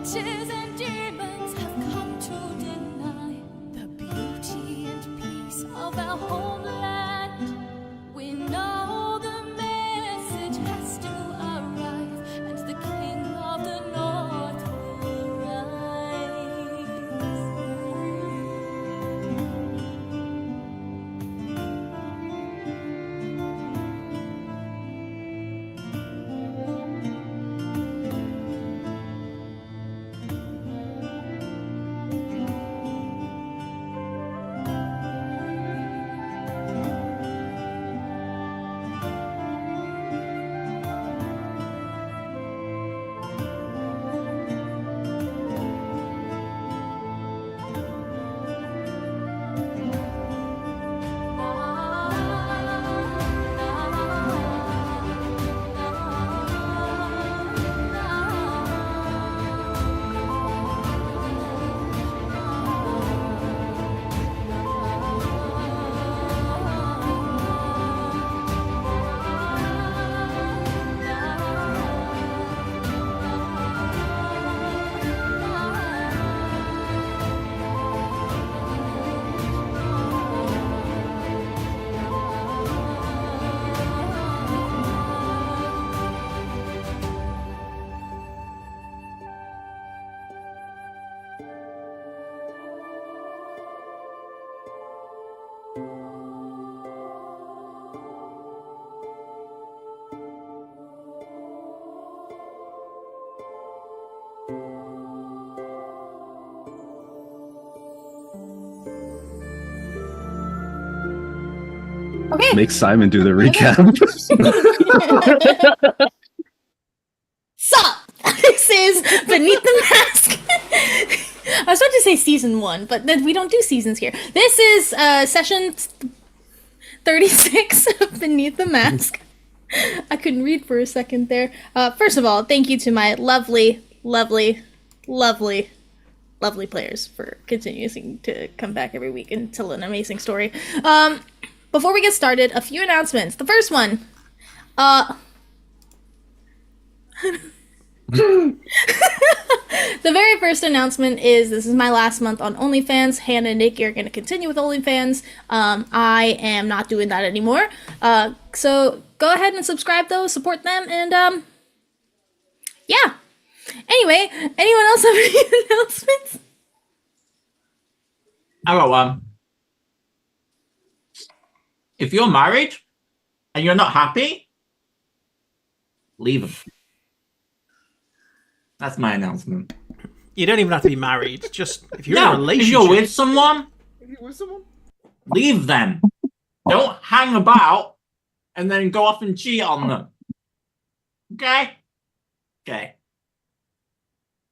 witches and demons have come to deny the beauty and peace of our homeland. We know the message has to arrive, and the king of the north will rise. Okay. Make Simon do the recap. So, this is Beneath the Mask. I was about to say season 1, but then we don't do seasons here. This is session 36 of Beneath the Mask. I couldn't read for a second there. First of all, thank you to my lovely, lovely, lovely, lovely players for continuing to come back every week and tell an amazing story. Before we get started, a few announcements. The first one, the very first announcement is this is my last month on OnlyFans. Hannah and Nikki are going to continue with OnlyFans. I am not doing that anymore. So go ahead and subscribe though, support them, and yeah. Anyway, anyone else have any announcements? I got one. If you're married and you're not happy, leave them. That's my announcement. You don't even have to be married. Just if you're in a No, relationship. if you're with someone, leave them. Don't hang about and then go off and cheat on them. Okay? Okay.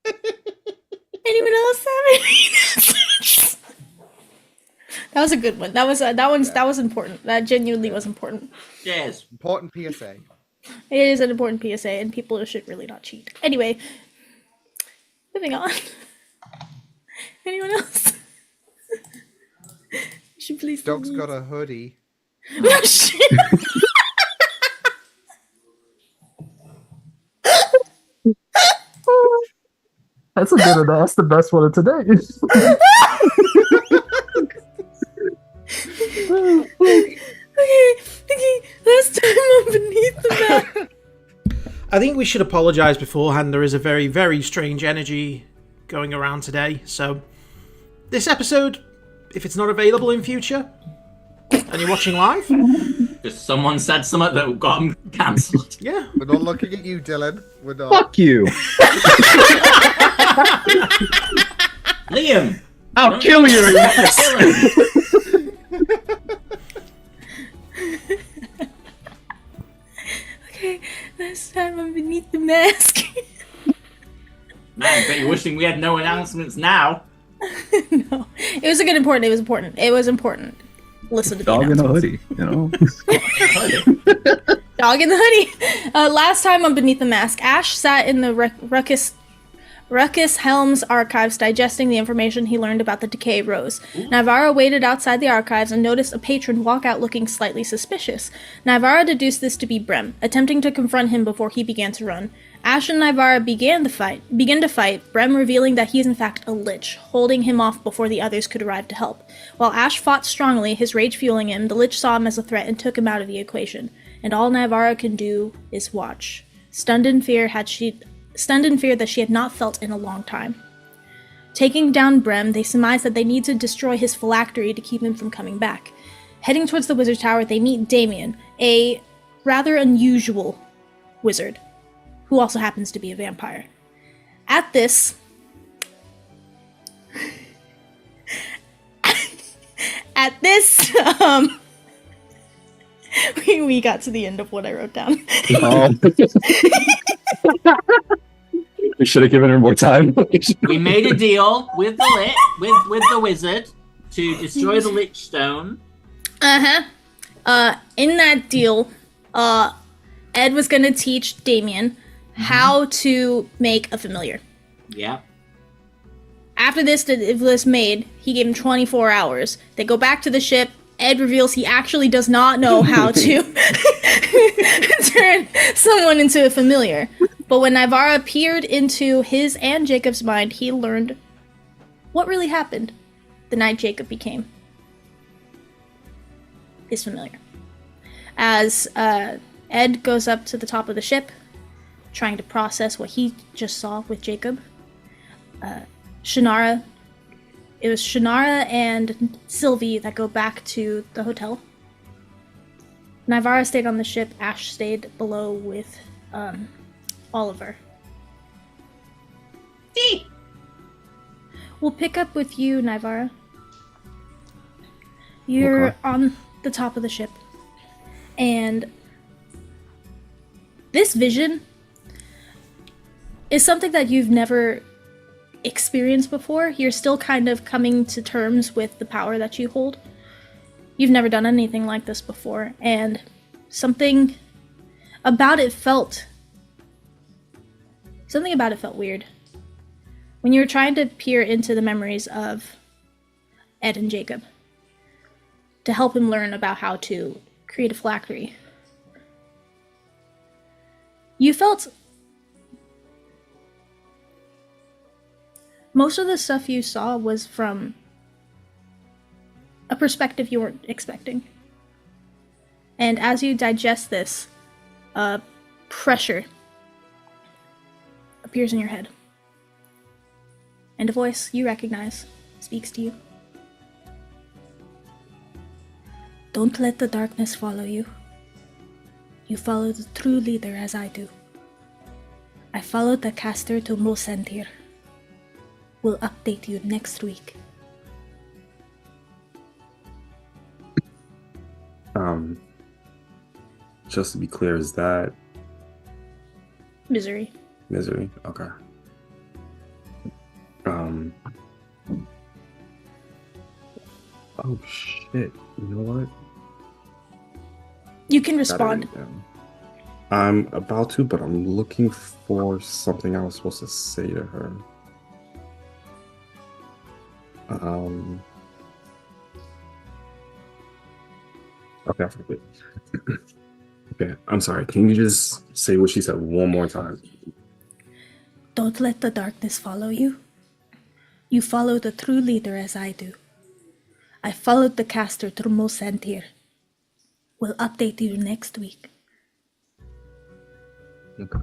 Anyone else have any announcements? That was a good one. That was important. That genuinely was important. Yes. Important PSA. It is an important PSA, and people should really not cheat. Anyway, moving on. Anyone else? You should please. Dog's got a hoodie. Oh shit! That's a good one. That's the best one of today. Okay, last time on Beneath the Mask. I think we should apologise beforehand. There is a very, very strange energy going around today. So, this episode, if it's not available in future, and you're watching live, Just someone said something that got them cancelled. yeah. We're not looking at you, Dylan. We're not. Fuck you. Liam! I'll kill your ass. Kill him. Okay, last time on Beneath the Mask. Man, but you're wishing we had no announcements now. No, it was a good important. It was important. It was important. Listen to the Dog in a announcements. hoodie, you know? Dog in the hoodie. Last time on Beneath the Mask, Ash sat in the ruckus Ruckus Helm's archives, digesting the information he learned about the decay rose. Navarra waited outside the archives and noticed a patron walk out looking slightly suspicious. Navarra deduced this to be Brem, attempting to confront him before he began to run. Ash and Navarra begin to fight, Brem revealing that he is in fact a lich, holding him off before the others could arrive to help. While Ash fought strongly, his rage fueling him, the lich saw him as a threat and took him out of the equation. And all Navarra can do is watch, stunned in fear that she had not felt in a long time. Taking down Brem, they surmise that they need to destroy his phylactery to keep him from coming back. Heading towards the wizard tower, they meet Damien, a rather unusual wizard, who also happens to be a vampire. At this, we got to the end of what I wrote down. Oh. We should have given her more time. We made a deal with the wizard to destroy the lich stone. In that deal, Ed was gonna teach Damien how to make a familiar. Yeah. After this was made, he gave him 24 hours. They go back to the ship. Ed reveals he actually does not know how to turn someone into a familiar. But when Navarra peered into his and Jacob's mind, he learned what really happened the night Jacob became his familiar. As Ed goes up to the top of the ship, trying to process what he just saw with Jacob, Shannara and Sylvie that go back to the hotel. Navarra stayed on the ship, Ash stayed below with Oliver. We'll pick up with you, Navarra. You're Okay. on the top of the ship. And this vision is something that you've never experienced before. You're still kind of coming to terms with the power that you hold. You've never done anything like this before, and something about it felt weird. When you were trying to peer into the memories of Ed and Jacob to help him learn about how to create a phylactery, you felt most of the stuff you saw was from a perspective you weren't expecting. And as you digest this, pressure appears in your head. And a voice you recognize speaks to you. Don't let the darkness follow you. You follow the true leader as I do. I followed the caster to Mosentir. We'll update you next week. Just to be clear, is that Misery. Misery? Okay. Oh shit! You know what? You can Gotta respond. write it down. I'm about to, but I'm looking for something I was supposed to say to her. Okay, I forget. Okay, I'm sorry. Can you just say what she said one more time? Don't let the darkness follow you. You follow the true leader as I do. I followed the caster through Mosentir. We'll update you next week. Okay.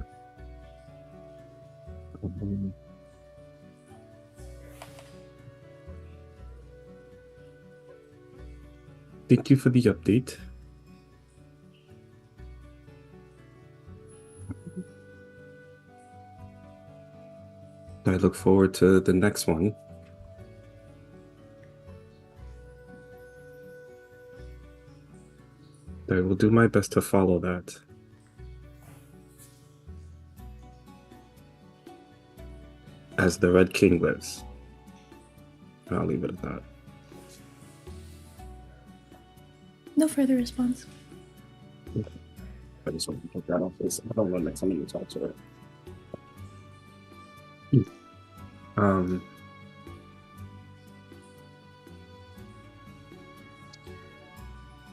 Thank you for the update. I look forward to the next one. I will do my best to follow that. As the Red King lives. And I'll leave it at that. No further response. I just want to take that off this. I don't want next time you talk to her. Um,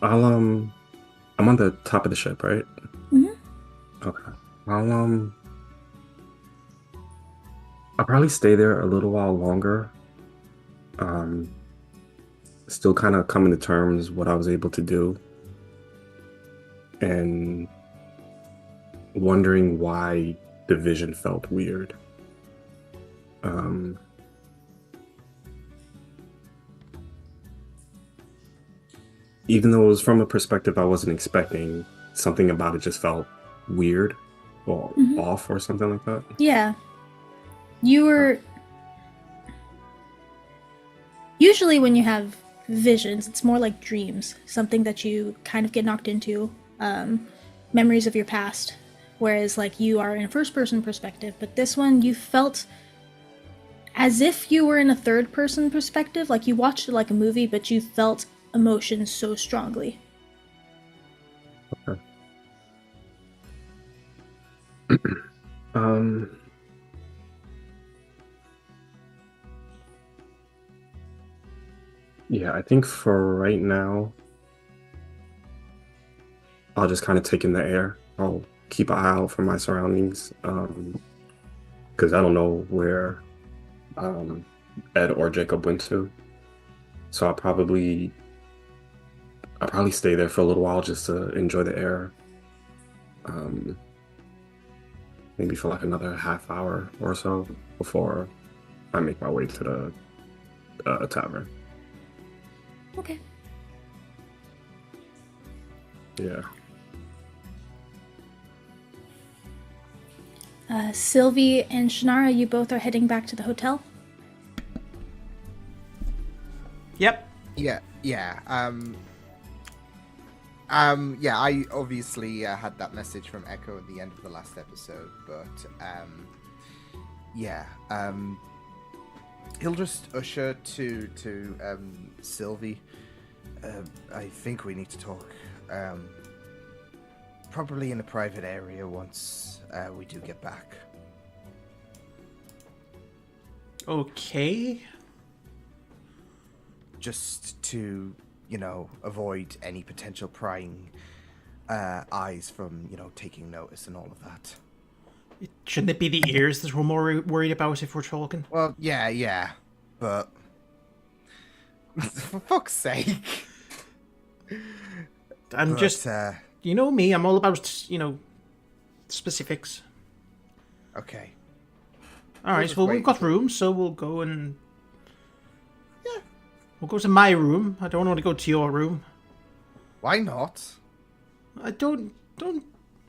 I'm on the top of the ship, right? Mhm. Okay. I'll probably stay there a little while longer. Still kind of coming to terms what I was able to do, and wondering why the vision felt weird. Even though it was from a perspective I wasn't expecting, something about it just felt weird or off or something like that. Yeah. You were... Usually when you have visions, it's more like dreams. Something that you kind of get knocked into. Memories of your past. Whereas, like, you are in a first-person perspective. But this one, you felt as if you were in a third-person perspective. Like, you watched it like a movie, but you felt emotions so strongly. Okay. Yeah, I think for right now, I'll just kind of take in the air. I'll keep an eye out for my surroundings, because I don't know where Ed or Jacob went to. So I'll probably stay there for a little while just to enjoy the air. Maybe for like another half hour or so before I make my way to the tavern. Okay. Yeah. Sylvie and Shannara, you both are heading back to the hotel? Yep. Yeah. I obviously had that message from Echo at the end of the last episode, but he'll just usher to Sylvie. I think we need to talk probably in a private area once we do get back. Okay. Just to, avoid any potential prying eyes from, taking notice and all of that. Shouldn't it be the ears that we're more worried about if we're talking? Well, yeah, but for fuck's sake. You know me, I'm all about, specifics. Okay. Alright, well, we've got rooms, so we'll go and... Yeah. We'll go to my room. I don't want to go to your room. Why not? I don't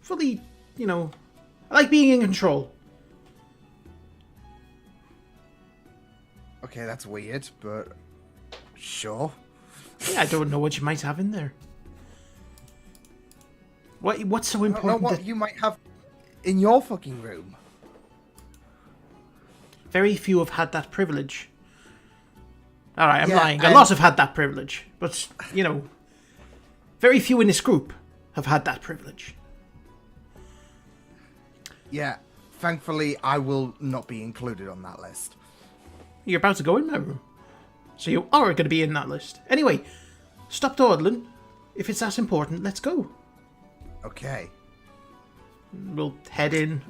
fully, I like being in control. Okay, that's weird, but sure. Yeah, I don't know what you might have in there. What's so important? What you might have in your fucking room. Very few have had that privilege. Alright, I'm lying. A and- lot have had that privilege. But, very few in this group have had that privilege. Yeah, thankfully I will not be included on that list. You're about to go in my room. So you are going to be in that list. Anyway, stop dawdling. If it's that important, let's go. Okay. We'll head in.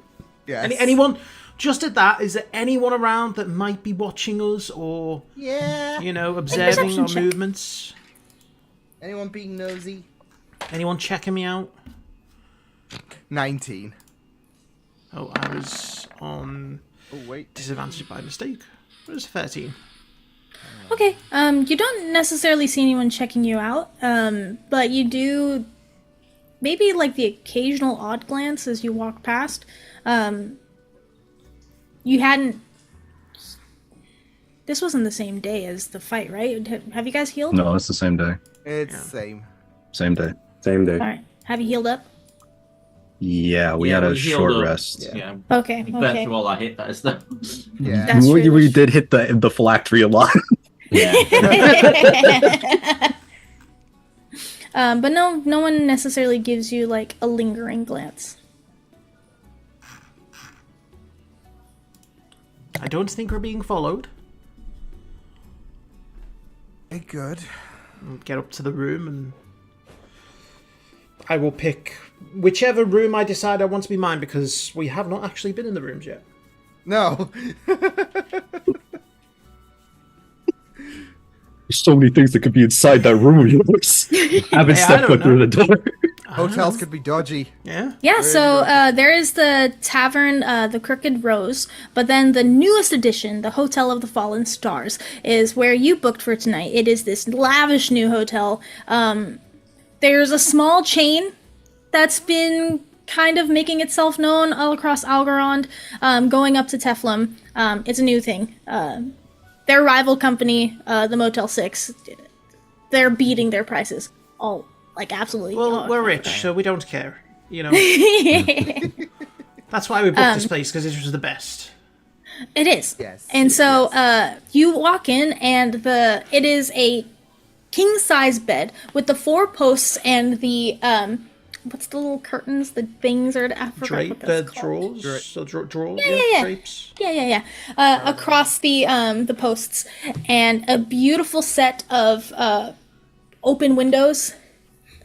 Yes. Anyone, just at that, is there anyone around that might be watching us or, Yeah. observing perception our check. movements? Anyone being nosy? Anyone checking me out? 19. Oh, I was on Oh, wait. disadvantage by mistake. It was 13. Okay. You don't necessarily see anyone checking you out, but you do maybe like the occasional odd glance as you walk past. You hadn't... This wasn't the same day as the fight, right? Have you guys healed? No, it's the same day. It's same. Same day. Same day. Alright. Have you healed up? Yeah, we had a we healed short up. rest. Yeah. Okay, Compared okay. to all I hit that is though. Yeah. That's we really- did hit the phylactery a lot. Yeah. But no one necessarily gives you like a lingering glance. I don't think we're being followed. Hey, good. I'll get up to the room and I will pick whichever room I decide I want to be mine, because we have not actually been in the rooms yet. No. There's so many things that could be inside that room. Haven't Hey, I stepped don't foot through know. the door. Hotels could be dodgy. Yeah? Yeah, so there is the tavern, the Crooked Rose, but then the newest addition, the Hotel of the Fallen Stars, is where you booked for tonight. It is this lavish new hotel. There's a small chain that's been kind of making itself known all across Algorand, going up to Teflum. It's a new thing. Their rival company, the Motel 6, they're beating their prices. All, like, absolutely. Well, we're rich, so we don't care. You know? That's why we booked this place, because it was the best. It is. Yes, And so you walk in, and it is a king-size bed with the 4 posts and the what's the little curtains, the things, or I forgot what that's called. Drawers? So drawers? Yeah. Drapes? Yeah. Across the posts, and a beautiful set of open windows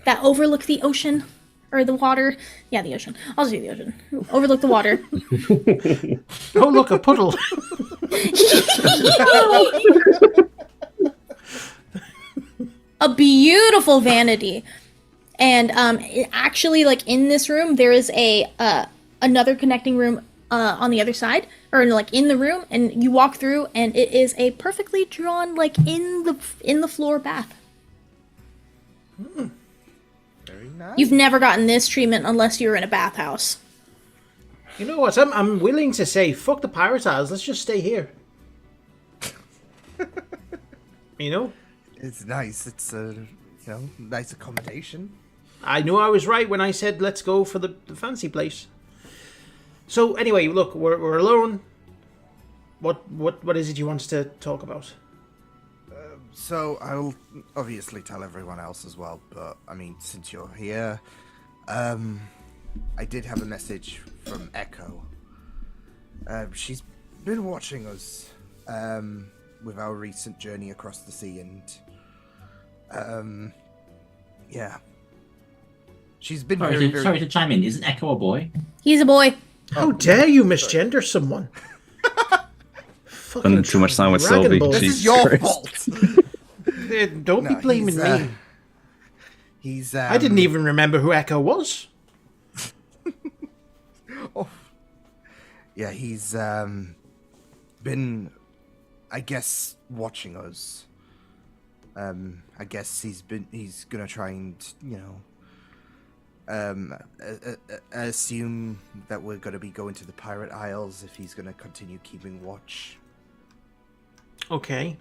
that overlook the ocean. Or the water. Yeah, the ocean. I'll just do the ocean. Overlook the water. Oh, look, a puddle. A beautiful vanity. And actually, like, in this room, there is a another connecting room on the other side, or like in the room, and you walk through, and it is a perfectly drawn, like, in the floor bath. Very nice. You've never gotten this treatment unless you're in a bathhouse. You know what? I'm willing to say, fuck the pirate isles. Let's just stay here. You know? It's nice. It's a nice accommodation. I knew I was right when I said let's go for the fancy place. So anyway, look, we're alone. What is it you want to talk about? So I'll obviously tell everyone else as well, but I mean, since you're here, I did have a message from Echo. She's been watching us with our recent journey across the sea, and yeah, she's been very, very... Sorry to chime in. Isn't Echo a boy? He's a boy. How dare you misgender someone? Spending too much time with Dragon Sylvie. Ball. This Jesus is your Christ. fault. Don't be blaming me. He's I didn't even remember who Echo was. Yeah, he's been, I guess, watching us. I guess he's gonna try and, assume that we're gonna be going to the Pirate Isles if he's gonna continue keeping watch. Okay.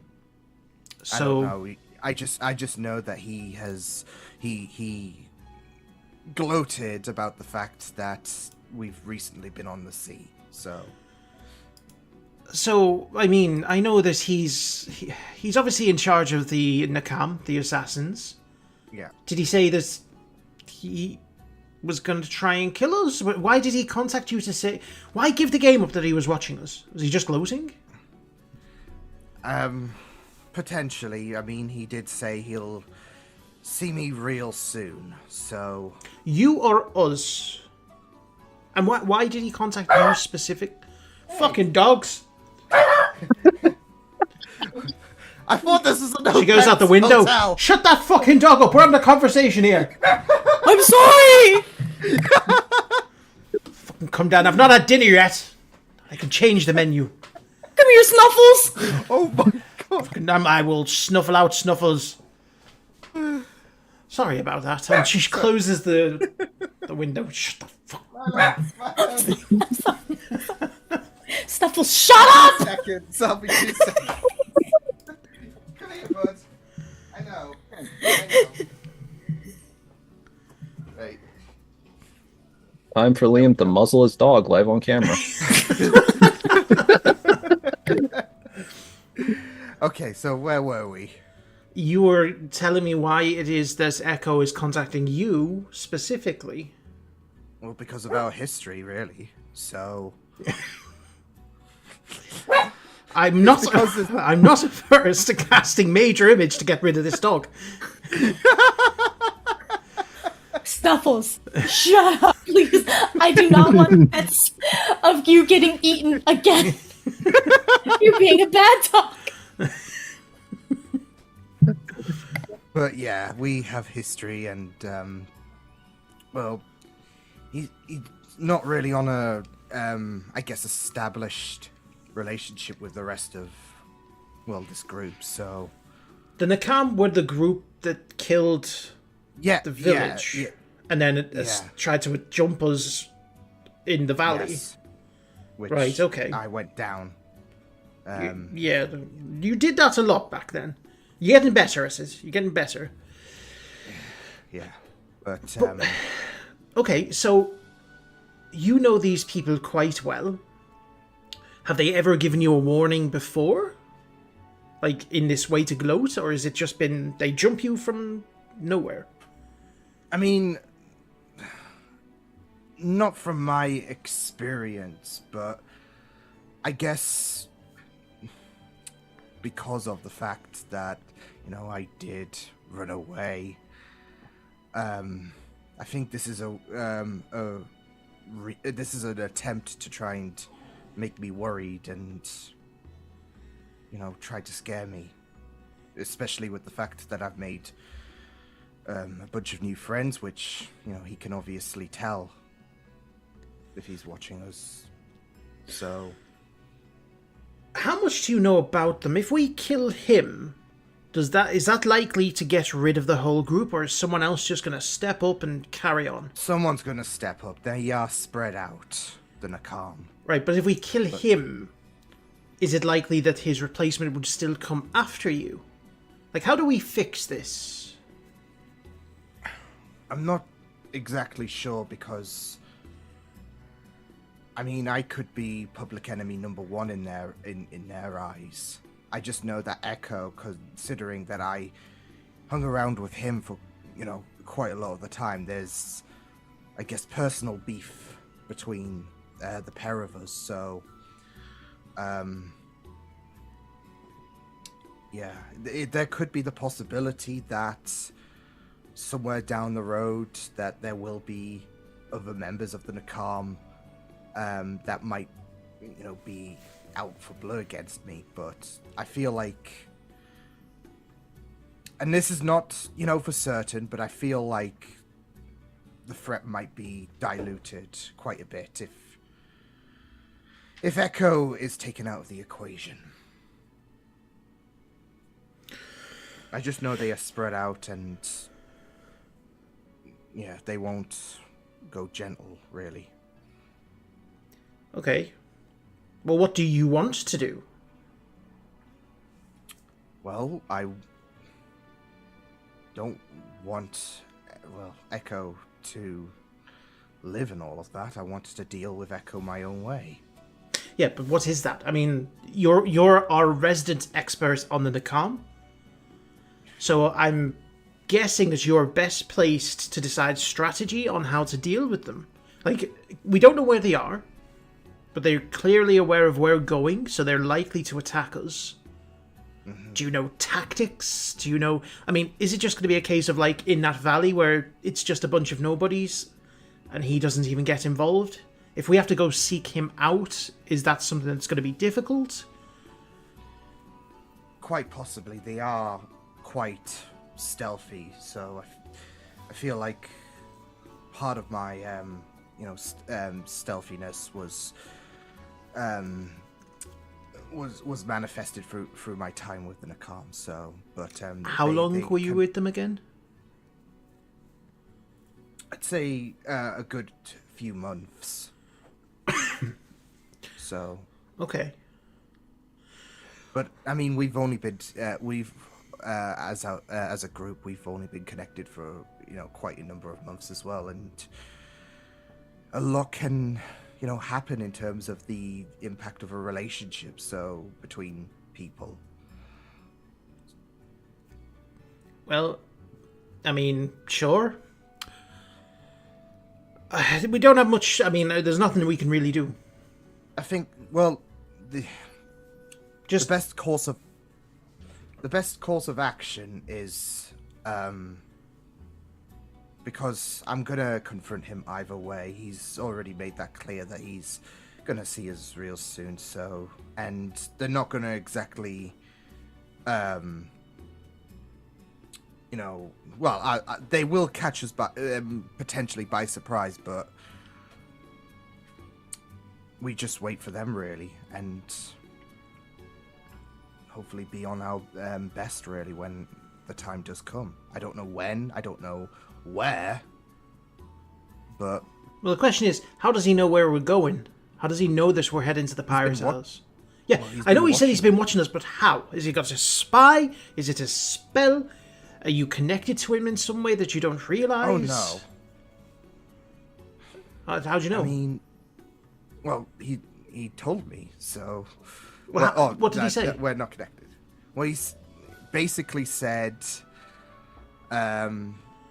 I don't So know. I just know that he gloated about the fact that we've recently been on the sea. So I mean, I know that he's obviously in charge of the Nakam, the assassins. Yeah. Did he say that he was going to try and kill us? Why did he contact you to say? Why give the game up that he was watching us? Was he just gloating? Potentially. I mean, he did say he'll see me real soon. So You or us? And why did he contact you specific? Fucking dogs. I thought this was a She goes out the window. hotel. Shut that fucking dog up. We're having a conversation here. I'm sorry! Fucking come down. I've not had dinner yet. I can change the menu. Come here, Snuffles! Oh my god. And I will snuffle out Snuffles. Sorry about that. And she closes the window. Shut the fuck up. Snuffles, shut up! Seconds. I'll be 2 seconds. Come here, bud. I know. Right. Time for Liam to muzzle his dog live on camera. Okay, so where were we? You were telling me why it is that Echo is contacting you specifically. Well, because of our history, really. So... I'm not. because there's- I'm not averse to casting Major Image to get rid of this dog. Snuffles, shut up, please. I do not want bets of you getting eaten again. You're being a bad dog. But yeah, we have history, and well, he's not really on a I guess established relationship with the rest of this group. So The Nakam were the group that killed yeah, the village, yeah, and then it Yeah. tried to jump us in the valley. yes. Which Right, okay. I went down. Yeah, you did that a lot back then. You're getting better at it. You're getting better. Yeah, but Okay, so you know these people quite well. Have they ever given you a warning before? Like, in this way to gloat? Or has it just been they jump you from nowhere? I mean, not from my experience, but I guess because of the fact that, I did run away, I think this is this is an attempt to try and make me worried and, try to scare me, especially with the fact that I've made a bunch of new friends, which, he can obviously tell if he's watching us. So, How much do you know about them? If we kill him, is that likely to get rid of the whole group, or is someone else just going to step up and carry on? someone's going to step up. They are spread out, the Nakam. Right, but if we kill him, is it likely that his replacement would still come after you? Like, how do we fix this? I'm not exactly sure because, I mean, I could be public enemy number one in their eyes. I just know that Echo, considering that I hung around with him for, quite a lot of the time, there's, I guess, personal beef between the pair of us. So, yeah, there could be the possibility that somewhere down the road that there will be other members of the Nakam that might, be out for blood against me. But I feel like, and this is not, for certain, but I feel like the threat might be diluted quite a bit if Echo is taken out of the equation. I just know they are spread out, and yeah, they won't go gentle, really. Okay. Well, what do you want to do? Well, I don't want, Echo to live in all of that. I wanted to deal with Echo my own way. Yeah, but what is that? I mean, you're our resident expert on the Nakam, so I'm guessing that you're best placed to decide strategy on how to deal with them. Like, we don't know where they are, but they're clearly aware of where we're going, so they're likely to attack us. Mm-hmm. Do you know tactics? Do you know... I mean, is it just going to be a case of, like, in that valley where it's just a bunch of nobodies and he doesn't even get involved? If we have to go seek him out, is that something that's going to be difficult? Quite possibly. They are quite stealthy, so I feel like part of my, stealthiness was manifested through my time with the Nakam. So, but how long were you with them again? I'd say a good few months. So okay, but I mean, we've only been as a group, we've only been connected for quite a number of months as well, and a lot can happen in terms of the impact of a relationship. So between people. Well, I mean, sure. We don't have much. I mean, there's nothing we can really do. I think, well, Just the best course of action is because I'm gonna confront him either way. He's already made that clear that he's gonna see us real soon. So, and they're not gonna exactly, you know, well, they will catch us by potentially by surprise, but we just wait for them really, and hopefully be on our best really when the time does come. I don't know when, I don't know where, but well, the question is, how does he know where we're going? How does he know that we're heading to the Pirate's House? Yeah, well, I know he said watching. he's been watching us, but how? Is he got a spy? Is it a spell? Are you connected to him in some way that you don't realize? oh no. How'd you know? I mean, well, he told me, so... Well, what did he say? That we're not connected. Well, he's basically said...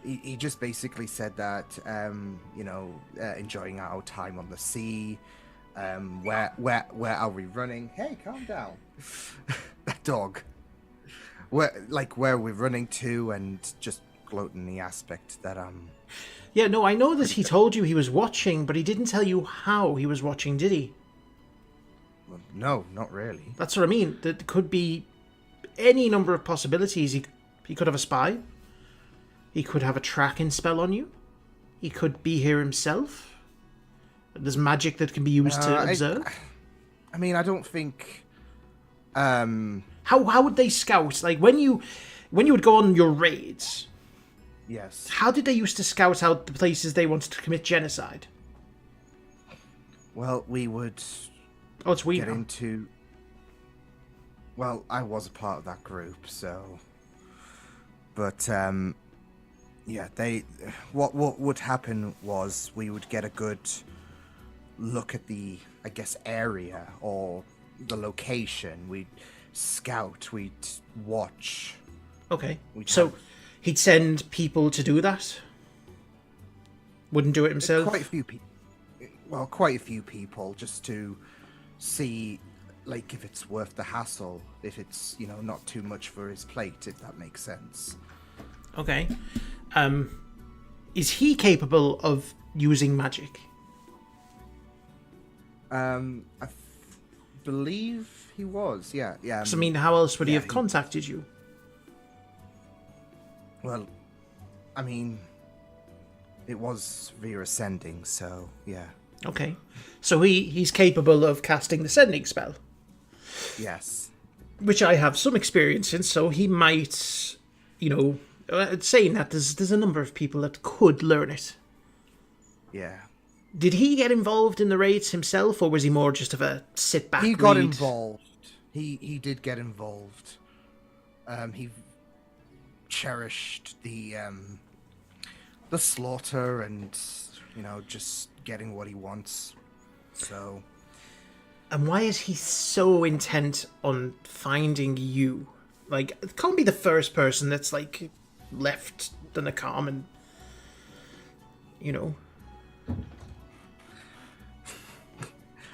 he just basically said that, you know, enjoying our time on the sea, where are we running? Hey, calm down. That dog. Where we're running to, and just gloating the aspect that, Yeah, no, I know that he told you he was watching, but he didn't tell you how he was watching, did he? well, no, not really. That's what I mean. There could be any number of possibilities. He could have a spy. He could have a tracking spell on you. He could be here himself. There's magic that can be used to observe. I mean, I don't think... How would they scout? Like, when you would go on your raids, Yes. how did they used to scout out the places they wanted to commit genocide? Well, we would Oh, it's we get now. into... Well, I was a part of that group, so... But, yeah, what would happen was we would get a good look at the, I guess, area or the location. We'd scout, we'd watch. Okay. We'd So have- he'd send people to do that? Wouldn't do it himself? Quite a few people. Well, quite a few people, just to see, like, if it's worth the hassle, if it's, you know, not too much for his plate, if that makes sense. Okay. Is he capable of using magic? I believe he was, yeah. So, I mean, how else would he yeah, have contacted you? Well, I mean, it was via ascending, so, yeah. Okay. So he's capable of casting the sending spell, Yes. which I have some experience in, so he might, you know, saying that there's a number of people that could learn it. Yeah. Did he get involved in the raids himself, or was he more just of a sit back? He got read? involved. He did get involved. He cherished the slaughter and, you know, just getting what he wants. So, And why is he so intent on finding you? Like, it can't be the first person that's, like, left the Nakam and, you know...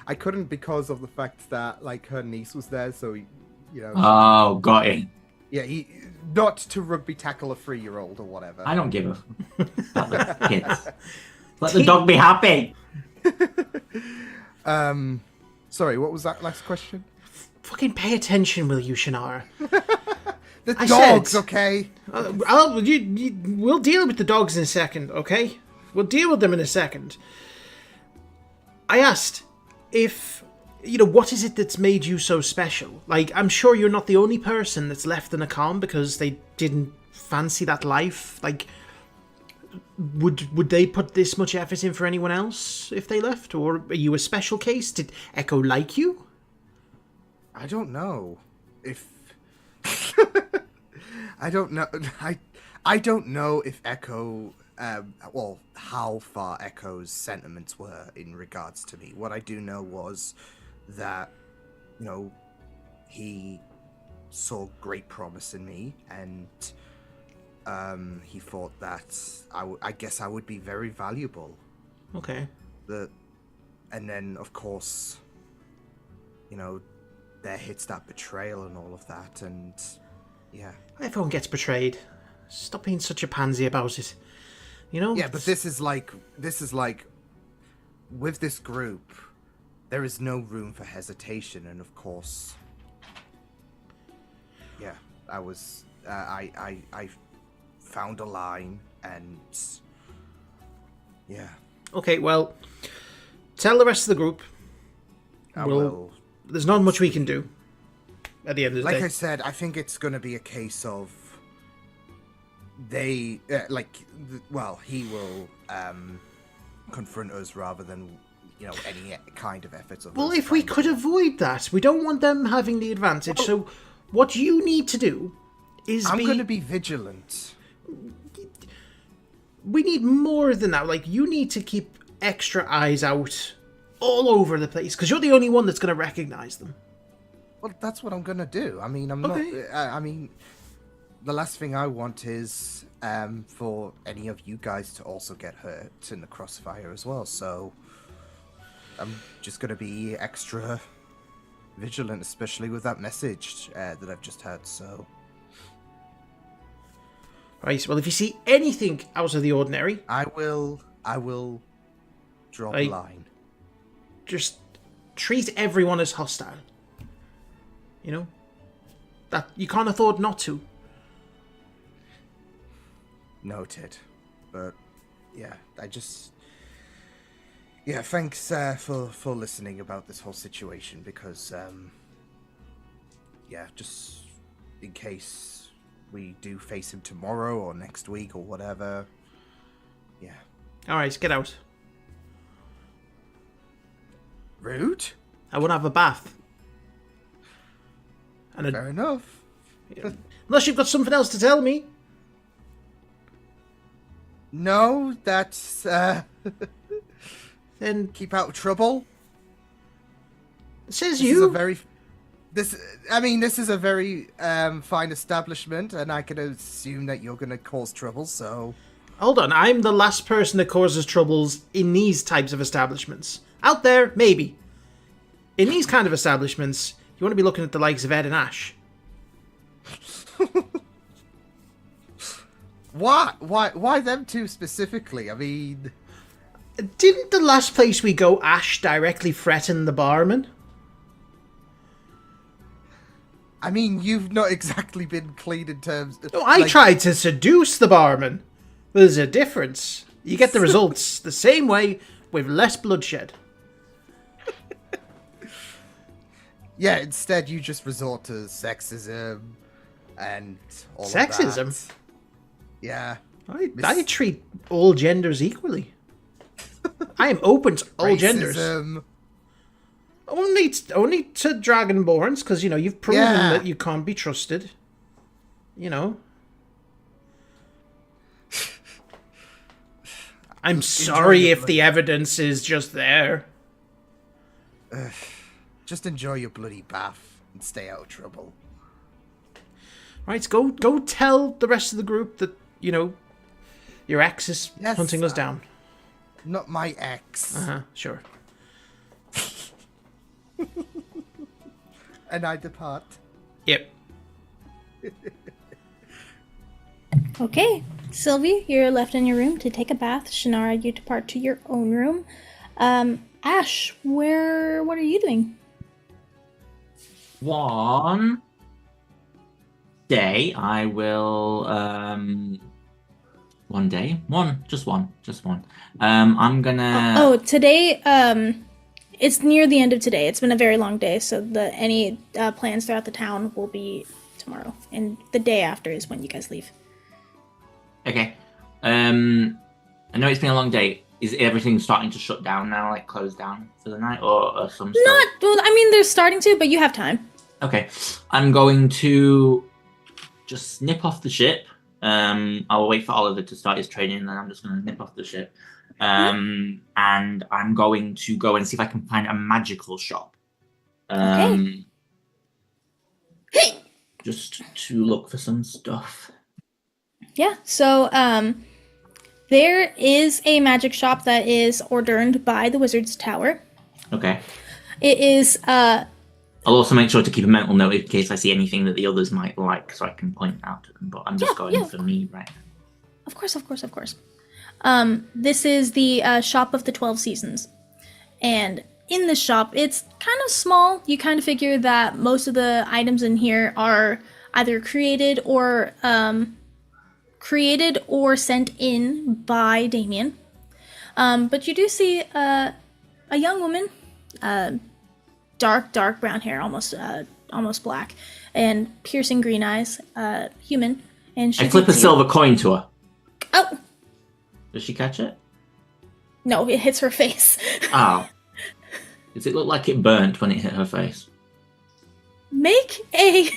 I couldn't because of the fact that, like, her niece was there, so, he, you know... Oh, got it. Yeah, he... Not to rugby tackle a 3-year-old or whatever. I don't give a about the kids. Let the dog be happy. Sorry, what was that last question? Fucking pay attention, will you, Shannara? The I dogs, said- okay? We'll deal with the dogs in a second, okay? We'll deal with them in a second. I asked if, you know, what is it that's made you so special? Like, I'm sure you're not the only person that's left the Nakam because they didn't fancy that life. Like, would they put this much effort in for anyone else if they left? Or are you a special case? Did Echo like you? I don't know if... I don't know. I don't know if Echo... well, how far Echo's sentiments were in regards to me. What I do know was that, you know, he saw great promise in me, and he thought that I guess I would be very valuable. Okay. And then, of course, you know, there hits that betrayal and all of that, and yeah. Everyone gets betrayed. Stop being such a pansy about it. You know? Yeah, but this is like, with this group, there is no room for hesitation, and of course, yeah, I found a line, and yeah. Okay, well, tell the rest of the group. I will. There's not much we can do at the end of the day. Like I said, I think it's going to be a case of he will confront us rather than, any kind of efforts of Well, us if we trying to- could avoid that, we don't want them having the advantage. So, what you need to do is I'm going to be vigilant. We need more than that. Like, you need to keep extra eyes out all over the place, because you're the only one that's going to recognize them. Well, that's what I'm going to do. I mean, I'm Okay. not... the last thing I want is for any of you guys to also get hurt in the crossfire as well, so I'm just going to be extra vigilant, especially with that message that I've just heard, so... Right, well, if you see anything out of the ordinary... I will draw the line. Just treat everyone as hostile. You know? That you can't afford not to. Noted. But, yeah, Yeah, thanks for listening about this whole situation, because, just in case we do face him tomorrow or next week or whatever, yeah. Alright, get out. Rude? I want to have a bath. And Fair enough. unless you've got something else to tell me. No, that's, Then keep out of trouble. it says This you. is a very... This is a very fine establishment, and I can assume that you're going to cause trouble, so... Hold on, I'm the last person that causes troubles in these types of establishments. Out there, maybe. In these kind of establishments, you want to be looking at the likes of Ed and Ash. Why? Why them two specifically? I mean... Didn't the last place we go, Ash directly threaten the barman? I mean, you've not exactly been clean in terms... No, I tried to seduce the barman. There's a difference. You get the results the same way, with less bloodshed. Yeah, instead you just resort to sexism and all Sexism? of that. Yeah. I treat all genders equally. I am open to all genders. Racism. Only to Dragonborns, because, you've proven Yeah. that you can't be trusted. I'm sorry your if the evidence is just there. Just enjoy your bloody bath and stay out of trouble. Right, go tell the rest of the group that, your ex is Yes, hunting us down. Not my ex. Uh-huh, sure. And I depart. Yep. Okay, Sylvie, you're left in your room to take a bath. Shannara, you depart to your own room. Ash, what are you doing? One day I will just one. I'm gonna Today, it's near the end of today. It's been a very long day, so any plans throughout the town will be tomorrow. And the day after is when you guys leave. Okay. I know it's been a long day. Is everything starting to shut down now, like close down for the night, or some stuff? Not, well, I mean, they're starting to, but you have time. Okay. I'm going to just nip off the ship. I'll wait for Oliver to start his training, and then I'm just going to nip off the ship. And I'm going to go and see if I can find a magical shop. Okay. Just to look for some stuff. Yeah, so there is a magic shop that is ordained by the Wizard's Tower. Okay. It is I'll also make sure to keep a mental note in case I see anything that the others might like, so I can point out to them. But I'm just going for me right now. Of course. This is the shop of the 12 seasons. And in this shop, it's kind of small. You kind of figure that most of the items in here are either created or sent in by Damien. But you do see a young woman, dark brown hair, almost black, and piercing green eyes, human. And she I flip a greets you. silver coin to her. Oh! Does she catch it? No, it hits her face. Oh. Does it look like it burnt when it hit her face? Make a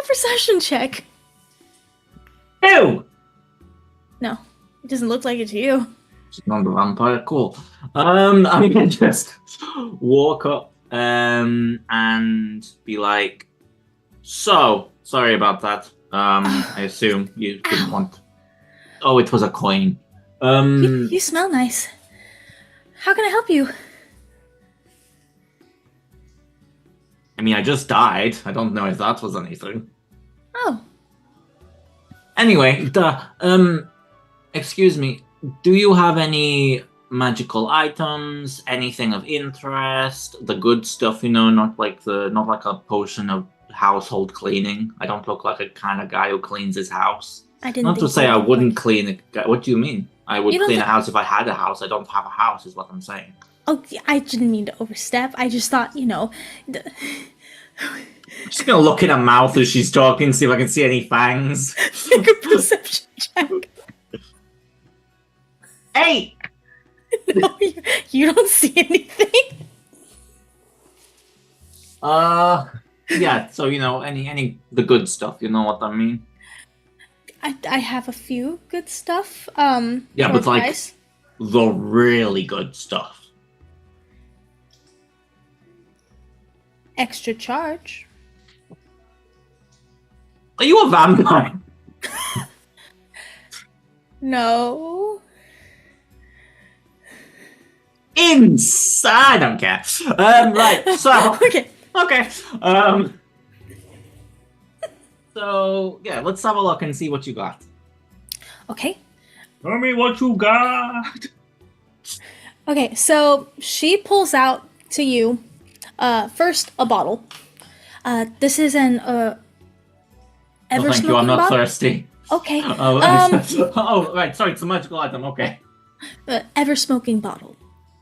perception check. Ew! No, it doesn't look like it to you. She's not a vampire. Cool. I'm gonna just walk up and be like, so sorry about that. I assume you didn't want. Oh, it was a coin. You smell nice. How can I help you? I mean, I just died. I don't know if that was anything. Oh, Anyway, excuse me. Do you have any magical items? Anything of interest? The good stuff, not like a potion of household cleaning. I don't look like a kind of guy who cleans his house. I didn't. Not to think say you I looked wouldn't like- clean it. What do you mean? I would You don't clean a thi- house if I had a house. I don't have a house, is what I'm saying. Oh, yeah, I didn't mean to overstep. I just thought, I'm just gonna look in her mouth as she's talking, see if I can see any fangs. make a perception check. Hey! No, you don't see anything. Yeah. So any the good stuff. You know what I mean? I have a few good stuff. Yeah, for but a like price. the really good stuff. Extra charge. Are you a vampire? No. I don't care. Right. So Okay. okay. So yeah, let's have a look and see what you got. Okay. Tell me what you got. Okay, so she pulls out to you, first a bottle. This is an ever Thank you. I'm smoking not bottle. thirsty. Okay. Oh, right. Sorry, it's a magical item. Okay. Ever smoking bottle.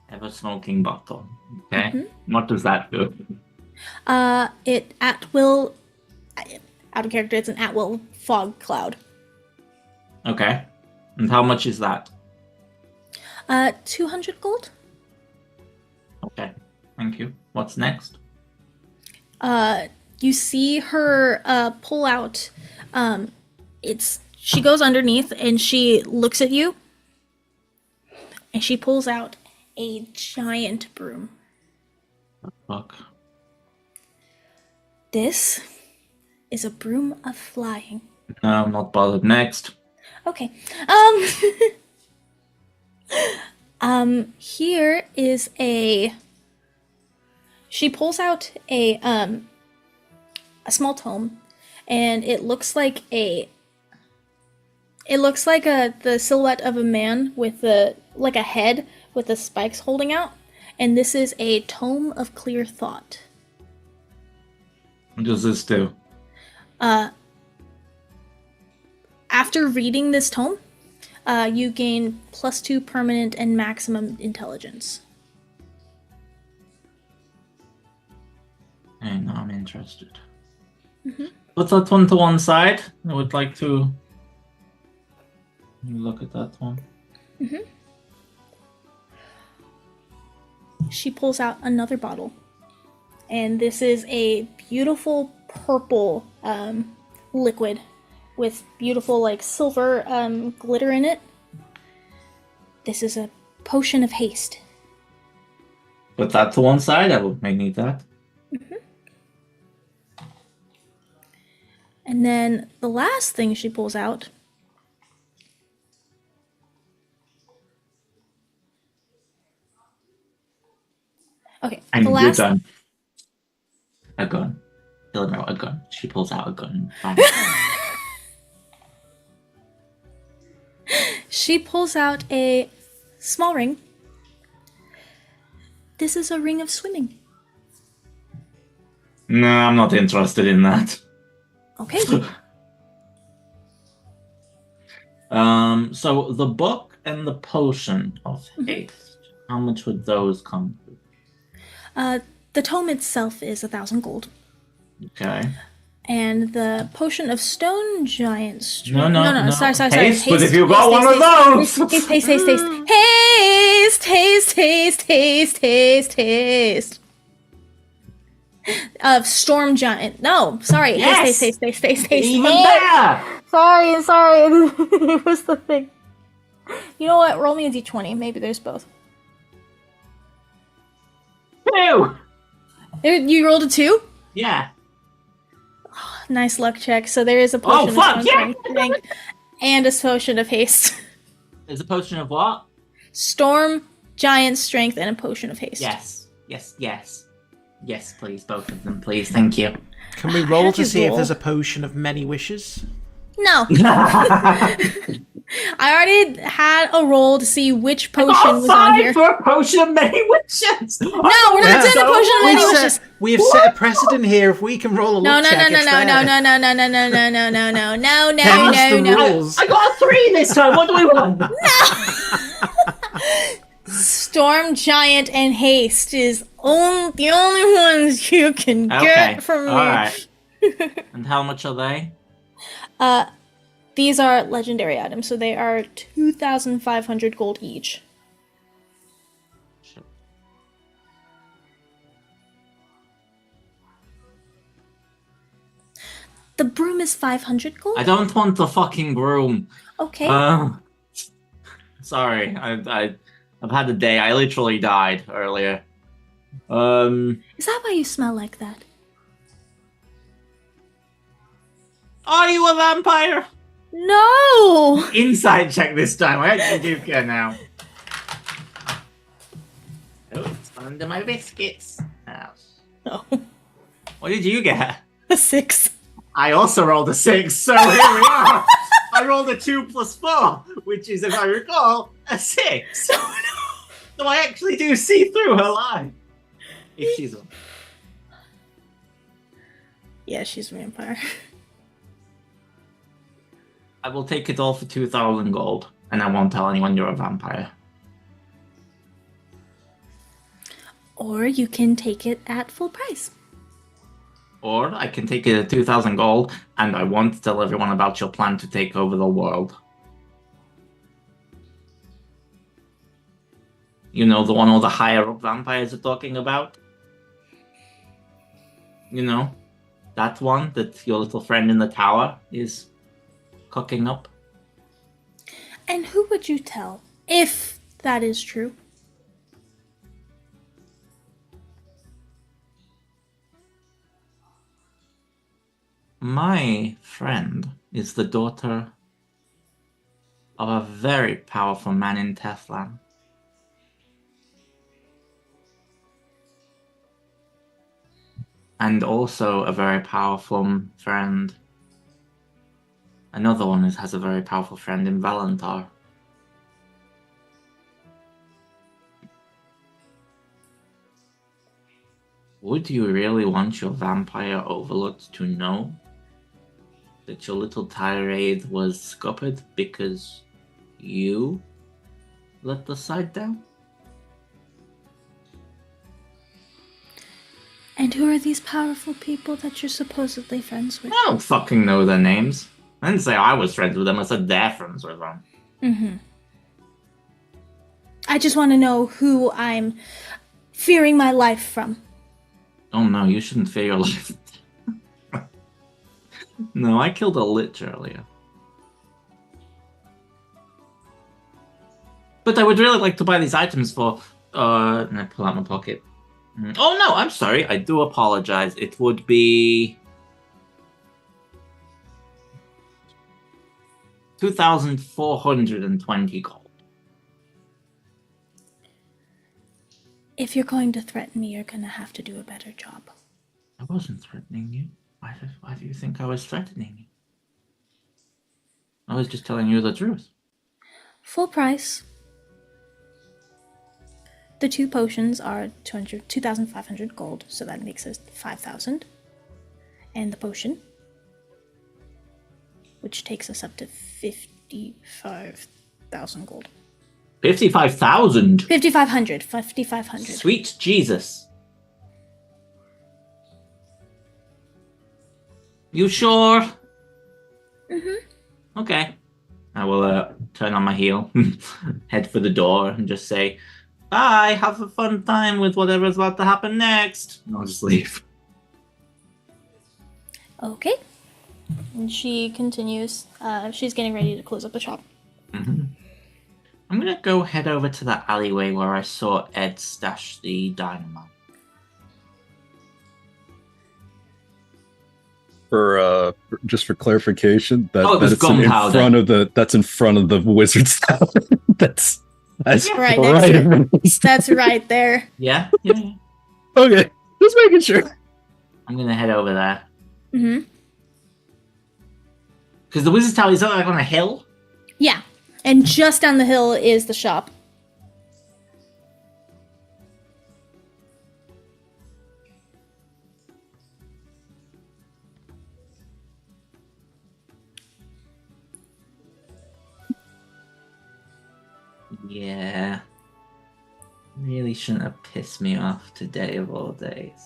Ever smoking bottle. Okay. Mm-hmm. What does that do? It at will. Out of character, it's an at will fog cloud. Okay. And how much is that? 200 gold. Okay. Thank you. What's next? You see her pull out. She goes underneath and she looks at you, and she pulls out a giant broom. Fuck. This is a broom of flying. No, I'm not bothered. Next. Okay. Here is a. She pulls out a small tome, and it looks like the silhouette of a man with a head with the spikes holding out, and this is a tome of clear thought. What does this do? After reading this tome, you gain +2 permanent and maximum intelligence. Hey, no, I'm interested. Put that one to one side. I would like to look at that one. She pulls out another bottle, and this is a beautiful purple liquid with beautiful silver glitter in it. This is a potion of haste. Put that to one side. I need that. And then the last thing she pulls out okay, And the you're last done. A gun. Telling her a gun. She pulls out a gun. Bang. She pulls out a small ring. This is a ring of swimming. No, I'm not interested in that. Okay. So the book and the potion of haste, how much would those come to? The tome itself is 1,000 gold. Okay. And the potion of stone giant strength. No. Sorry. Haste, but if you got one of those! Haste. Of storm giant. No, sorry. Yes! Haste. Even better! Sorry. It was the thing. You know what? Roll me a d20. Maybe there's both. 2! You rolled a 2? Yeah. Nice luck check. So there is a potion of fuck, stone yeah! strength and a potion of haste. There's a potion of what? Storm, giant strength, and a potion of haste. Yes, please, both of them, please. Thank you. Can we roll How'd to you see if roll? there's a potion of many wishes? No. I already had a roll to see which potion was on here. For a potion of many wishes. No, we're not doing a potion of many wishes. We have set a precedent here. If we can roll a No. luck check, it's there. Tell us the rules. I got a 3 this time. What do we want? Storm, giant, and haste is the only ones you can get from me. All right. And how much are they? These are legendary items, so they are 2,500 gold each. The broom is 500 gold? I don't want the fucking broom. Okay. Sorry, I've had a day. I literally died earlier. Is that why you smell like that? Are you a vampire? No! Inside check this time. I actually do care now. Oh, it's under my biscuits. No. What did you get? A 6. I also rolled a 6, so here we are. I rolled a 2 plus 4, which is, if I recall, a 6. Oh no! So I actually do see through her lie. If she's one. Yeah, she's a vampire. I will take it all for 2,000 gold, and I won't tell anyone you're a vampire. Or you can take it at full price. Or I can take it at 2,000 gold, and I won't tell everyone about your plan to take over the world. You know, the one all the higher up vampires are talking about? You know, that one that your little friend in the tower is cooking up? And who would you tell, if that is true? My friend is the daughter of a very powerful man in Teflon. And also a very powerful friend. Another one has a very powerful friend in Valentar. Would you really want your vampire overlord to know that your little tirade was scuppered because you let the side down? And who are these powerful people that you're supposedly friends with? I don't fucking know their names. I didn't say I was friends with them, I said they're friends with them. Mm-hmm. I just want to know who I'm fearing my life from. Oh no, you shouldn't fear your life. No, I killed a lich earlier. But I would really like to buy these items for... and I pull out my pocket. Oh no, I'm sorry, I do apologize. It would be... 2,420 gold. If you're going to threaten me, you're going to have to do a better job. I wasn't threatening you. Why do you think I was threatening you? I was just telling you the truth. Full price. The 2 potions are 2,500 gold, so that makes it 5,000. And the potion, which takes us up to 55,000 gold. 55,000? 5,500. 5,500. Sweet Jesus. You sure? Mm-hmm. Okay. I will turn on my heel, head for the door, and just say, bye, have a fun time with whatever's about to happen next. And I'll just leave. Okay. And she continues. She's getting ready to close up the shop. Mm-hmm. I'm going to go head over to that alleyway where I saw Ed stash the dynamite. Just for clarification, there's gunpowder. That's in front of the wizard's tower. that's Right right. next to That's right there. Yeah? Okay, just making sure. I'm going to head over there. Mm-hmm. Because the wizard's tower is that like on a hill? Yeah. And just down the hill is the shop. Yeah. Really shouldn't have pissed me off today of all days.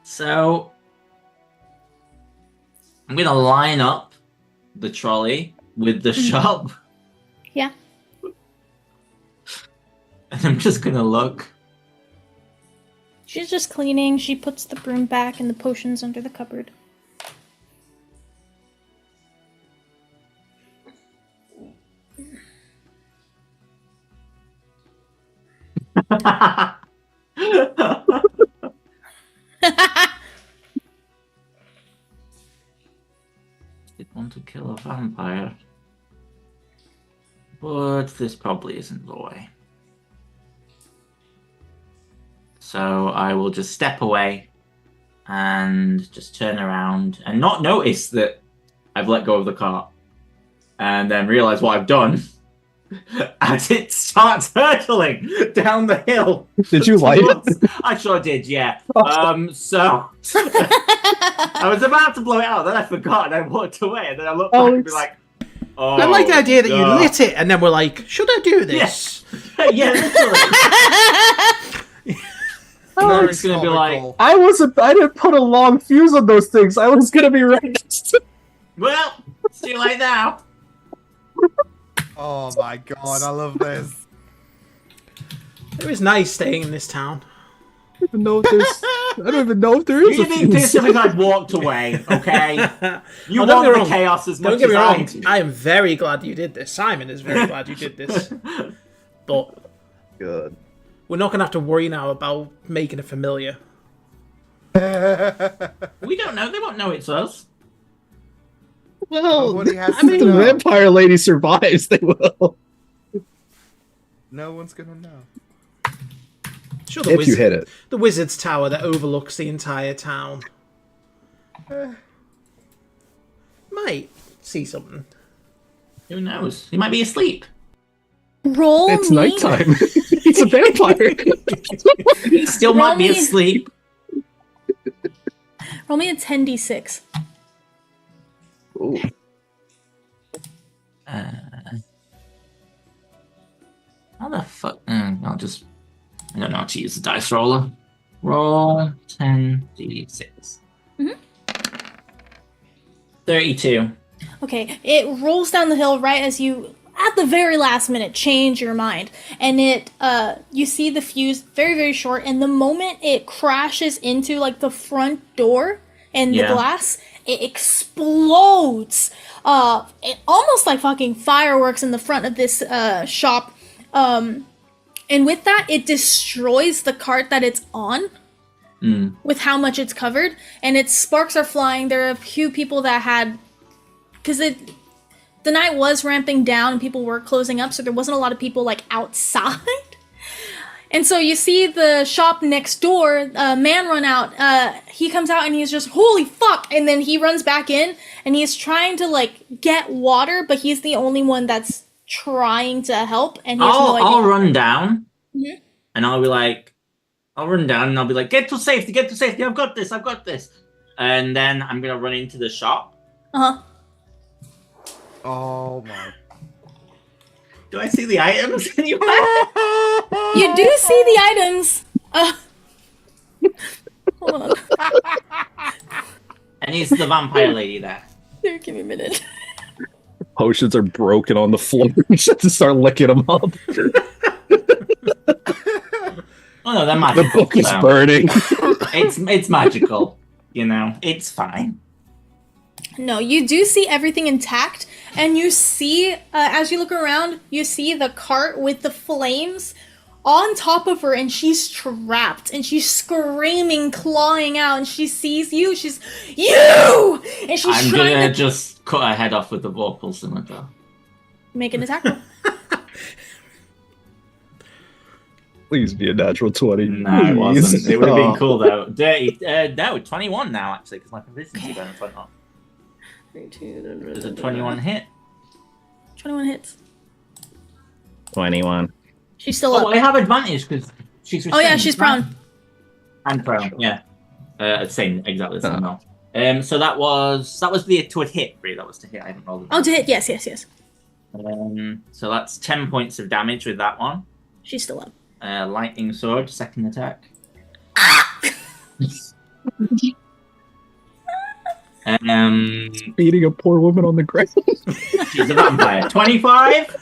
So, I'm going to line up the trolley with the shop. Yeah. And I'm just going to look. She's just cleaning. She puts the broom back and the potions under the cupboard. Did want to kill a vampire. But this probably isn't the way. So I will just step away and just turn around and not notice that I've let go of the cart. And then realize what I've done as it starts hurtling down the hill. Did you light it? I sure did, yeah. So I was about to blow it out, then I forgot and I walked away, and then I looked back and be like, oh. I like the idea that you lit it and then we're like, should I do this? Yeah, literally. It's gonna be like, I didn't put a long fuse on those things. I was gonna be right next to. Well, it's too late now. Oh my god, I love this. It was nice staying in this town. I don't even know if there is You a didn't fuse. pissed because I'd walked away, okay? You don't want get me the wrong. chaos as Don't much get as me I wrong. do. I am very glad you did this. Simon is very glad you did this. But Good. we're not going to have to worry now about making it familiar. We don't know. They won't know it's us. Well, Nobody has I mean, to the know. vampire lady survives. They will. No one's gonna know. Sure, If you hit it. The wizard's tower that overlooks the entire town. Might see something. Who knows? He might be asleep. Roll It's me. nighttime. He's a vampire. He still might be Roll me. asleep. Roll me a 10d6. Ooh. How the fuck? I don't know how to use the dice roller. Roll 10d6. 32. Okay, it rolls down the hill right as you, at the very last minute, change your mind. And you see the fuse very, very short, and the moment it crashes into, like, the front door and the glass, it explodes. Almost like fucking fireworks in the front of this shop. And with that, it destroys the cart that it's on. With how much it's covered, and its sparks are flying. There are a few people that had, because the night was ramping down and people were closing up, so there wasn't a lot of people like outside. And so you see the shop next door, man run out. He comes out and he's just, holy fuck! And then he runs back in and he's trying to, like, get water, but he's the only one that's trying to help. And he has no idea. I'll run down Mhm. and I'll be like, get to safety, I've got this. And then I'm going to run into the shop. Uh-huh. Oh my. Do I see the items anywhere? You do see the items. Hold on. And is the vampire lady there? Here, give me a minute. Potions are broken on the floor. We just have to start licking them up. Oh no, they're The magical. book is so burning. it's magical. You know, it's fine. No, you do see everything intact, and you see, as you look around, you see the cart with the flames on top of her, and she's trapped, and she's screaming, clawing out, and she sees you, she's, you! And she's I'm trying gonna to just cut her head off with the vorpal scimitar. make an attack roll. Please be a natural 20. No, it wasn't. Please. It would have been Oh. cool though. Dirty. No, 21 now actually, because my proficiency bonus went up. There's a 21 hit. 21 hits. 21. She's still Oh, up. I have advantage because she's. Oh yeah, restrained, she's right? prone. And prone. Yeah. Same, exactly the same roll. So that was to a hit. Really, that was to hit. I haven't rolled. Oh, to hit, yes. So that's 10 points of damage with that one. She's still up. Lightning sword, second attack. Beating a poor woman on the ground. She's a vampire. 25.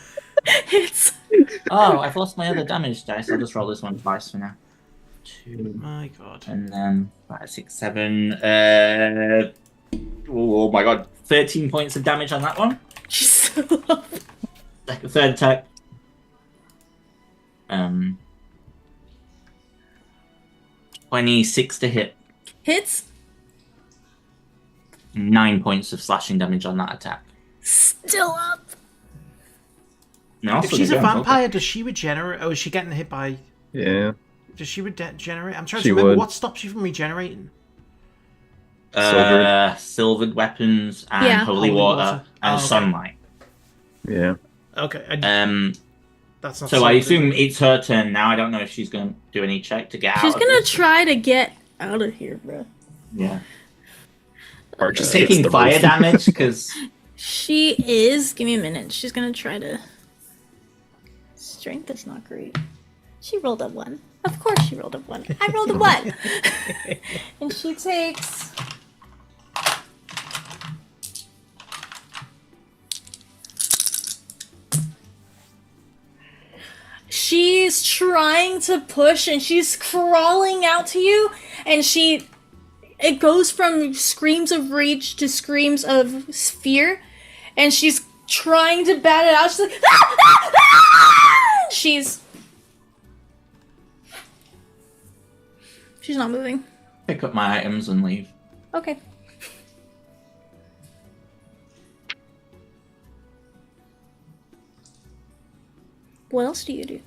Hits. Oh, I've lost my other damage dice. I'll just roll this one twice for now. 2, My god. and then 5, 6, 7. Oh my god, 13 points of damage on that one. She's still up. Third attack. 26 to hit. Hits. 9 points of slashing damage on that attack. Still up. No, If she's a vampire, does she regenerate? Or is she getting hit by... Yeah. Does she regenerate? I'm trying She to remember would. what stops you from regenerating. Silvered weapons and Yeah. holy water and Oh, okay. sunlight. Yeah. Okay. That's not So I something- assume it's her turn now. I don't know if she's going to do any check to get out. She's of gonna this. try to get out of here, bro. Yeah. Or Just just taking hits the fire roof. damage because She is. Give me a minute. She's gonna try to. Strength is not great. She rolled a 1. Of course she rolled a 1. I rolled a 1. And she takes. She's trying to push and she's crawling out to you, and it goes from screams of rage to screams of fear, and she's trying to bat it out. She's like, "Ah, ah, ah!" She's not moving. pick up my items and leave. Okay. What else do you do?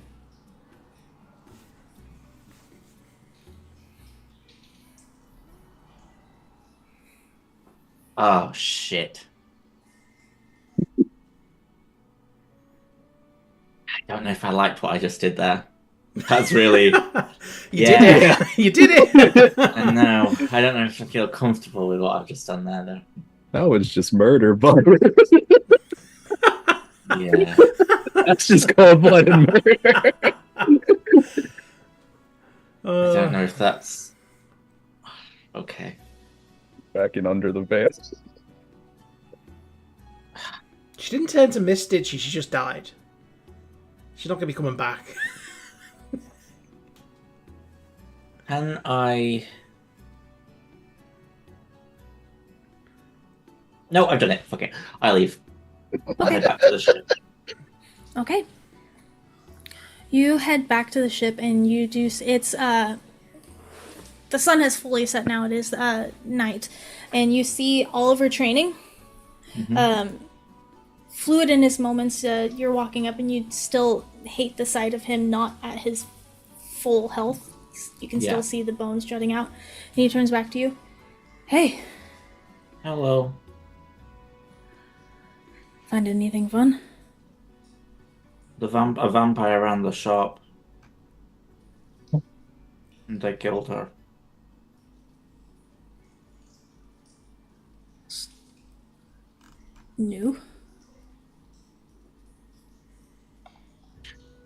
Oh shit. I don't know if I liked what I just did there. That's really. You did it. You did it. I know. I don't know if I feel comfortable with what I've just done there, though. That was just murder, but Yeah. that's just cold blooded murder. I don't know if that's. Okay. Backing under the van. She didn't turn to mist, did she? She just died. She's not going to be coming back. Can I. No, I've done it. Fuck it. I leave. I head back to the ship. Okay. You head back to the ship and you do. It's the sun has fully set now. It is night, and you see Oliver training. Fluid in his moments. You're walking up, and you still hate the sight of him not at his full health. You can Yeah. still see the bones jutting out. And he turns back to you. Hey, Hello. find anything fun? A vampire ran the shop. And I killed her. No.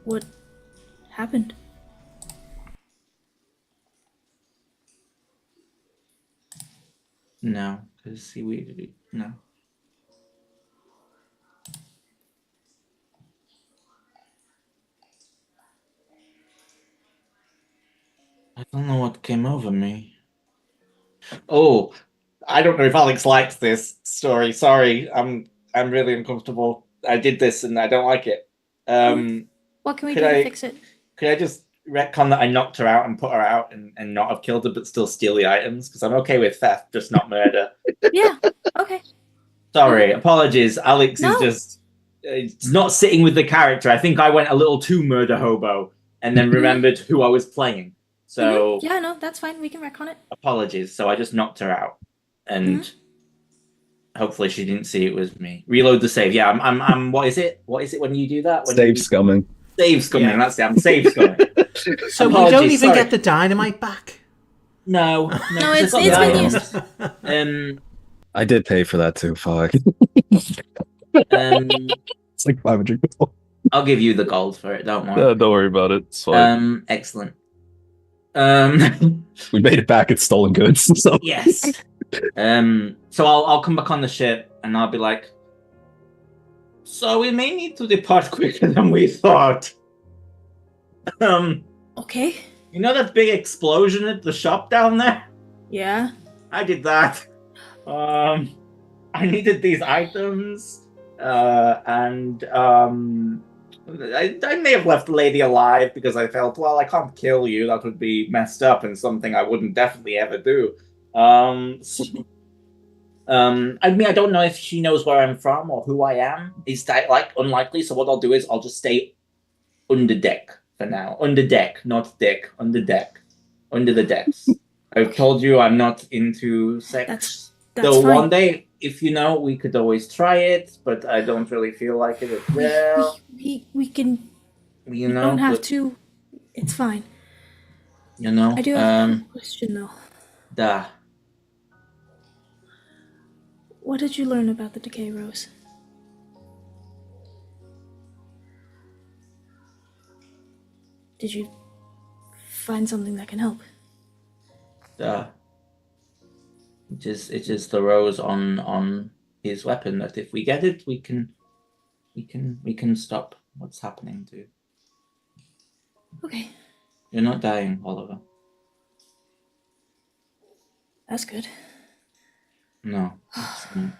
What happened? No, because no. I don't know what came over me. Oh, I don't know if Alex likes this story. Sorry, I'm really uncomfortable. I did this and I don't like it. What can we Could do to I- fix it? Could I just retcon that I knocked her out and put her out and not have killed her, but still steal the items? Because I'm okay with theft, just not murder. Yeah, okay. Sorry, apologies. Alex No. is just it's not sitting with the character. I think I went a little too murder hobo and then remembered who I was playing. So Yeah, no, that's fine. We can retcon it. apologies. So I just knocked her out, and hopefully she didn't see it was me. Reload the save. Yeah, I'm. What is it? What is it when you do that? When Save you... scumming. Save scumming. Yeah. That's it. I'm save scumming. So we Apologies, don't even sorry. get the dynamite back. No, No, 'cause it's I been got the used. items. I did pay for that too. Fuck. Um, It's like 500 gold. I'll give you the gold for it. Don't worry. Don't worry about it. It's fine. Excellent. We made it back. It's stolen goods. So Yes. So I'll come back on the ship and I'll be like, so we may need to depart quicker than we thought. Okay. You know that big explosion at the shop down there? Yeah. I did that. I needed these items, and I may have left the lady alive because I felt, well, I can't kill you. That would be messed up and something I wouldn't definitely ever do. I mean, I don't know if she knows where I'm from or who I am. Is that like unlikely? So what I'll do is I'll just stay under deck for now. Under deck, not deck. Under deck. Under the depths. I've told you I'm not into sex. That's So fine. one day, if you know, we could always try it, but I don't really feel like it as well. We can. You You know, don't have but, to. It's fine. you know, I do have a question though. da. What did you learn about the decay rose? Did you find something that can help? Da. It is the rose on his weapon that if we get it, we can stop what's happening to you. Okay, You're not dying, Oliver. that's good. No. it's not.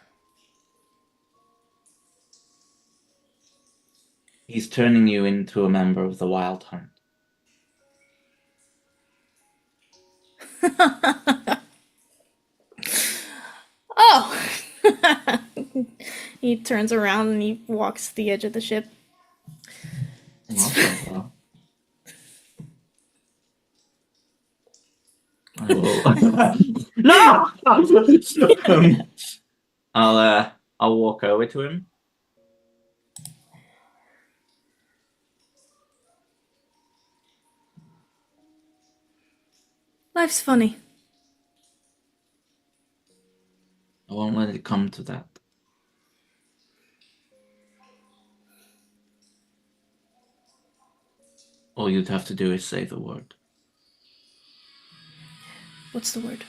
He's turning you into a member of the Wild Hunt. Oh! He turns around and he walks to the edge of the ship. Well, I will. No! I'll walk over to him. Life's funny. I won't let it come to that. All you'd have to do is say the word. What's the word?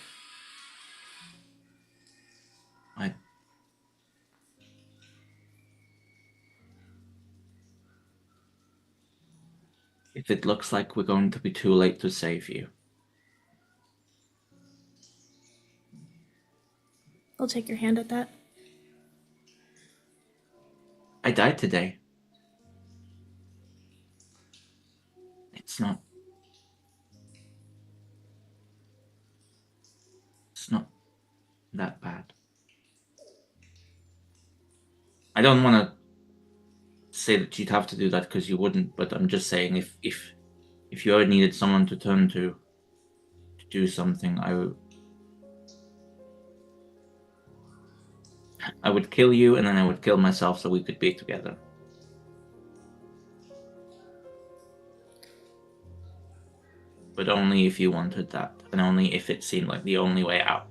If it looks like we're going to be too late to save you, I'll take your hand at that. I died today. It's not that bad. I don't want to say that you'd have to do that because you wouldn't, but I'm just saying if if you ever needed someone to turn to do something, I would kill you, and then I would kill myself so we could be together. But only if you wanted that, and only if it seemed like the only way out.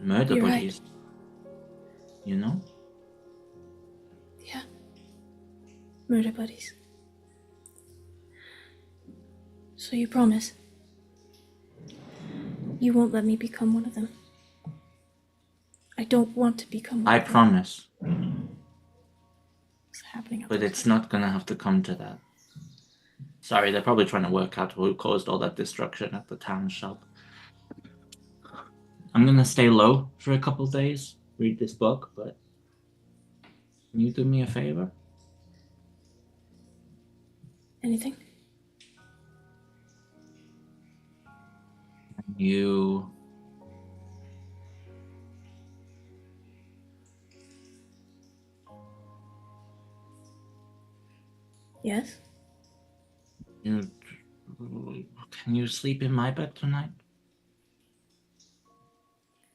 Murder You're buddies. You know? Yeah. Murder buddies. So you promise? You won't let me become one of them. I don't want to become one I of them. promise. What's happening? But it's not gonna have to come to that. Sorry, they're probably trying to work out who caused all that destruction at the town shop. I'm gonna stay low for a couple days, read this book, but can you do me a favor? Anything? You Yes? can you sleep in my bed tonight?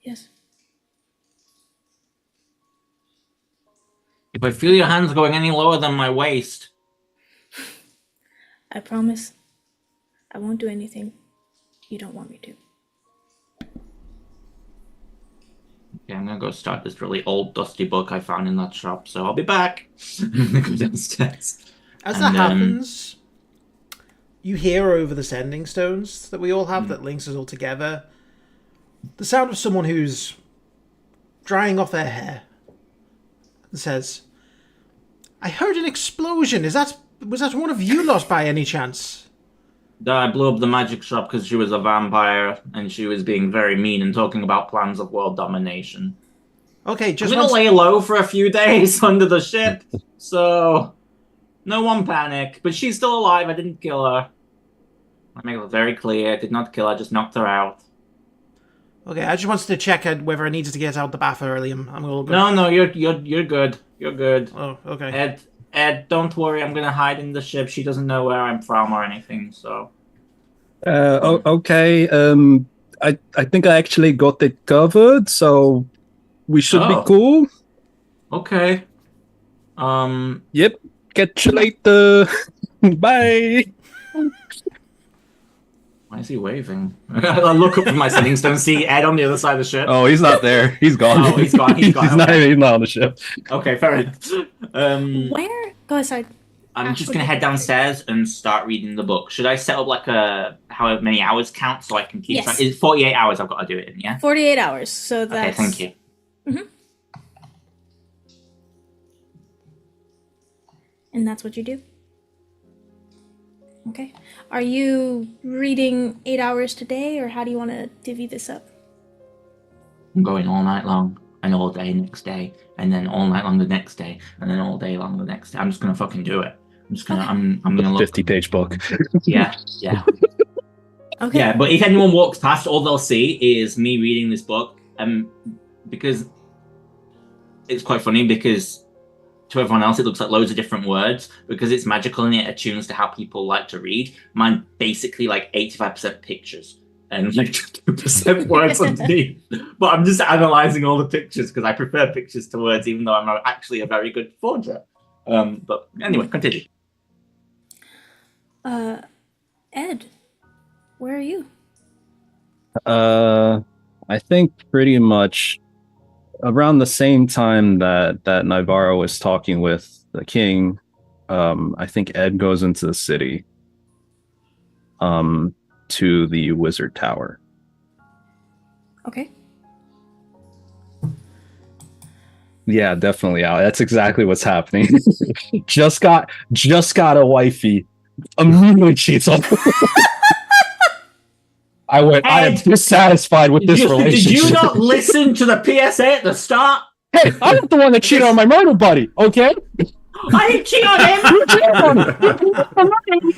Yes. If I feel your hands going any lower than my waist, I promise. I won't do anything you don't want me to. okay, I'm gonna go start this really old, dusty book I found in that shop. So I'll be back. I'm gonna go downstairs. As that happens, you hear over the sending stones that we all have that links us all together the sound of someone who's drying off their hair and says, I heard an explosion. Was that one of you lost by any chance? I blew up the magic shop because she was a vampire and she was being very mean and talking about plans of world domination. Okay, I'm gonna lay low for a few days under the ship, so no one panic. But she's still alive. I didn't kill her. I make it very clear. I did not kill her. Just knocked her out. Okay, I just wanted to check whether I needed to get out the bath early. I'm all good. No, you're good. You're good. Oh, okay. Ed, don't worry. I'm gonna hide in the ship. She doesn't know where I'm from or anything. So. Okay. I think I actually got it covered, so we should be cool. Okay. Yep. Catch you later. Bye. Why is he waving? I look up from my settings, don't see Ed on the other side of the ship. Oh, he's not there. He's gone. Oh, he's gone. He's gone. He's not on the ship. Okay, fair enough. Where? Go aside. I'm just gonna head downstairs and start reading the book. Should I set up like a however many hours count so I can keep track? It's 48 hours I've got to do it in, yeah? 48 hours, so that's... Okay, thank you. Mm-hmm. And that's what you do? Okay. Are you reading 8 hours today, or how do you want to divvy this up? I'm going all night long, and all day next day, and then all night long the next day, and then all day long the next day. I'm just gonna fucking do it. I'm just gonna, I'm gonna look. 50-page book. Yeah. Okay. Yeah, but if anyone walks past, all they'll see is me reading this book, because it's quite funny because to everyone else it looks like loads of different words because it's magical and it attunes to how people like to read. Mine basically like 85% pictures and like 2% words underneath. But I'm just analyzing all the pictures because I prefer pictures to words, even though I'm not actually a very good forger. But anyway, continue. Ed, where are you? I think pretty much around the same time that Navarro was talking with the king, I think Ed goes into the city, to the wizard tower. Okay. Yeah, definitely out. That's exactly what's happening. just got a wifey. Immediately cheats on. I am dissatisfied with this relationship. Did you not listen to the PSA at the start? Hey, I'm not the one that cheated on my murder buddy, okay? I didn't cheat on him! You cheated on him!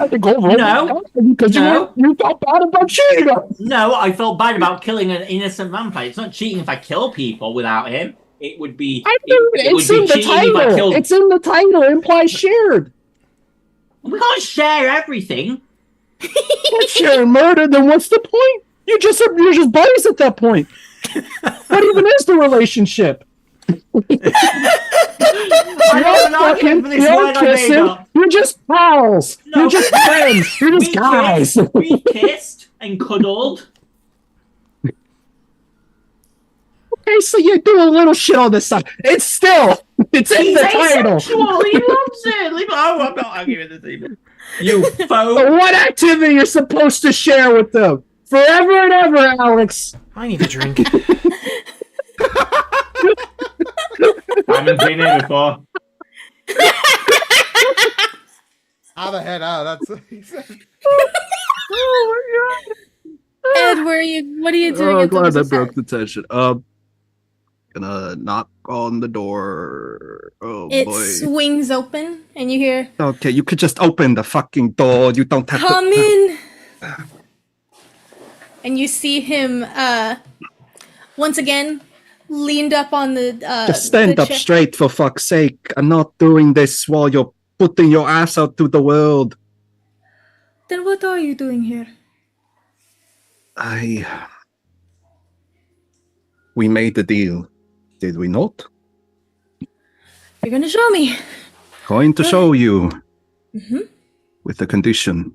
I think No. Because you felt bad about cheating on him. No, I felt bad about killing an innocent vampire. It's not cheating if I kill people without him. It would be. I It mean, would it's be in the cheating if I title. killed. It's in the title. It implies shared. We can't share everything. If sharing murder, then what's the point? You're just buddies at that point. What even is the relationship? I don't have an argument for this You're word I made kissing. up. You're just pals. No. You're just friends. You're just guys. We kissed and cuddled. Okay, so you do a little shit on this side. It's in He's the title. asexual. He loves it. Leave it. Oh, I'm not arguing this either. You foe. What activity you're supposed to share with them? Forever and ever, Alex. I need a drink. I haven't been here before. How the head out? That's what he said. Oh my Ed, what are you doing? Oh, at the glad that wizard's broke house? the tension. Gonna knock on the door. Oh It boy. swings open, and you hear, Okay, you could just open the fucking door. You don't have "Come to. in." And you see him once again leaned up on the. Just stand the up chair. straight, for fuck's sake. I'm not doing this while you're putting your ass out to the world. Then what are you doing here? We made the deal, did we not? You're gonna show me. Going to show you. Mm-hmm. With a condition.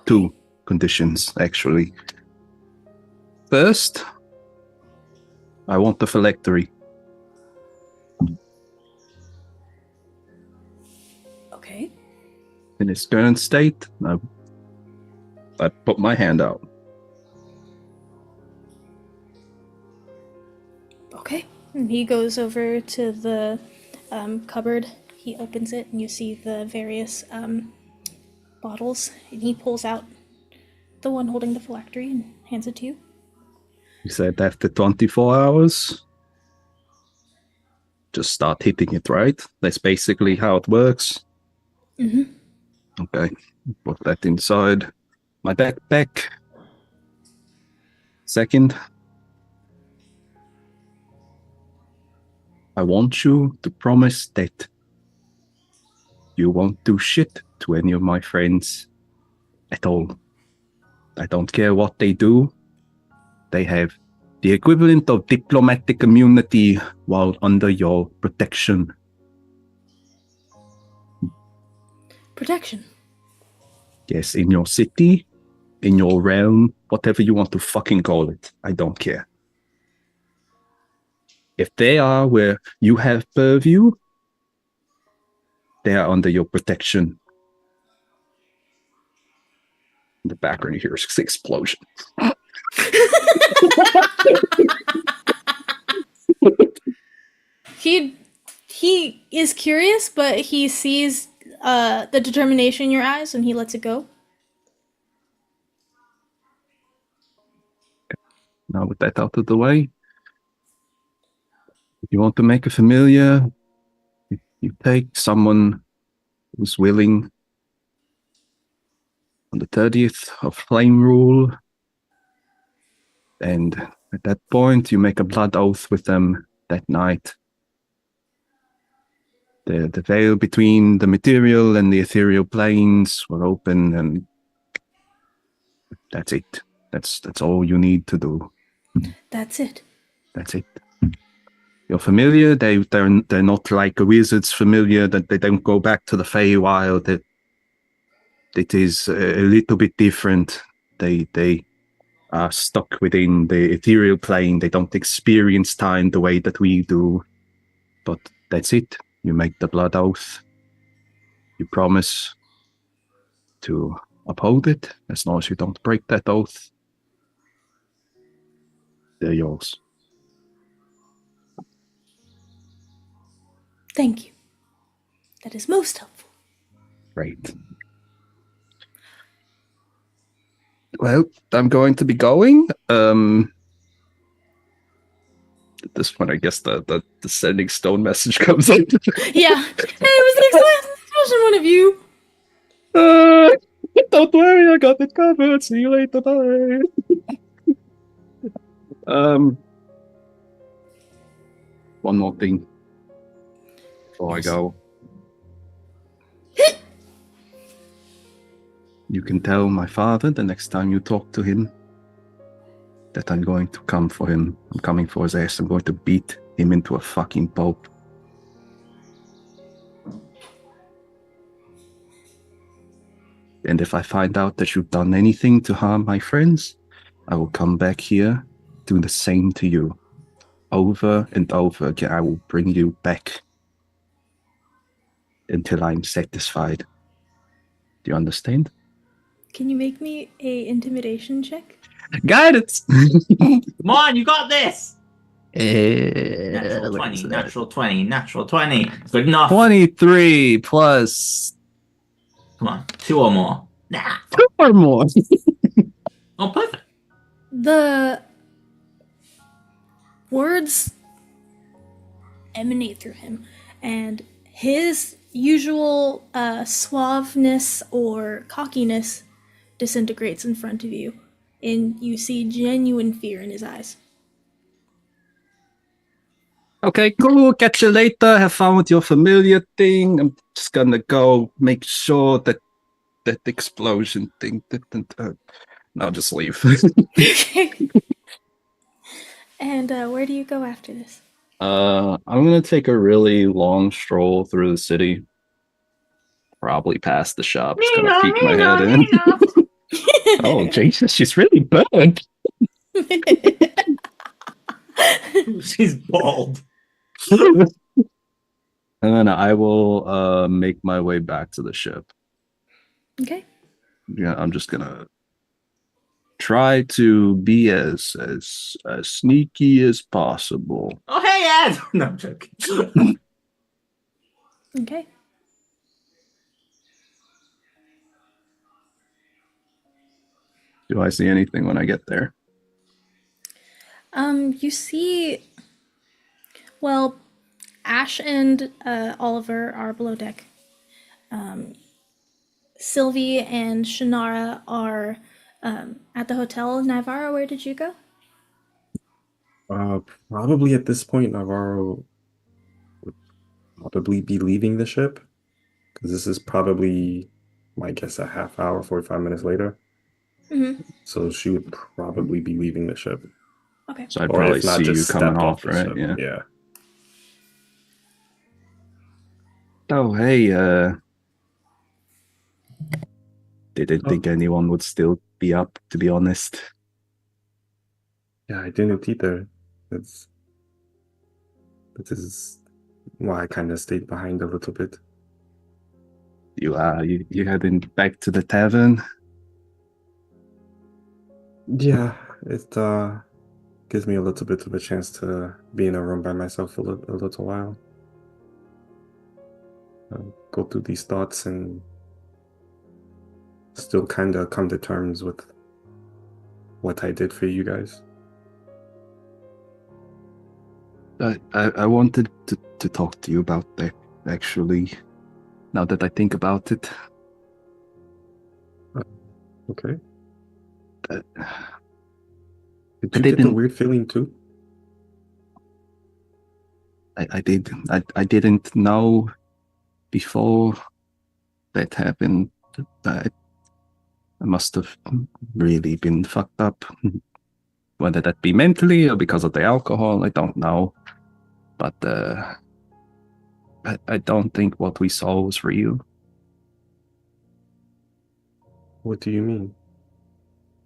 2 conditions, actually. First, I want the phylactery. Okay. In its current state, I put my hand out. Okay. And he goes over to the cupboard. He opens it, and you see the various bottles. And he pulls out the one holding the phylactery and hands it to you. You said after 24 hours, just start hitting it, right? That's basically how it works. Mm-hmm. Okay, put that inside my backpack. Second, I want you to promise that you won't do shit to any of my friends at all. I don't care what they do. They have the equivalent of diplomatic immunity while under your protection. Protection. Yes, in your city, in your realm, whatever you want to fucking call it. I don't care. If they are where you have purview, they are under your protection. In the background, you hear an explosion. He is curious, but he sees the determination in your eyes, and he lets it go. Now with that out of the way, if you want to make a familiar, you take someone who's willing on the 30th of Flame Rule, and at that point you make a blood oath with them that night. The veil between the material and the ethereal planes will open, and that's it. That's all you need to do. That's it. That's it. Your familiar, they're not like a wizard's familiar, that they don't go back to the Feywild. It is a little bit different. They are stuck within the ethereal plane. They don't experience time the way that we do. But that's it. You make the blood oath. You promise to uphold it as long as you don't break that oath. They're yours. Thank you. That is most helpful. Great. Well, I'm going to be going. At this point, I guess the sending stone message comes in. Yeah. Hey, was the explosion one of you? Don't worry, I got it covered. See you later. Bye. one more thing before I go. You can tell my father the next time you talk to him that I'm going to come for him. I'm coming for his ass. I'm going to beat him into a fucking pulp. And if I find out that you've done anything to harm my friends, I will come back here, do the same to you. Over and over again, I will bring you back until I'm satisfied. Do you understand? Can you make me a intimidation check? Got it! Come on, you got this! Natural What 20, is that? natural 20, natural 20. Good enough. 23 plus Come on, 2 or more. Nah. 2 or more. Oh, perfect. The words emanate through him, and his usual suaveness or cockiness disintegrates in front of you, and you see genuine fear in his eyes. Okay, cool. Catch you later. Have fun with your familiar thing. I'm just gonna go make sure that that explosion thing didn't. No, just leave. And where do you go after this? I'm gonna take a really long stroll through the city. Probably past the shop. Just gonna peek my head in. Oh, Jesus, she's really bad. She's bald. And then I will make my way back to the ship. Okay. Yeah, I'm just gonna try to be as sneaky as possible. Oh, hey, Ed! No, I'm joking. Okay. Do I see anything when I get there? You see, well, Ash and Oliver are below deck. Sylvie and Shannara are at the hotel. Navarro, where did you go? Probably at this point, Navarro would probably be leaving the ship, because this is probably, my guess, a half hour, 45 minutes later. Mm-hmm. So she would probably be leaving the ship. Okay. So I'd Or probably if not, see you just coming stepped off, the right? ship. Yeah. Yeah. Oh, hey, didn't think anyone would still be up, to be honest. Yeah, I didn't either. This is why I kind of stayed behind a little bit. You heading back to the tavern? Yeah, it gives me a little bit of a chance to be in a room by myself a little while. Go through these thoughts and still kind of come to terms with what I did for you guys. I wanted to talk to you about that, actually, now that I think about it. Okay. Uh, Did I you get the didn't- weird feeling too? I did. I didn't know before that happened. I must have really been fucked up. Whether that be mentally or because of the alcohol, I don't know. But I don't think what we saw was real. What do you mean?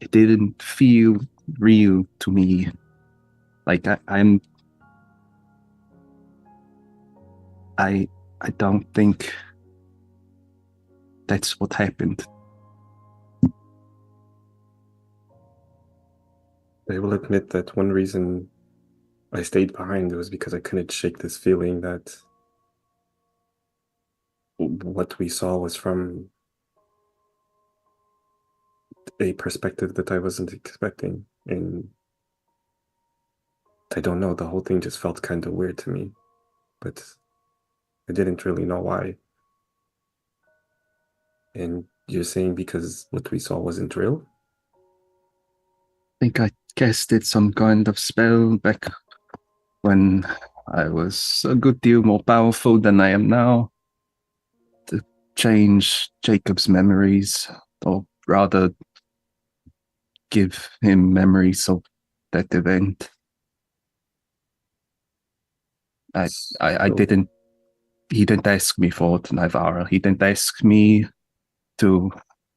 It didn't feel real to me. Like I don't think that's what happened. I will admit that one reason I stayed behind was because I couldn't shake this feeling that what we saw was from a perspective that I wasn't expecting. And I don't know, the whole thing just felt kind of weird to me, but I didn't really know why. And you're saying because what we saw wasn't real? I think I casted some kind of spell back when I was a good deal more powerful than I am now to change Jacob's memories, or rather give him memories of that event. I So, didn't. He didn't ask me for it, Navarra. He didn't ask me to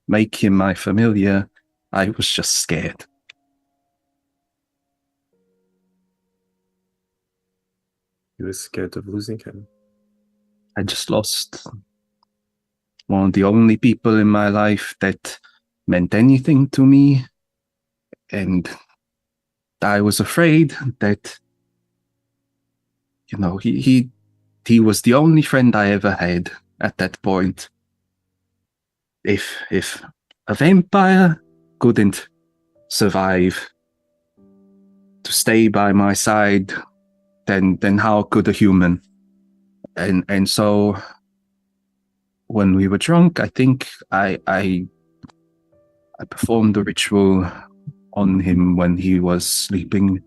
make him my familiar. I was just scared. he was scared of losing him. I just lost one of the only people in my life that meant anything to me, and I was afraid that, he was the only friend I ever had at that point. If a vampire couldn't survive to stay by my side, then how could a human? And so when we were drunk, I think I performed the ritual on him when he was sleeping.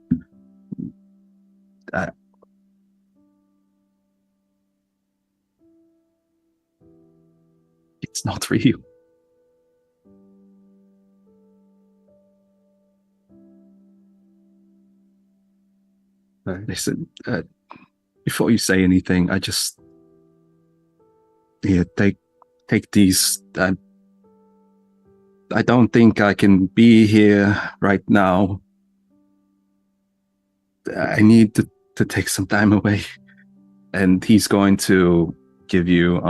It's not real. Right. Listen, before you say anything, I just take these. I don't think I can be here right now. I need to take some time away, and he's going to give you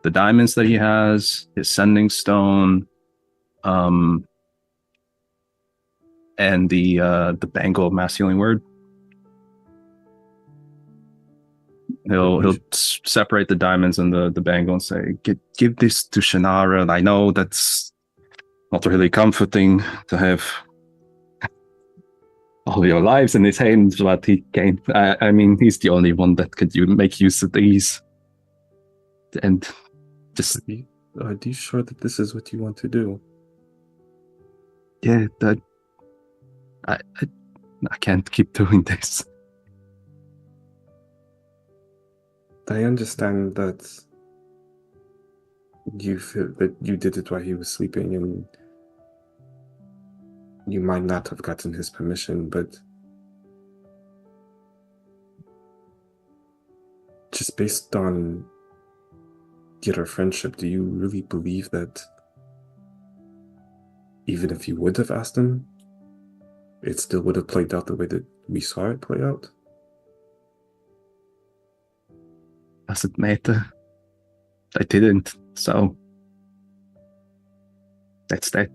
the diamonds that he has, his sending stone, and the bangle of mass healing word. He'll separate the diamonds and the bangle and say, "Give this to Shannara." And I know that's not really comforting to have all your lives in his hands, but he can't. I mean, he's the only one that could make use of these. And just Are you sure that this is what you want to do? yeah, I can't keep doing this. I understand that you feel that you did it while he was sleeping, and you might not have gotten his permission, but just based on your friendship, do you really believe that even if you would have asked him, it still would have played out the way that we saw it play out? Doesn't matter. I didn't, so that's that.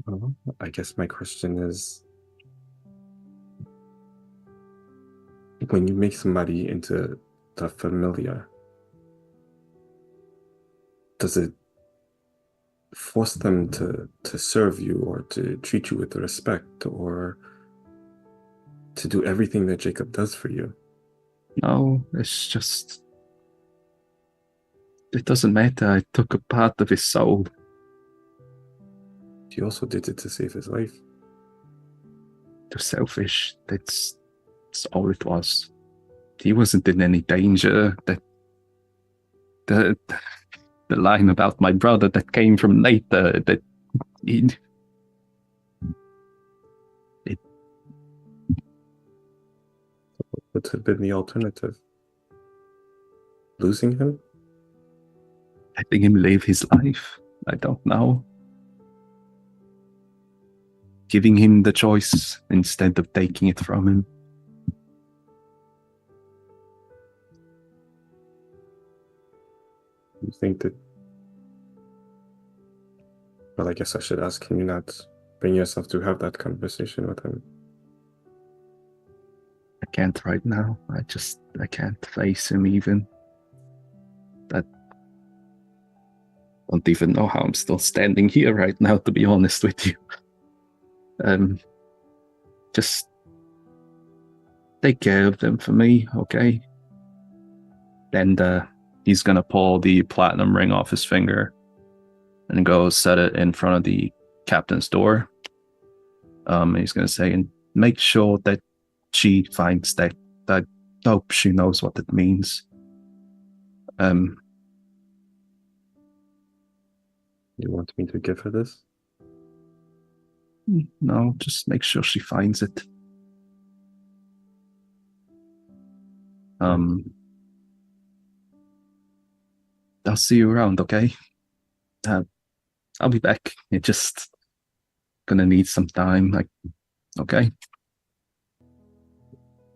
Well, I guess my question is, when you make somebody into the familiar, does it force them to serve you or to treat you with respect or to do everything that Jacob does for you? No, it's just, it doesn't matter. I took a part of his soul. You also did it to save his life. Too selfish. That's all it was. He wasn't in any danger. The line about my brother that came from later, that he... What would have been the alternative? Losing him? Letting him live his life? I don't know. Giving him the choice instead of taking it from him. You think that... Well, I guess I should ask, can you not bring yourself to have that conversation with him? I can't right now. I can't face him even. I don't even know how I'm still standing here right now, to be honest with you. Just take care of them for me, okay? And he's gonna pull the platinum ring off his finger and go set it in front of the captain's door. He's going to say, and make sure that she finds that. I hope she knows what it means. You want me to give her this? No, just make sure she finds it. I'll see you around, okay? I'll be back. You're just gonna need some time, okay?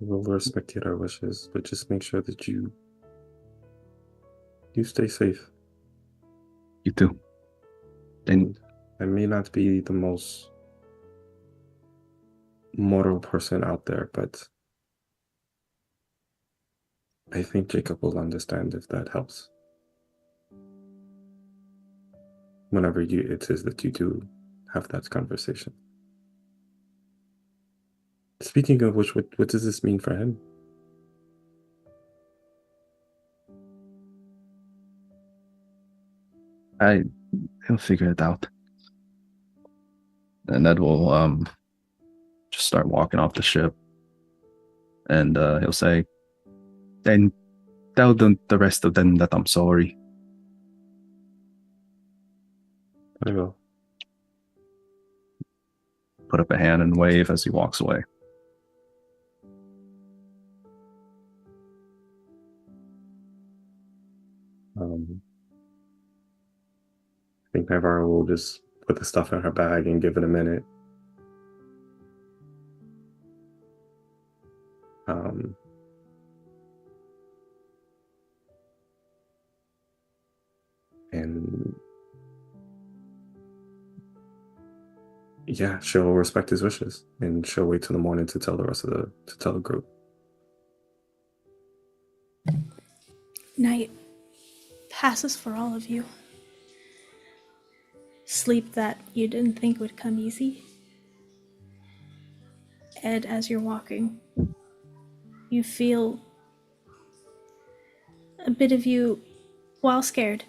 We'll respect your wishes, but just make sure that you stay safe. You too. Then I may not be the most moral person out there, but I think Jacob will understand if that helps. Whenever it is that you do have that conversation. Speaking of which, what does this mean for him? he'll figure it out. And Ed will just start walking off the ship. And he'll say, then tell the rest of them that I'm sorry. I will. Put up a hand and wave as he walks away. I think Navarro will just put the stuff in her bag and give it a minute. And yeah, she'll respect his wishes, and she'll wait till the morning to tell the rest of the group. Night passes for all of you. Sleep that you didn't think would come easy. Ed, as you're walking, you feel a bit of you, while scared,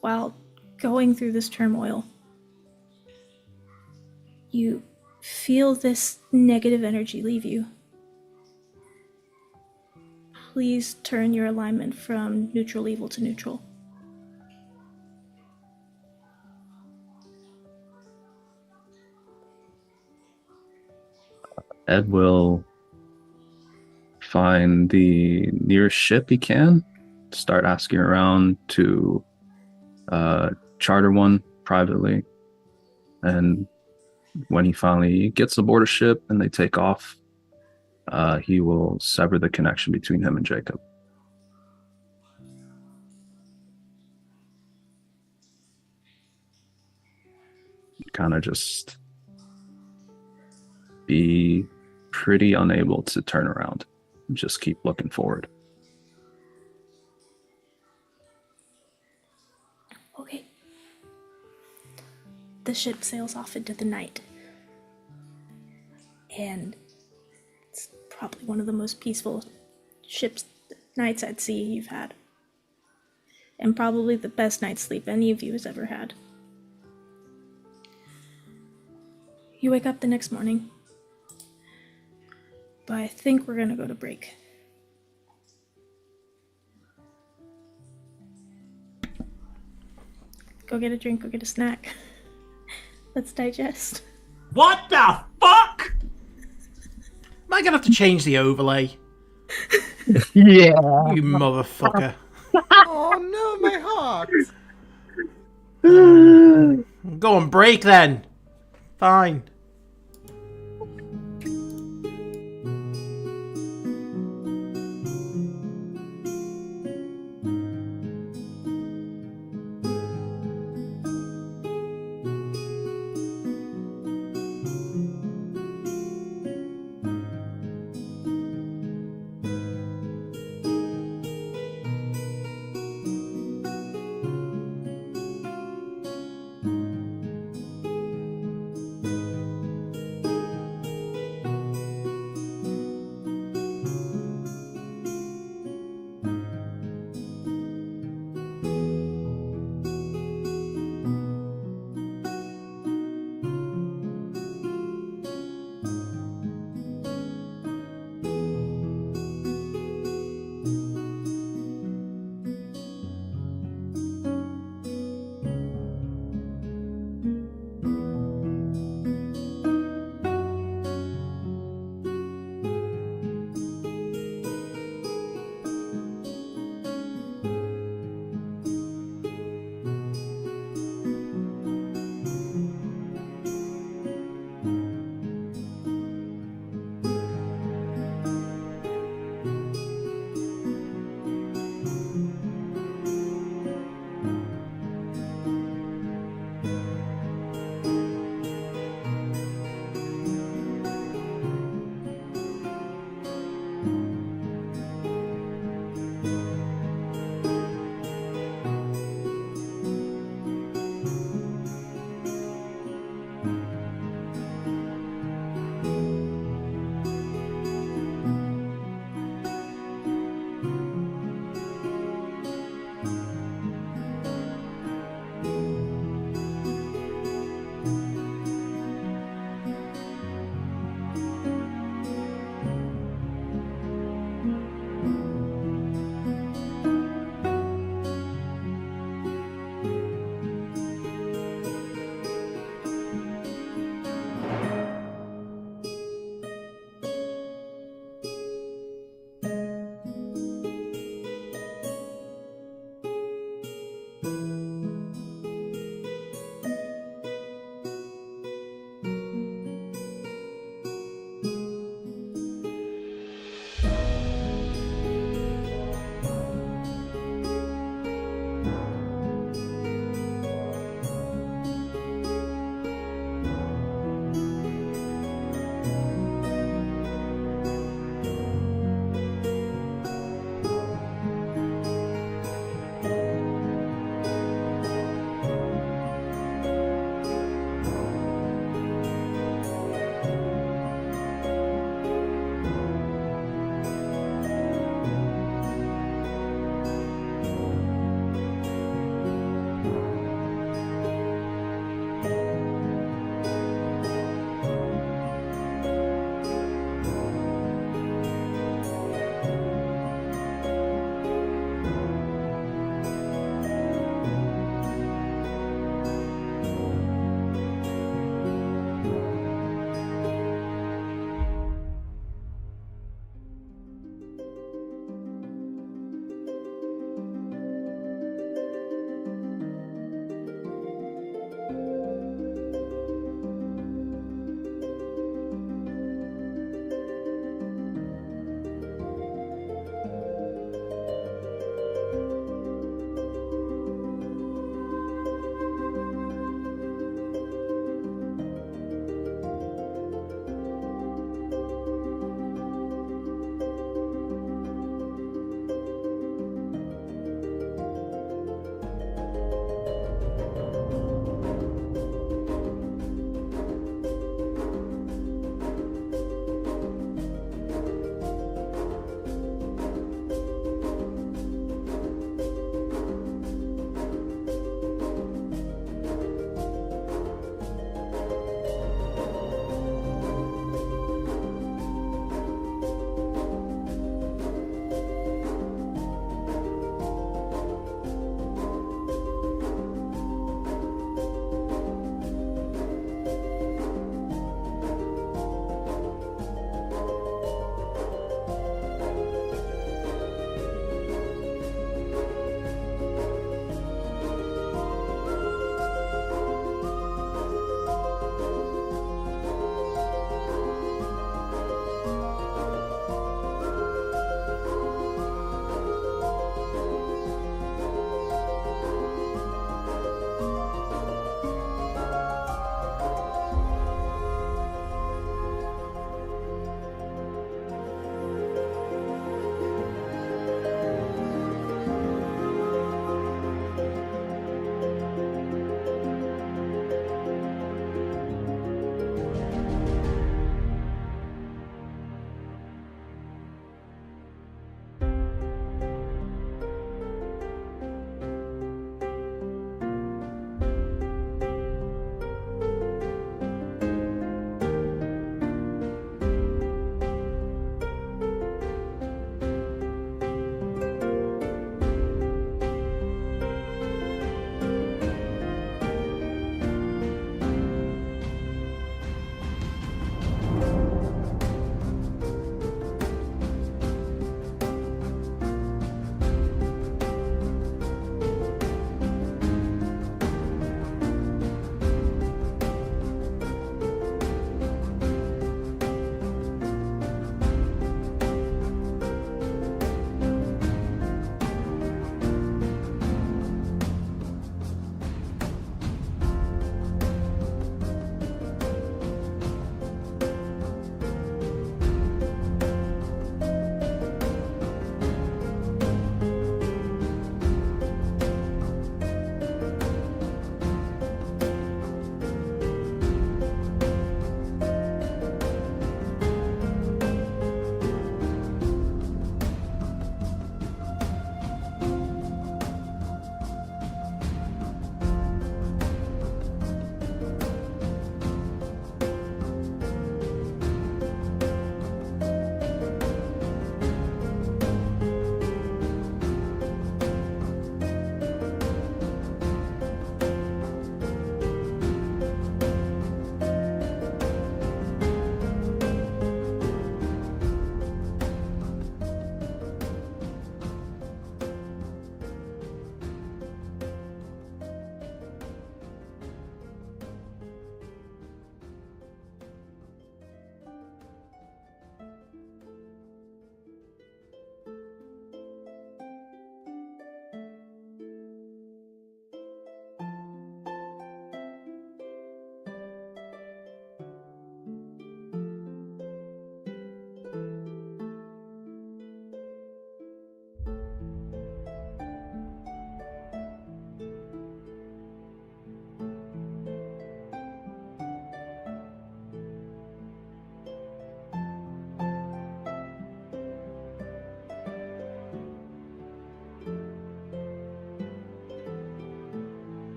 while going through this turmoil, you feel this negative energy leave you. Please turn your alignment from neutral evil to neutral. Ed will find the nearest ship he can, start asking around to charter one privately, and when he finally gets aboard a ship and they take off, he will sever the connection between him and Jacob. Kind of just be pretty unable to turn around. Just keep looking forward. Okay. The ship sails off into the night. And it's probably one of the most peaceful nights at sea you've had. And probably the best night's sleep any of you has ever had. You wake up the next morning. But I think we're gonna go to break. Go get a drink, go get a snack. Let's digest. What the fuck? Am I gonna have to change the overlay? Yeah. You motherfucker. Oh no, my heart! Go on break then. Fine.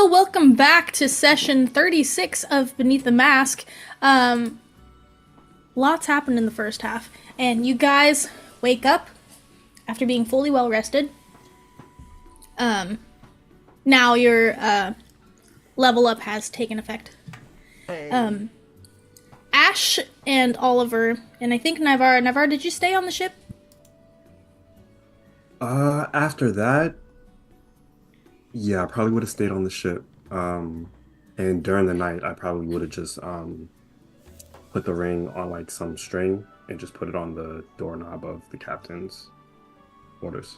Well, welcome back to session 36 of Beneath the Mask. Lots happened in the first half, and you guys wake up after being fully well rested. Now your level up has taken effect. Ash and Oliver, and I think Navarre, did you stay on the ship? After that, yeah, I probably would have stayed on the ship. And during the night, I probably would have just put the ring on like some string and just put it on the doorknob of the captain's quarters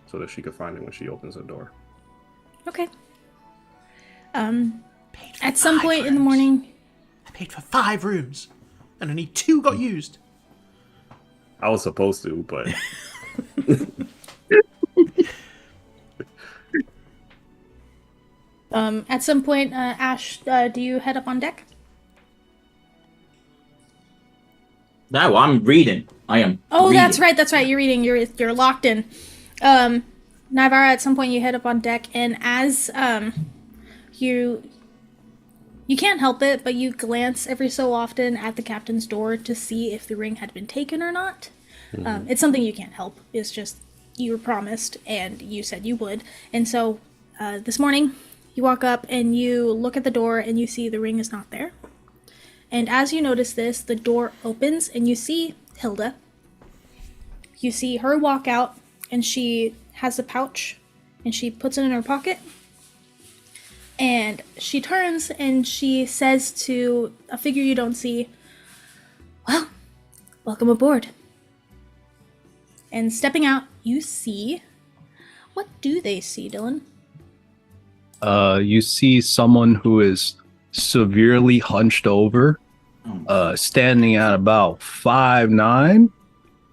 so that she could find it when she opens the door. Okay. At some point in the morning... I paid for 5 rooms, and only 2 got used. I was supposed to, but... At some point, Ash, do you head up on deck? No, I'm reading. I am. Oh, reading. that's right. You're reading. You're locked in. Navarra, at some point you head up on deck, and as you can't help it, but you glance every so often at the captain's door to see if the ring had been taken or not. It's something you can't help. It's just you were promised, and you said you would. And so this morning, you walk up and you look at the door, and you see the ring is not there. And as you notice this, the door opens, and you see Hilda. You see her walk out, and she has a pouch, and she puts it in her pocket. And she turns, and she says to a figure you don't see, "Well, welcome aboard." And stepping out, you see... What do they see, Dylan? You see someone who is severely hunched over, standing at about 5'9",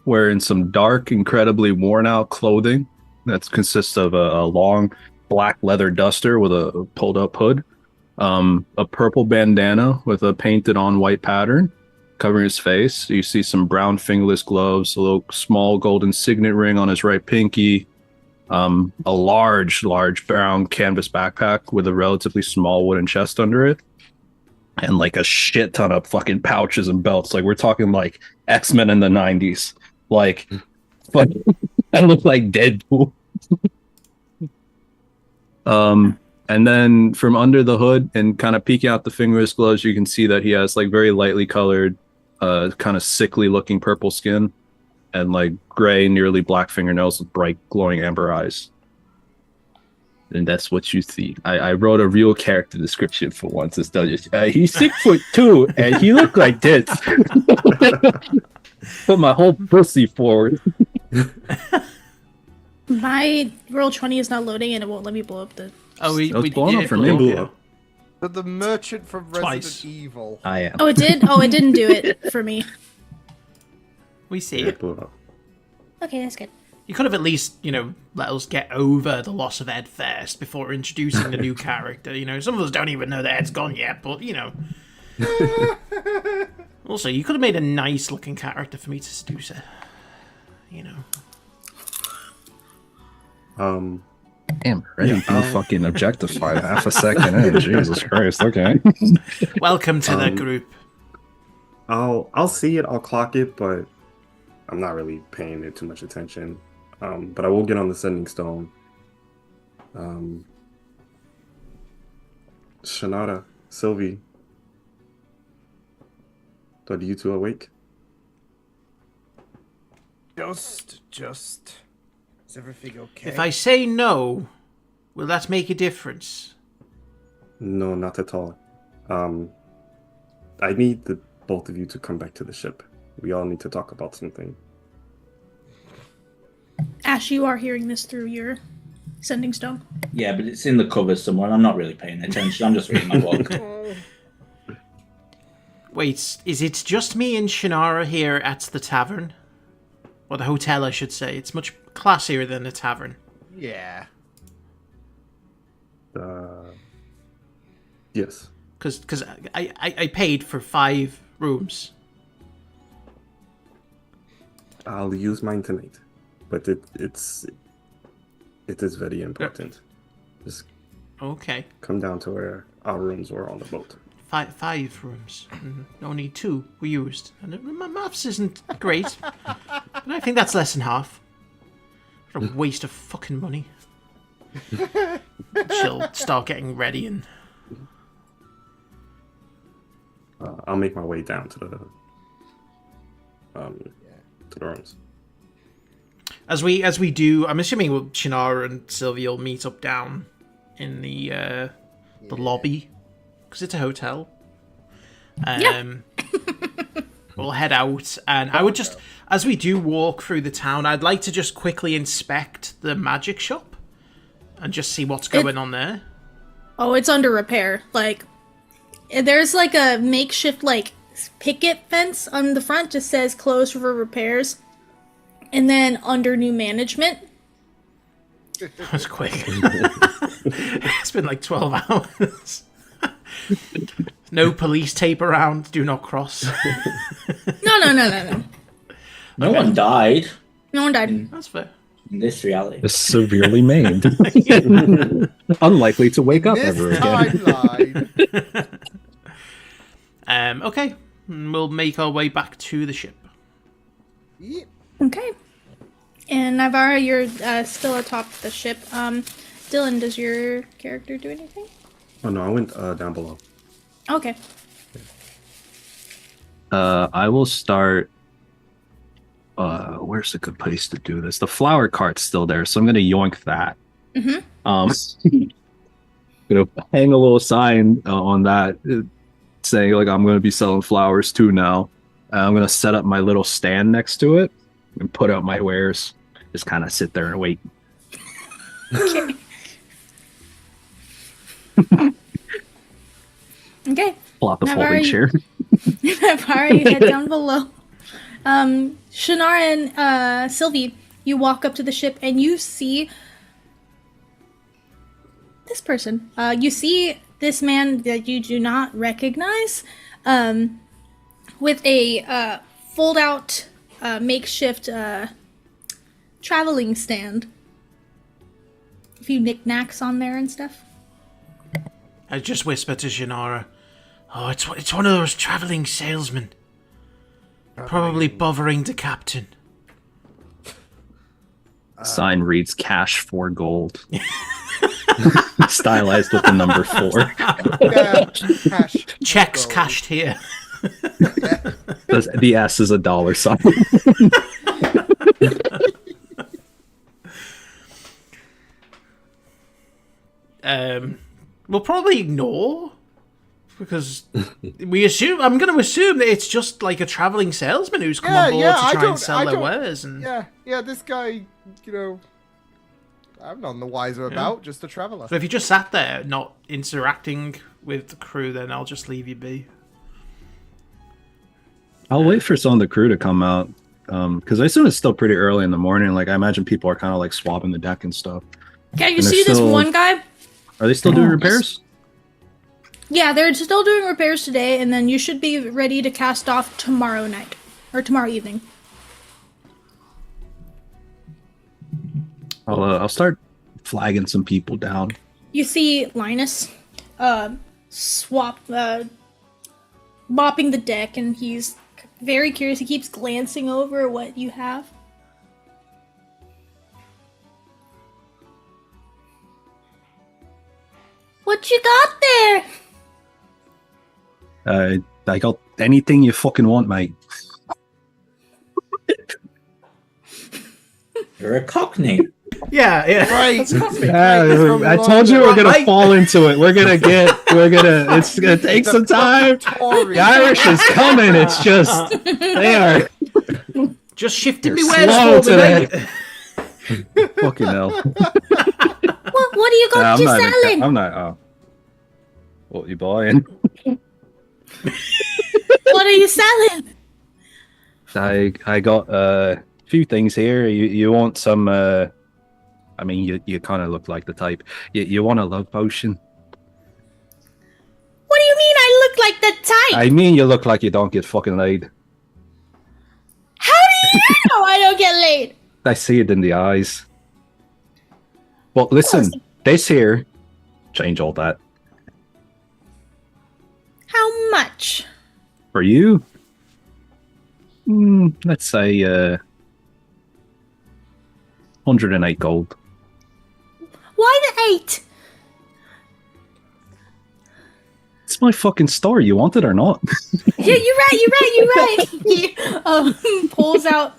wearing some dark, incredibly worn out clothing that consists of a long black leather duster with a pulled up hood, a purple bandana with a painted on white pattern covering his face. You see some brown fingerless gloves, a little small golden signet ring on his right pinky, a large brown canvas backpack with a relatively small wooden chest under it, and like a shit ton of fucking pouches and belts. Like we're talking like X-Men in the 90s. Like, fucking, I look like Deadpool. And then from under the hood and kind of peeking out the fingerless gloves, you can see that he has like very lightly colored, kind of sickly looking purple skin, and like gray, nearly black fingernails with bright glowing amber eyes. And that's what you see. I wrote a real character description for once. He's 6'2" and he looked like this. Put my whole pussy forward. My Roll20 is not loading, and it won't let me blow up the... Oh, we blown up for me. But the merchant from Resident Twice. Evil. I am. Oh, it did? Oh, it didn't do it for me. We see Yeah, it. blew up. Okay, that's good. You could have at least, let us get over the loss of Ed first before introducing the new character. Some of us don't even know that Ed's gone yet, but, Also, you could have made a nice-looking character for me to seduce her. Damn, ready to be fucking objectified half a second in. Jesus Christ, okay. Welcome to the group. I'll see it, I'll clock it, but I'm not really paying it too much attention. But I will get on the sending stone. Shannara, Sylvie, are you two awake? Just. Is everything okay? If I say no, will that make a difference? No, not at all. I need the both of you to come back to the ship. We all need to talk about something. Ash, you are hearing this through your sending stone. Yeah, but it's in the covers somewhere. I'm not really paying attention. I'm just reading my book. Wait, is it just me and Shannara here at the tavern? Or the hotel, I should say. It's much classier than a tavern. Yeah. Yes. Because I paid for 5 rooms. I'll use mine tonight, but it is very important. Just Okay. Come down to where our rooms were on the boat. Five rooms. Only 2 were used. And my maths isn't great, but I think that's less than half. What a waste of fucking money. She'll start getting ready and... I'll make my way down to the rooms. As we do, I'm assuming Shannara and Sylvia will meet up down in the lobby, because it's a hotel. We'll head out, and I would just, as we do walk through the town, I'd like to just quickly inspect the magic shop and just see what's going on there. Oh, it's under repair. Like, there's like a makeshift like picket fence on the front, just says closed for repairs, and then under new management. That was quick. It's been like 12 hours. No police tape around. Do not cross. No. No one died No one died. That's fair. in this reality. Is severely maimed. Unlikely to wake up This ever again. timeline. Okay. We'll make our way back to the ship. Yep. Okay. And Navarra, you're still atop the ship. Dylan, does your character do anything? Oh no, I went down below. Okay. I will start. Where's a good place to do this? The flower cart's still there, so I'm gonna yoink that. Gonna hang a little sign on that saying like I'm gonna be selling flowers too now. I'm gonna set up my little stand next to it and put out my wares. Just kind of sit there and wait. Okay. Okay. Pull out the Navarra, folding chair. Navarra, you head down below. Shannara and Sylvie, you walk up to the ship and you see this person. You see this man that you do not recognize, with a fold-out makeshift traveling stand. A few knickknacks on there and stuff. I just whisper to Shannara, "Oh, it's one of those traveling salesmen. Probably bothering the captain." Sign reads cash for gold. Stylized with the number 4. Yeah, cash. Checks Gold. cashed here. The S is a dollar sign. We'll probably ignore, because I'm going to assume that it's just like a traveling salesman who's come on board to try and sell their wares. And Yeah, this guy, I'm none the wiser about, just a traveller. so if you just sat there not interacting with the crew, then I'll just leave you be. I'll wait for some of the crew to come out, because I assume it's still pretty early in the morning. Like I imagine people are kind of like swabbing the deck and stuff. Okay, you And they're see this still- one guy? Are they still doing repairs? Yeah, they're still doing repairs today, and then you should be ready to cast off tomorrow night. Or tomorrow evening. I'll start flagging some people down. You see Linus mopping the deck, and he's very curious. He keeps glancing over what you have. What you got there? I got anything you fucking want, mate. You're a cockney. Yeah. Right. I told you we're gonna fall into it. It's gonna take some time. The Irish is coming. It's just they are Just shifted me They're wares slow for me, today. mate. fucking hell. What do you got you selling? I'm not. What you buying? What are you selling? I got a few things here. You want some? I mean, you kind of look like the type. You want a love potion? What do you mean I look like the type? I mean, you look like you don't get fucking laid. How do you know I don't get laid? I see it in the eyes. But listen, this here change all that. How much? For you? Let's say 108 gold. Why the 8? It's my fucking store. You want it or not? Yeah, you're right. He pulls out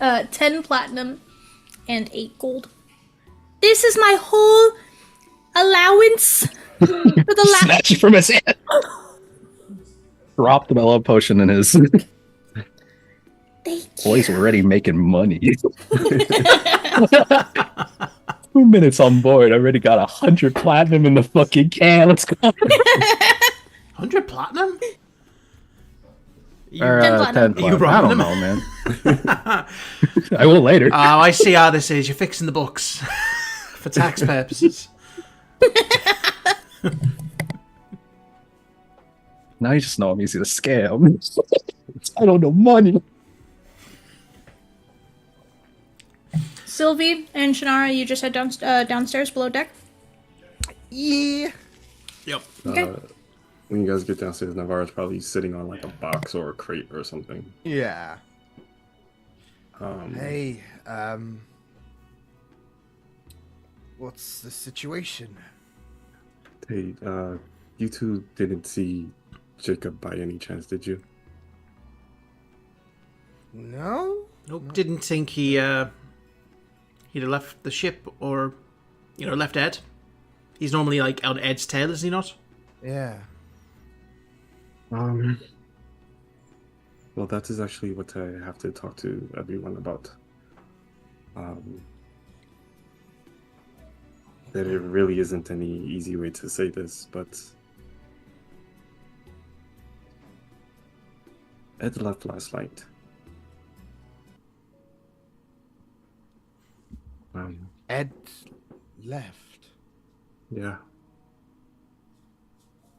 10 platinum and 8 gold. This is my whole allowance for the last. Snatch it from his hand. Drop the mellow potion in his. Boys already making money. 2 minutes on board. I already got 100 platinum in the fucking can. Let's go. 100 platinum? Or, 10 platinum. 10 You platinum. I robbing don't know, man. I will later. Oh, I see how this is. You're fixing the books for tax purposes. Now you just know I'm easy to scam. I don't know money. Sylvie and Shannara, you just head downstairs below deck. Yeah. Yep. Okay. When you guys get downstairs, Navarro's probably sitting on like a box or a crate or something. Yeah. Um, Hey, what's the situation? Hey, you two didn't see Jacob by any chance, did you? No? Nope. Didn't think he'd have left the ship or, left Ed. He's normally like on Ed's tail, is he not? Yeah. Well, that is actually what I have to talk to everyone about. That it really isn't any easy way to say this, but Ed left last night. Ed left. Yeah.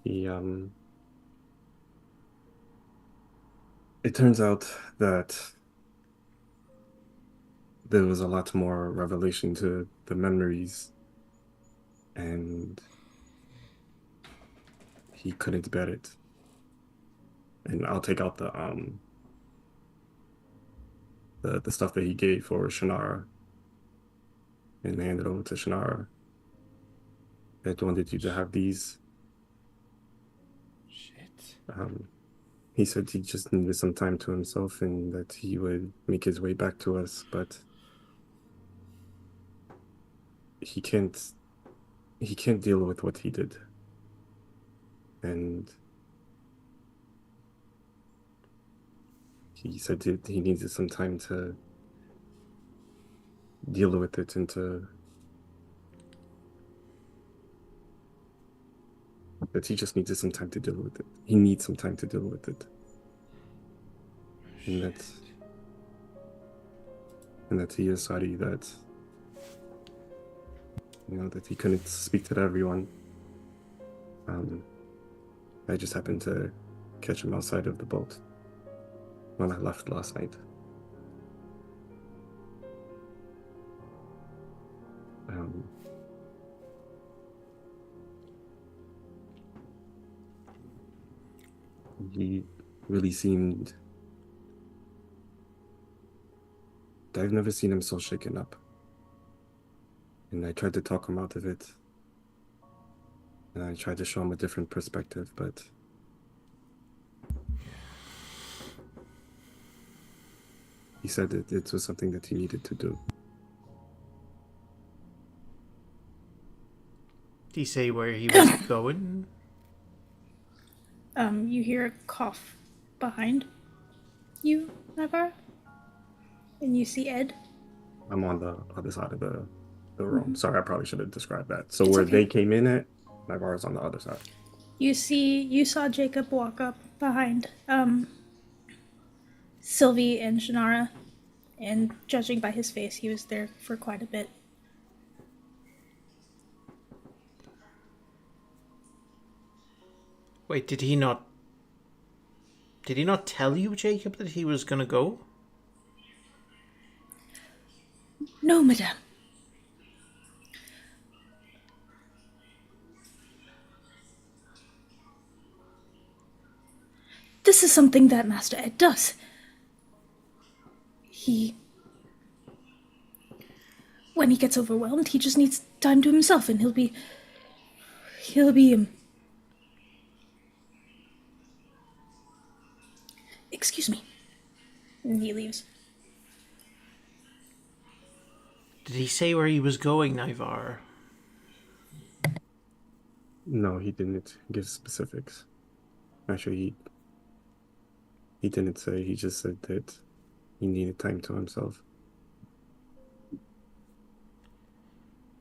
He, it turns out that there was a lot more revelation to the memories, and he couldn't bear it. And I'll take out the stuff that he gave for Shannara and hand it over to Shannara. Ed wanted you to have these. Shit. He said he just needed some time to himself and that he would make his way back to us, but he can't deal with what he did. And he said that he needed some time to deal with it and that he just needed some time to deal with it. He needs some time to deal with it. And that he is sorry that that he couldn't speak to everyone. I just happened to catch him outside of the boat when I left last night. He really seemed... I've never seen him so shaken up. And I tried to talk him out of it. And I tried to show him a different perspective, but he said that it was something that he needed to do. Did he say where he was going? You hear a cough behind you, Navarro, and you see Ed. I'm on the other side of the room. Sorry, I probably should have described that. So It's where okay. they came in at, Navarro's on the other side. You saw Jacob walk up behind Sylvie and Shannara, and judging by his face, he was there for quite a bit. Wait, did he not tell you, Jacob, that he was gonna go? No, madame. This is something that Master Ed does. When he gets overwhelmed, he just needs time to himself, and he'll be excuse me. And he leaves. Did he say where he was going, Ivar? No, he didn't give specifics. Actually, he didn't say. He just said that he needed time to himself.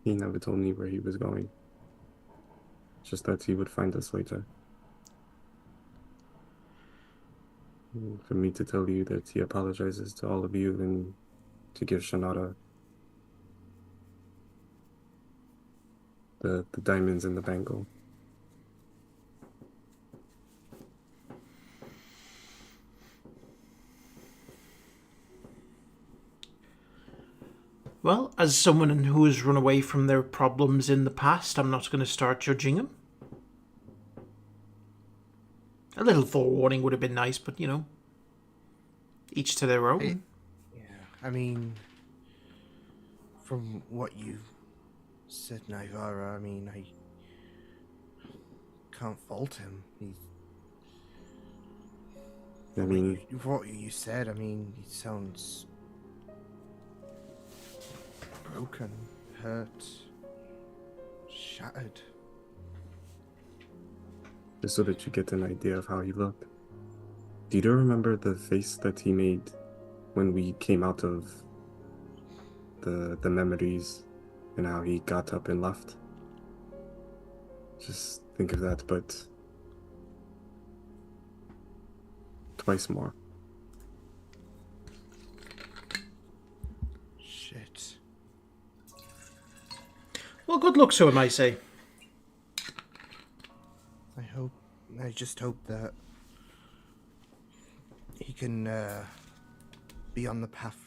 He never told me where he was going. Just that he would find us later. For me to tell you that he apologizes to all of you and to give Shanada the diamonds and the bangle. Well, as someone who has run away from their problems in the past, I'm not going to start judging him. A little forewarning would have been nice, but, you know, each to their own. Yeah, I mean, from what you said, Naivara, I mean, I can't fault him. I mean, what you said, I mean, he sounds broken, hurt, shattered. just so that you get an idea of how he looked. Do you remember the face that he made when we came out of the memories and how he got up and left? Just think of that, but twice more. Shit. Well, good luck to him, I say. I just hope that he can be on the path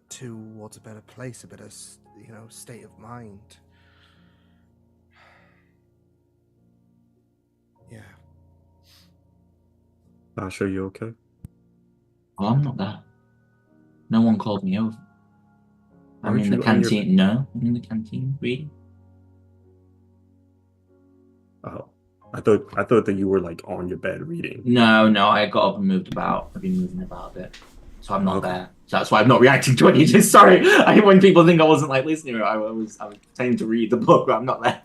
towards a better place, a better, state of mind. Yeah. Ash, are you okay? Oh, I'm not there. No one called me over. I'm Aren't in the you on your- canteen. No, I'm in the canteen reading. Oh, I thought that you were like on your bed reading. No, I got up and moved about. I've been moving about a bit. So I'm not Okay. there. So that's why I'm not reacting to what you did. Sorry. When people think I wasn't like listening, I was pretending to read the book, but I'm not there.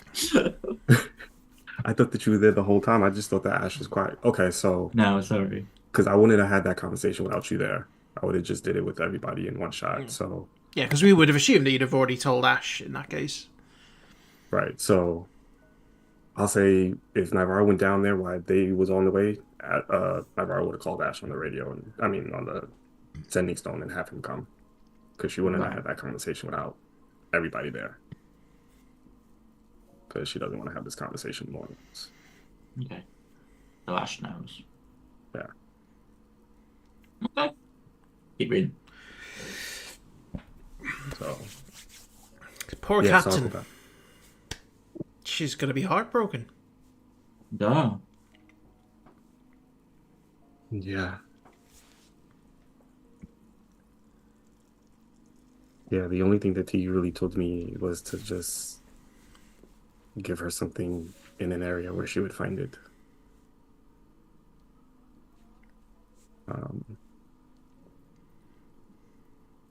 I thought that you were there the whole time. I just thought that Ash was quiet. Okay, so No, sorry. because I wouldn't have had that conversation without you there. I would have just did it with everybody in one shot. So Yeah, because we would have assumed that you'd have already told Ash in that case. right. So I'll say if Navarro went down there while they was on the way, Navarro would have called Ash on the radio and on the sending stone and have him come, because she wouldn't have had that conversation without everybody there. Because she doesn't want to have this conversation more. Okay. So Ash knows. Yeah. Okay. Keep reading. So Poor yeah, so I'll Captain. go back. She's going to be heartbroken. Duh. Yeah. Yeah, the only thing that he really told me was to just give her something in an area where she would find it.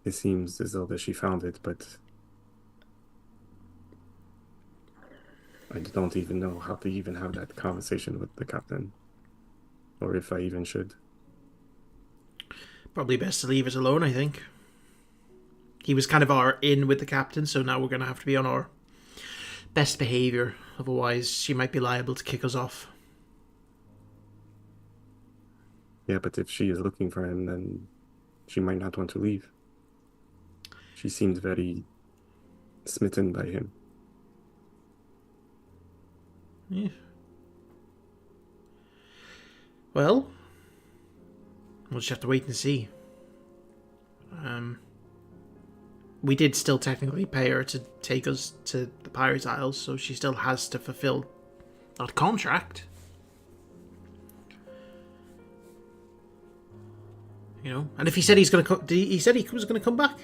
It seems as though that she found it, but I don't even know how to even have that conversation with the captain, or if I even should. Probably best to leave it alone, I think. He was kind of our in with the captain, so now we're going to have to be on our best behaviour. Otherwise, she might be liable to kick us off. Yeah, but if she is looking for him, then she might not want to leave. She seemed very smitten by him. Yeah. Well, we'll just have to wait and see. We did still technically pay her to take us to the Pirate Isles, so she still has to fulfill that contract. You know, and if he said he's going to, he said he was going to come back.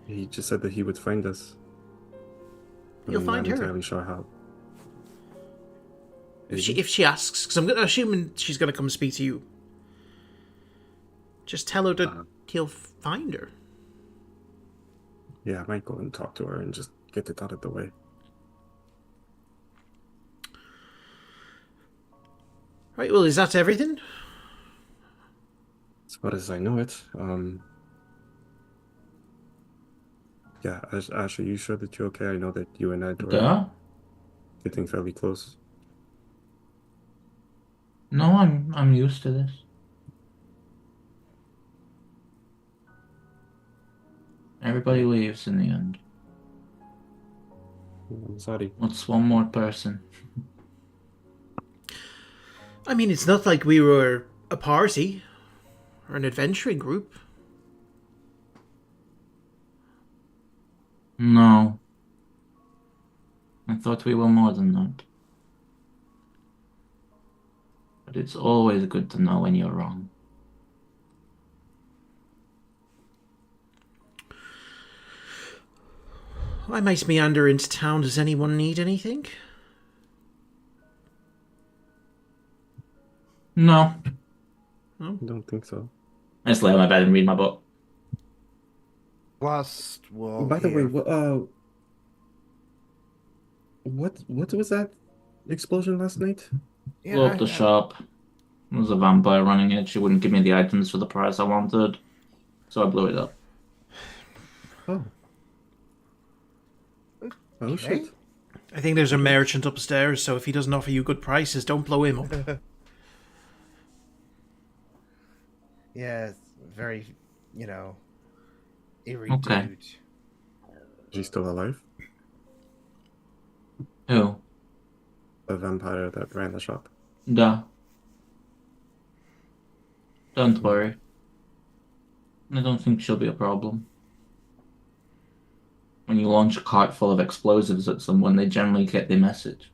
He just said that he would find us. You'll find her. I'm not entirely sure how. If she asks, because I'm assuming she's going to come speak to you. Just tell her that he'll find her. Yeah, I might go and talk to her and just get it out of the way. Right, well, is that everything? As far as I know it, yeah, Ash, are you sure that you're okay? I know that you and Ed were Yeah? getting fairly close. No, I'm used to this. Everybody leaves in the end. I'm sorry. What's one more person? I mean, it's not like we were a party or an adventuring group. No. I thought we were more than that. But it's always good to know when you're wrong. I might meander into town. Does anyone need anything? No. I don't think so. I just lay on my bed and read my book. Whilst we're By the way, here- what was that explosion last night? Blew up the shop. There was a vampire running it. She wouldn't give me the items for the price I wanted. So I blew it up. Oh. Oh, shit. I think there's a merchant upstairs, so if he doesn't offer you good prices, don't blow him up. Yeah, it's very, eerie Okay. dude. Is she still alive? Who? The vampire that ran the shop. Duh. Don't worry. I don't think she'll be a problem. When you launch a cart full of explosives at someone, they generally get the message.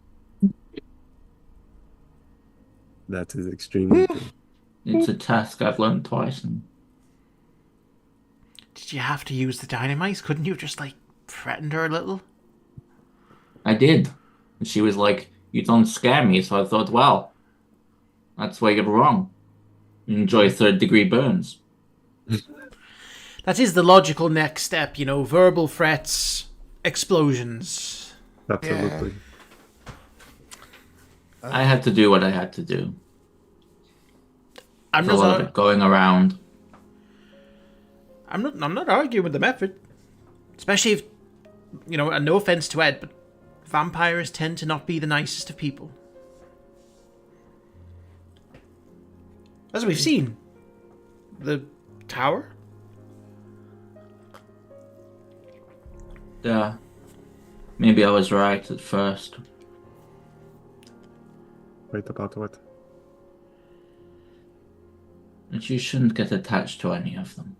That is extremely good. It's a task I've learned twice. And Did you have to use the dynamite? Couldn't you have just, threatened her a little? I did. And she was like, "You don't scare me." So I thought, well, that's where you're wrong. You enjoy third-degree burns. That is the logical next step, verbal threats, explosions. Absolutely. I had to do what I had to do. I'm There's a lot of it going around. I'm not arguing with the method. Especially if, and no offense to Ed, but vampires tend to not be the nicest of people. As we've seen. The tower? Yeah. Maybe I was right at first. Wait, about what? But you shouldn't get attached to any of them.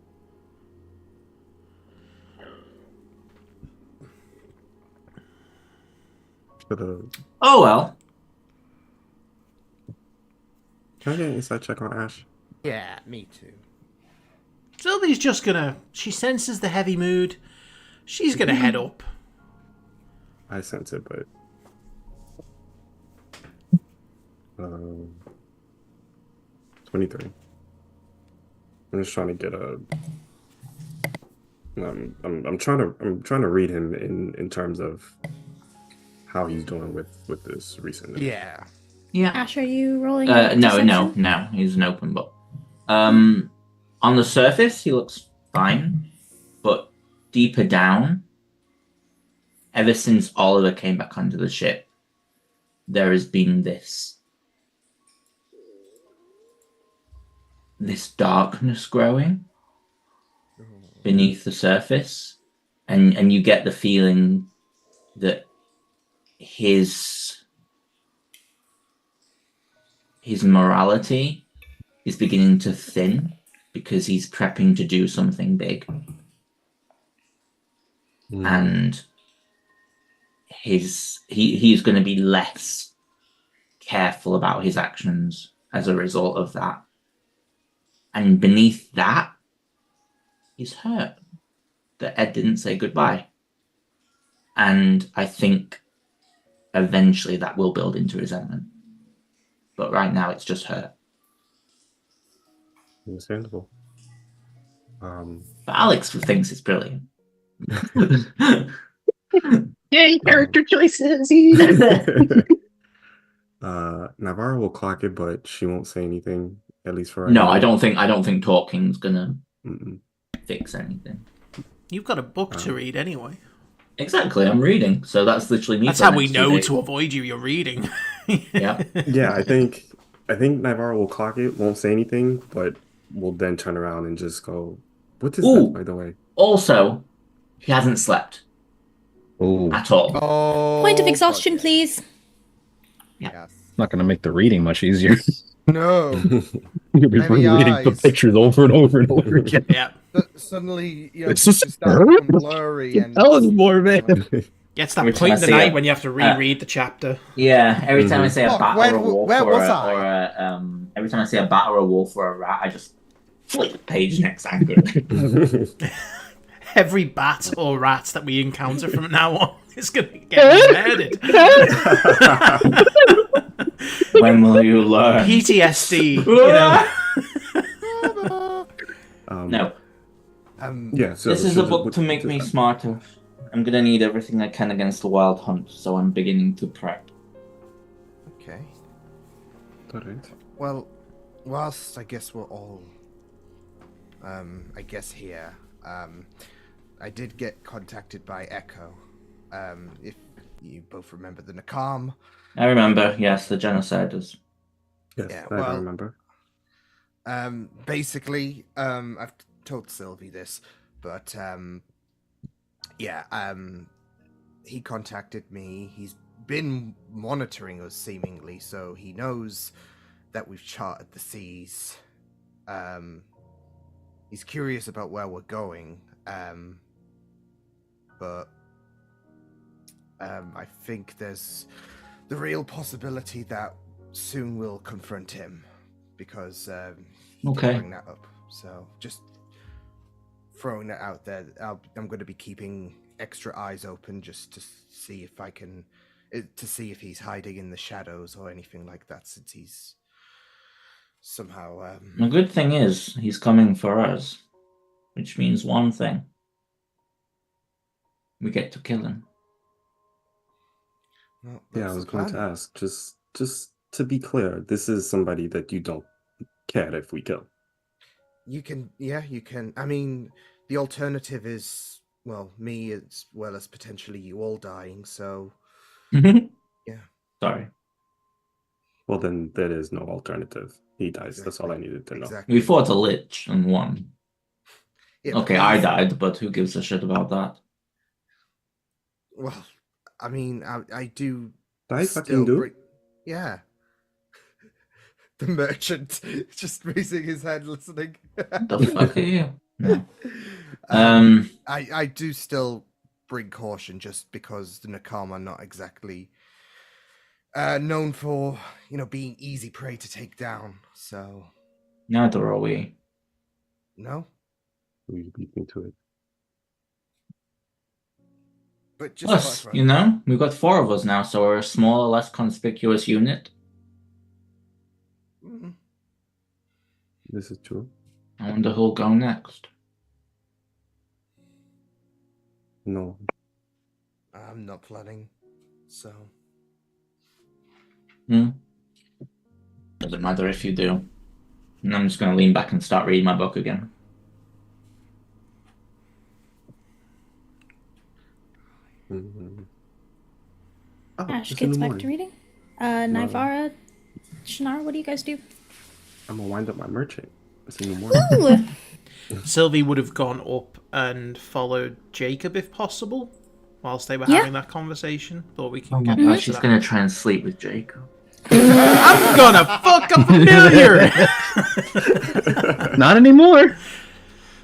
Oh well. Can I get an inside check on Ash? Yeah, me too. Sylvie's just gonna... She senses the heavy mood. She's gonna head up. I sense it, but... 23. I'm just trying to get a... I'm trying to read him in terms of how he's doing with this recent. Yeah. Yeah. Ash, are you rolling? No. perception? He's an open book. On the surface, he looks fine, but deeper down, ever since Oliver came back onto the ship, there has been this darkness growing beneath the surface, and you get the feeling that his morality is beginning to thin because he's prepping to do something big. And he's going to be less careful about his actions as a result of that. And beneath that, he's hurt that Ed didn't say goodbye. And I think eventually that will build into resentment. But right now it's just hurt. Understandable. But Alex thinks it's brilliant. Yay, character choices. Navarro will clock it, but she won't say anything, at least for right No, now. I don't think talking's gonna Mm-mm. fix anything. You've got a book to read anyway. Exactly, I'm reading, so that's literally me. That's for how the we next 2 know days. to avoid you. You're reading. Yeah. Yeah, I think Navarro will clock it, won't say anything, but will then turn around and just go, "What is Ooh. that, by the way?" Also, he hasn't slept Oh, at all. Oh, Point of exhaustion, God, please. yes. not gonna make the reading much easier. No. You'll be Heavy reading the eyes. pictures over and over and over again. Yeah. Suddenly, It's just start her? becoming blurry and Tell us more, man. Gets that Every time point I in the see night it, when you have to reread the chapter. Yeah, every time I say a Fuck, bat where- or a wolf where or was a, I? or a every time I say a bat or a wolf or a rat, I just flip the page next angrily. Every bat or rat that we encounter from now on is going to get murdered. When will you learn? PTSD, you know. No, Yeah, so this is so a book to make me smarter. I'm gonna need everything I can against the wild hunt, so I'm beginning to prep. Okay. Alright. Well, whilst I guess we're all, here, I did get contacted by Echo. If you both remember the Nakam. I remember, yes, the genociders. Yes, Yeah, I well- remember. Basically, I've told Sylvie this, but, he contacted me. He's been monitoring us seemingly, so he knows that we've charted the seas. He's curious about where we're going, but I think there's the real possibility that soon we'll confront him because he did Okay. bring that up. So just throwing that out there. I'm going to be keeping extra eyes open just to see if I can, to see if he's hiding in the shadows or anything like that, since he's somehow. The good thing is, he's coming for us, which means one thing. We get to kill him. Well, Yeah, I that's was the going to plan. ask, just to be clear, this is somebody that you don't care if we kill. You can. I mean, the alternative is, well, me as well as potentially you all dying. So Yeah. Sorry. Well, then there is no alternative. He dies. That's all I needed to know. Exactly. We fought a lich and won. Yeah, Okay, but I he's- died, but who gives a shit about that? Well, I mean, I do. I still fucking do. Yeah. The merchant just raising his head, listening. The fuck are you? No. I do still bring caution just because the Nakam are not exactly known for, being easy prey to take down. So, Neither are we. no. We beat me to it. But just Plus, clarify. we've got 4 of us now, so we're a smaller, less conspicuous unit. Mm, This is true. I wonder who'll go next. No. I'm not planning. So, Doesn't matter if you do. And I'm just going to lean back and start reading my book again. Mhm. Oh, Ash it's in gets the back to morning. reading. Nivara, Shannara, what do you guys do? I'm gonna wind up my merchant. It's in the morning. Ooh. Sylvie would have gone up and followed Jacob if possible, whilst they were Yeah. having that conversation. But we can Oh my get back god, to she's that. going to try and sleep with Jacob. I'm gonna fuck a familiar! Not anymore.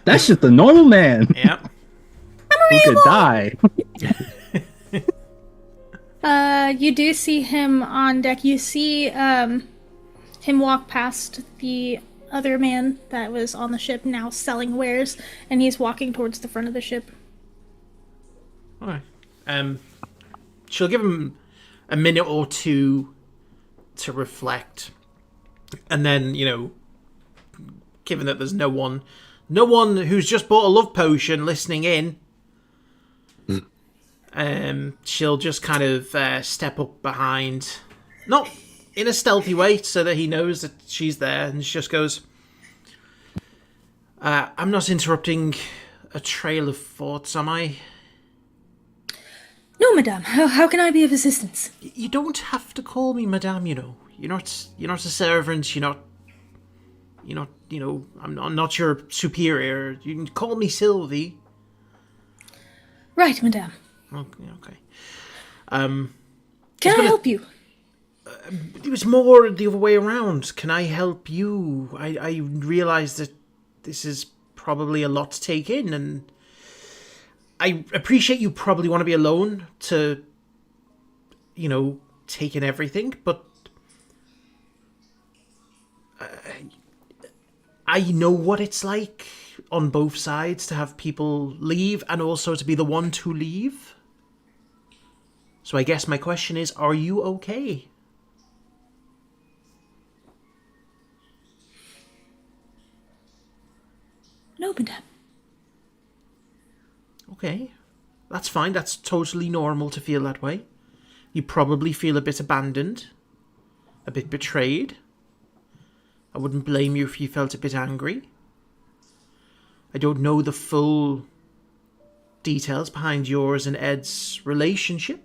That's just a normal man Yep. who could die. You do see him on deck. You see him walk past the other man that was on the ship now selling wares, and he's walking towards the front of the ship. Alright. She'll give him a minute or two to reflect. And then, given that there's no one who's just bought a love potion listening in, she'll just kind of step up behind, not in a stealthy way, so that he knows that she's there, and she just goes, I'm not interrupting a trail of thoughts, am I? No, madame. How can I be of assistance? You don't have to call me madame, You're not a servant, I'm not your superior. You can call me Sylvie. Right, madame. Okay. Can I help you? It was more the other way around. Can I help you? I realise that this is probably a lot to take in, and I appreciate you probably want to be alone to, take in everything, but I know what it's like on both sides to have people leave and also to be the one to leave. So I guess my question is, are you okay? No, madame. Okay, that's fine. That's totally normal to feel that way. You probably feel a bit abandoned, a bit betrayed. I wouldn't blame you if you felt a bit angry. I don't know the full details behind yours and Ed's relationship.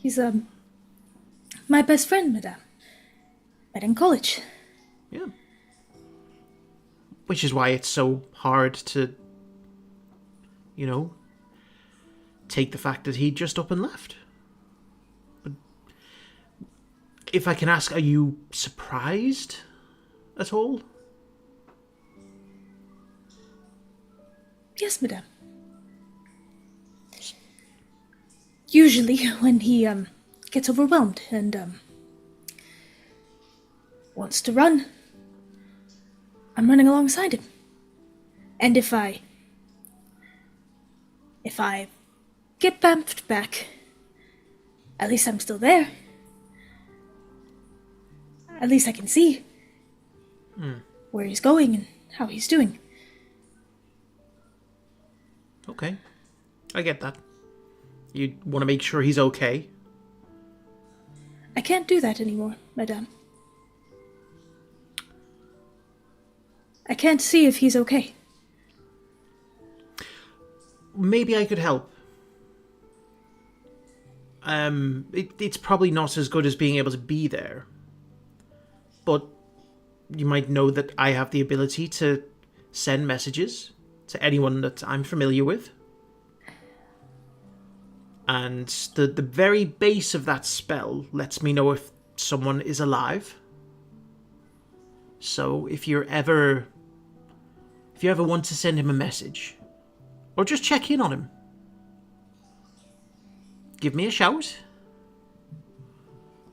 He's, my best friend, madame. Met in college. Yeah. Which is why it's so hard to, take the fact that he just up and left. But if I can ask, are you surprised at all? Yes, madame. Usually when he, gets overwhelmed and, wants to run, I'm running alongside him. And if I get bamfed back, at least I'm still there. At least I can see where he's going and how he's doing. Okay. I get that. You want to make sure he's okay. I can't do that anymore, madame. I can't see if he's okay. Maybe I could help. It's probably not as good as being able to be there. But you might know that I have the ability to send messages to anyone that I'm familiar with. And the very base of that spell lets me know if someone is alive. So if you ever want to send him a message, or just check in on him, give me a shout.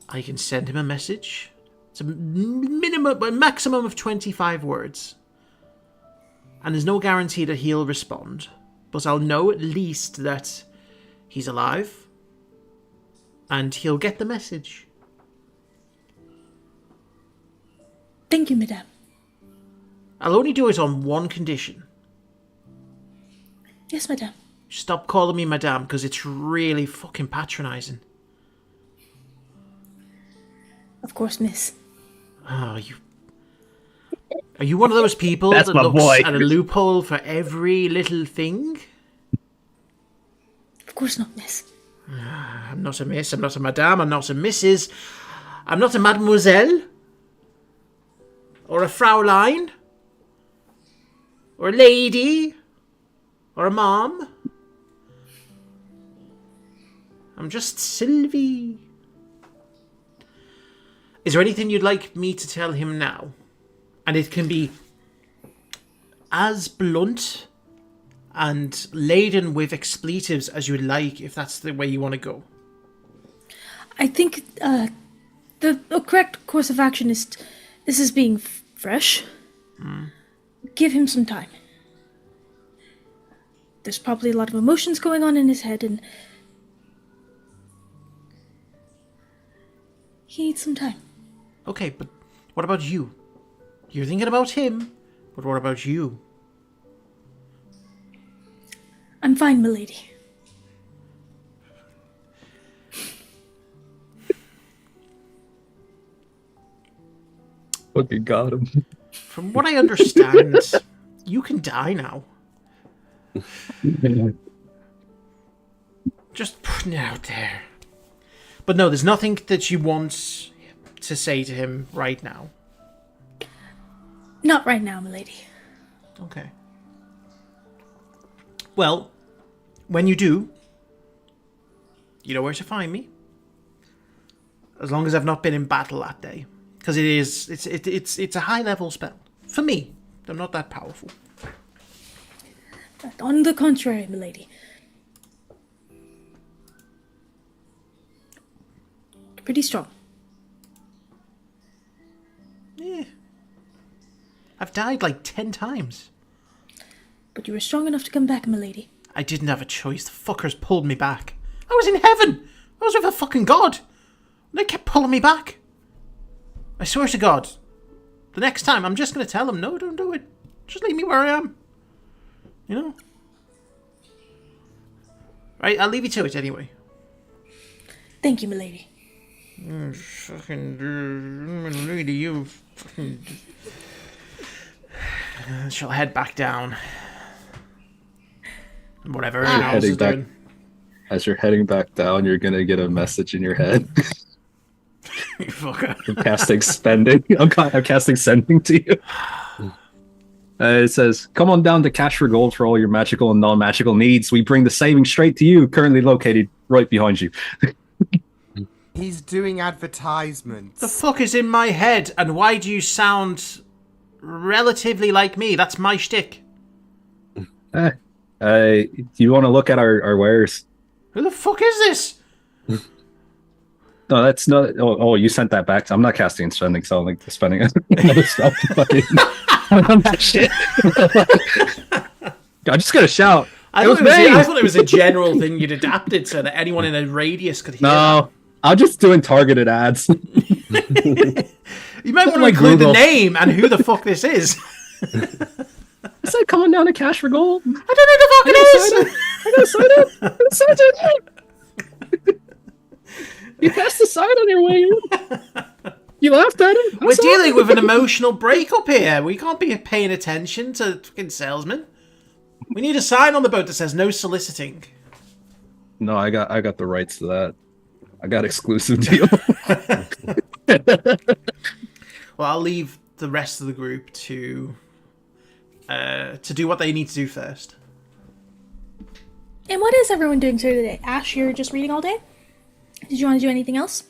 I can send him a message. It's a maximum of 25 words. And there's no guarantee that he'll respond, but I'll know at least that he's alive, and he'll get the message. Thank you, madame. I'll only do it on one condition. Yes, madame. Stop calling me madame, because it's really fucking patronizing. Of course, miss. Oh, Are you one of those people That's that my looks boy. at a loophole for every little thing? Of course not, miss. I'm not a miss, I'm not a madame, I'm not a missus, I'm not a mademoiselle, or a fraulein, or a lady, or a mom. I'm just Sylvie. Is there anything you'd like me to tell him now? And it can be as blunt and laden with expletives as you'd like, if that's the way you want to go. I think the correct course of action is This is being fresh. Give him some time. There's probably a lot of emotions going on in his head, and he needs some time. Okay, but what about you? You're thinking about him, but what about you? I'm fine, milady. Fucking got him. From what I understand, you can die now. Just putting it out there. But no, there's nothing that you want to say to him right now. Not right now, milady. Okay. Well, when you do, you know where to find me. As long as I've not been in battle that day. Because it's a high level spell. For me. I'm not that powerful. On the contrary, milady. Pretty strong. Yeah. I've died like 10 times. But you were strong enough to come back, milady. I didn't have a choice. The fuckers pulled me back. I was in heaven. I was with a fucking god. And they kept pulling me back. I swear to God. The next time, I'm just going to tell them, no, don't do it. Just leave me where I am. You know? Right, I'll leave you to it anyway. Thank you, milady. Fucking lady, you fucking... She'll head back down. Whatever anyone else is doing. As you're heading back down, you're gonna get a message in your head. You fucker. I'm casting spending. I'm casting sending to you. It says, "Come on down to Cash for Gold for all your magical and non-magical needs. We bring the savings straight to you. Currently located right behind you." He's doing advertisements. The fuck is in my head, and why do you sound relatively like me? That's my shtick. Do you want to look at our wares? Who the fuck is this? No, that's not. Oh, you sent that back. I'm not casting spending, so I'm like spending another spell. On that shit. I'm just gonna shout. I thought it was a general thing you'd adapted so that anyone in a radius could hear. No, I'm just doing targeted ads. You might want to Like include Google. the name and who the fuck this is. I said, coming down to Cash for Gold. I don't know who the fuck it is. I gotta sign up. I gotta sign up. You passed the sign on your way in. You laughed at it. We're dealing with an emotional breakup here. We can't be paying attention to fucking salesmen. We need a sign on the boat that says no soliciting. No, I got the rights to that. I got exclusive deal. Well, I'll leave the rest of the group to do what they need to do first. And what is everyone doing here today? Ash, you're just reading all day? Did you want to do anything else?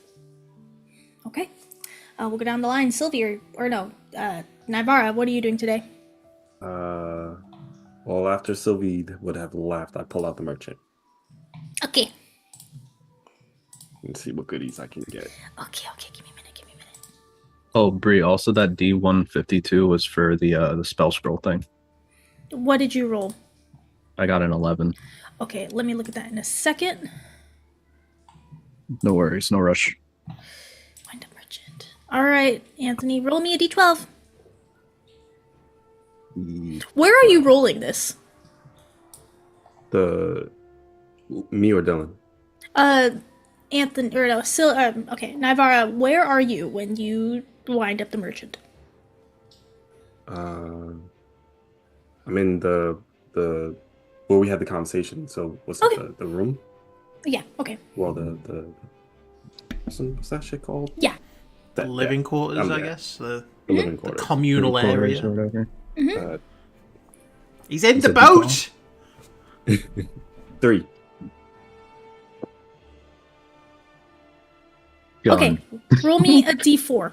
Okay. We'll go down the line. Sylvia, or no, Nivara, what are you doing today? Well, after Sylvie would have left, I pull out the merchant Okay. and see what goodies I can get. Okay, give me a minute. Oh, Bree, also that D152 was for the spell scroll thing. What did you roll? I got an 11. Okay, let me look at that in a second. No worries, no rush. Find a merchant. Alright, Anthony, roll me a d12. Where are you rolling this? Me or Dylan? Anthony, or no, okay, Nivara, where are you when you wind up the merchant? I'm in the where we had the conversation. So what's Okay. it, the room? Yeah, okay. Well, what's that shit called? Yeah. The living quarters, I'm I there. guess. The living quarters. communal Quarters or area. whatever. He's in the it boat! 3. Gone. Okay, roll me a d4.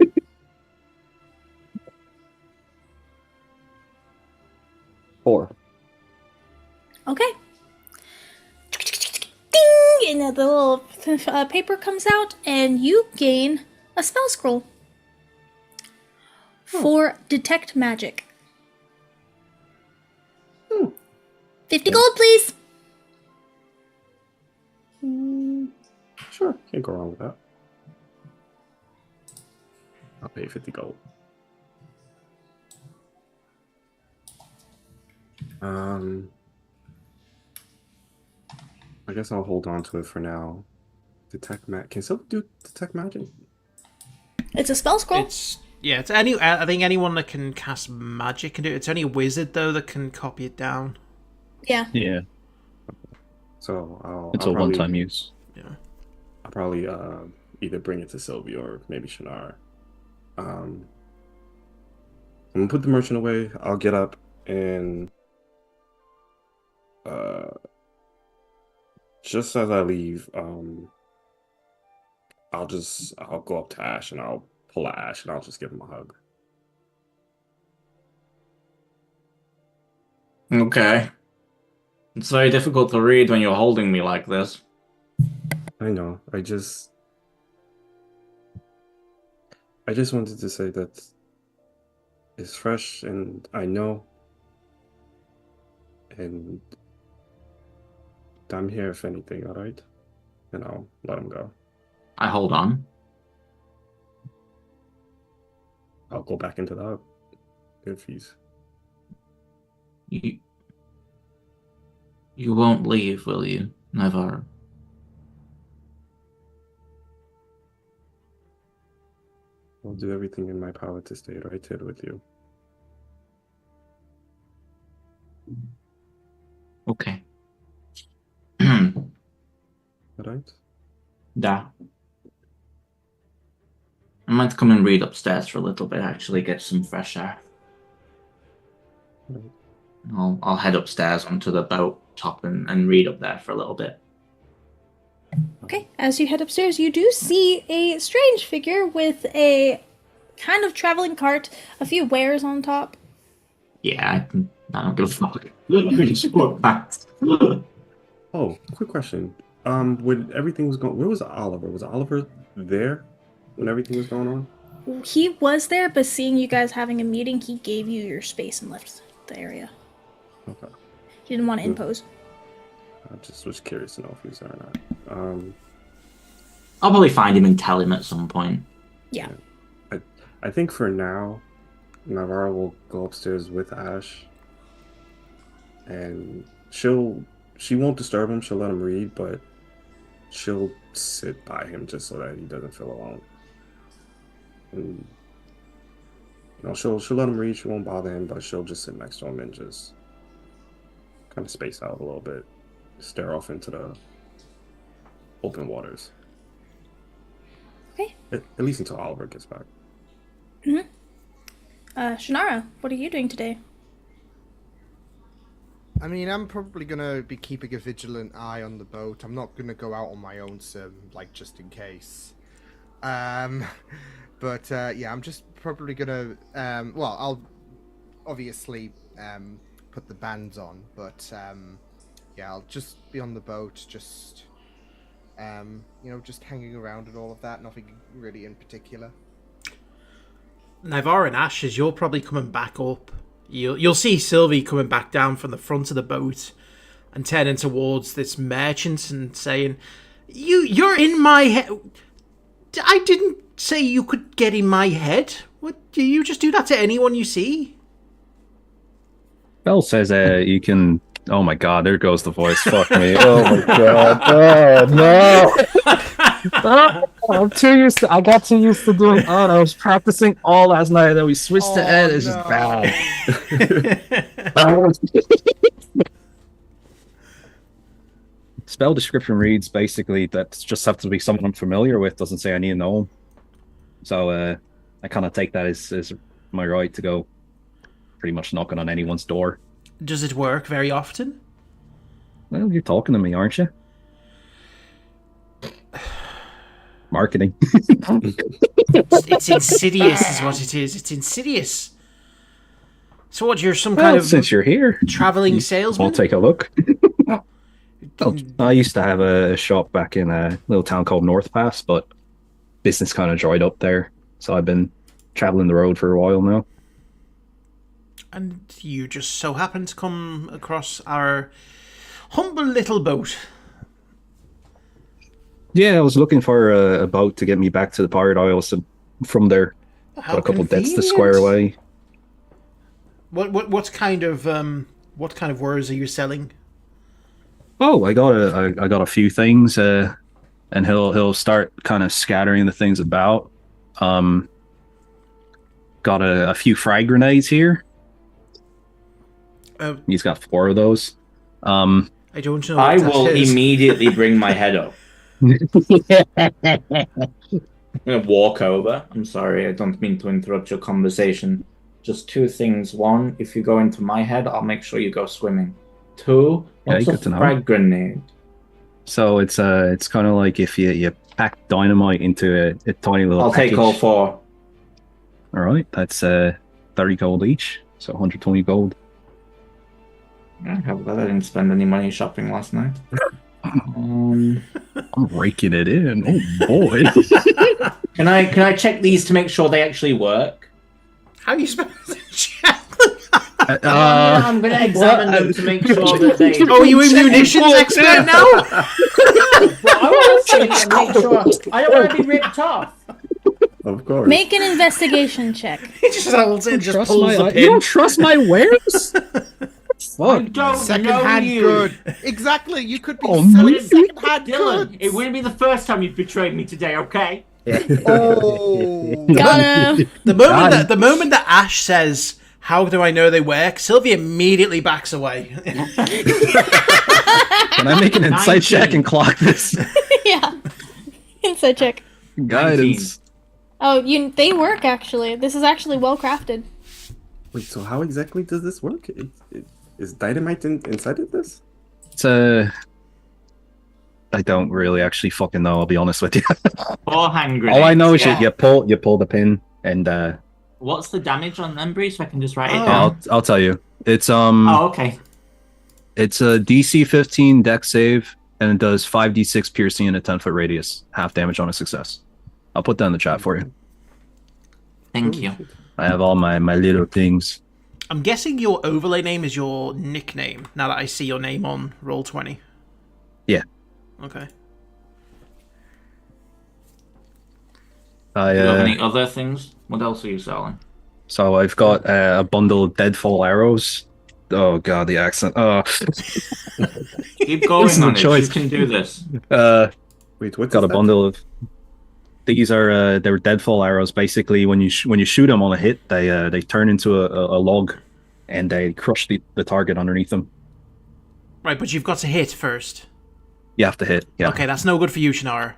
4. Okay. Ding! And the little paper comes out, and you gain a spell scroll. for detect magic. 50 gold, please. Sure, can't go wrong with that. I'll pay 50 gold. I guess I'll hold on to it for now. Detect magic. Can someone do detect magic? It's a spell scroll. It's any. I think anyone that can cast magic can do it. It's only a wizard though that can copy it down. Yeah. Yeah, So it's I'll a probably, one-time use. Yeah. I'll probably either bring it to Sylvie or maybe Shannara. I'm gonna put the merchant away. I'll get up and just as I leave, I'll go up to Ash and I'll pull at Ash and I'll just give him a hug. Okay. It's very difficult to read when you're holding me like this. I know. I just wanted to say that it's fresh and I know, and I'm here if anything, all right? And I'll let him go. I hold on. I'll go back into the hub if he's... You won't leave, will you? Never. I'll do everything in my power to stay right here with you. Okay. All right? Yeah. I might come and read upstairs for a little bit, actually, get some fresh air. Right. I'll head upstairs onto the boat top and read up there for a little bit. Okay, as you head upstairs, you do see a strange figure with a kind of traveling cart, a few wares on top. Yeah, I don't give a fuck. Just walk back. Oh, quick question. When everything was going... Where was Oliver? Was Oliver there when everything was going on? He was there, but seeing you guys having a meeting, he gave you your space and left the area. Okay. He didn't want to impose. I just was curious to know if he was there or not. I'll probably find him and tell him at some point. Yeah. I think for now, Navarro will go upstairs with Ash, and she won't disturb him. She'll let him read, but she'll sit by him just so that he doesn't feel alone. And she'll let him read. She won't bother him, but she'll just sit next to him and just kind of space out a little bit, stare off into the open waters. Okay. At least until Oliver gets back. Shannara, what are you doing today? I mean, I'm probably gonna be keeping a vigilant eye on the boat. I'm not gonna go out on my own sim, like, just in case. But yeah, I'm just probably gonna. Well, I'll obviously put the bands on, but yeah, I'll just be on the boat, just just hanging around and all of that. Nothing really in particular. Navarre and Ash, as you're probably coming back up, you'll see Sylvie coming back down from the front of the boat and turning towards this merchant and saying, "You're in my head. I didn't say you could get in my head. What? Do you just do that to anyone you see?" Bell says you can... Oh my god, there goes the voice. Fuck me. Oh my god. Oh no. I'm too used to... I got too used to doing... Oh, I was practicing all last night, then we switched to Ed. It's just bad. Spell description reads basically that just have to be someone I'm familiar with. Doesn't say I need to know them. So I kind of take that as my right to go pretty much knocking on anyone's door. Does it work very often? Well, you're talking to me, aren't you? Marketing. It's insidious, is what it is. It's insidious. So what? You're some kind of since you're here, traveling salesman? I'll take a look. I used to have a shop back in a little town called North Pass, but business kind of dried up there. So I've been traveling the road for a while now. And you just so happen to come across our humble little boat. Yeah, I was looking for a boat to get me back to the Pirate Isles, and from there, How got a couple debts to convenient. square away. What kind of wares are you selling? Oh, I got a few things, and he'll start kind of scattering the things about. Got a few frag grenades here. He's got 4 of those. I don't know. I what that will is. immediately bring my head up. I'm gonna walk over. I'm sorry, I don't mean to interrupt your conversation. Just 2 things. 1, if you go into my head, I'll make sure you go swimming. 2, what's good a to know. frag grenade? So it's kind of like if you pack dynamite into a tiny little. I'll package. take all 4. All right, that's 30 gold each, so 120 gold. Yeah, how about that? I didn't spend any money shopping last night. I'm raking it in. Oh boy. Can I check these to make sure they actually work? How are you supposed to check? I'm going to examine them to make sure that they. Oh, are you a munitions expert now? Well, I want to make sure. I don't want to be ripped off. Of course. Make an investigation check. He just holds it and just Trust pulls the you pin. don't trust my wares? I Fuck. don't Second-hand know you. good. Exactly. You could be Oh, selling no. second-hand Dylan, goods. it wouldn't be the first time you've betrayed me today, okay? Oh. Got him. The moment that Ash says, "How do I know they work?" Sylvia immediately backs away. Can I make an insight check and clock this? Yeah. Insight check. Guidance. Oh, they work actually. This is actually well crafted. Wait, so how exactly does this work? Is dynamite inside of this? It's I don't really actually fucking know. I'll be honest with you. 4 hand grenades. All I know is yeah. you pull the pin, and What's the damage on them, Bree, so I can just write it Oh. down? I'll tell you. It's Oh, okay. it's a DC 15 dex save, and it does 5d6 piercing in a 10-foot radius, half damage on a success. I'll put that in the chat for you. Thank you. I have all my little things. I'm guessing your overlay name is your nickname. Now that I see your name on Roll20. Yeah. Okay. Do you have any other things? What else are you selling? So I've got a bundle of deadfall arrows. Oh god, the accent. Keep going This is a on it. You choice. can do this. Wait, what's Got a bundle of. These are they're deadfall arrows. Basically, when you shoot them on a hit, they turn into a log, and they crush the target underneath them. Right, but you've got to hit first. You have to hit. Yeah. Okay, that's no good for you, Shannara.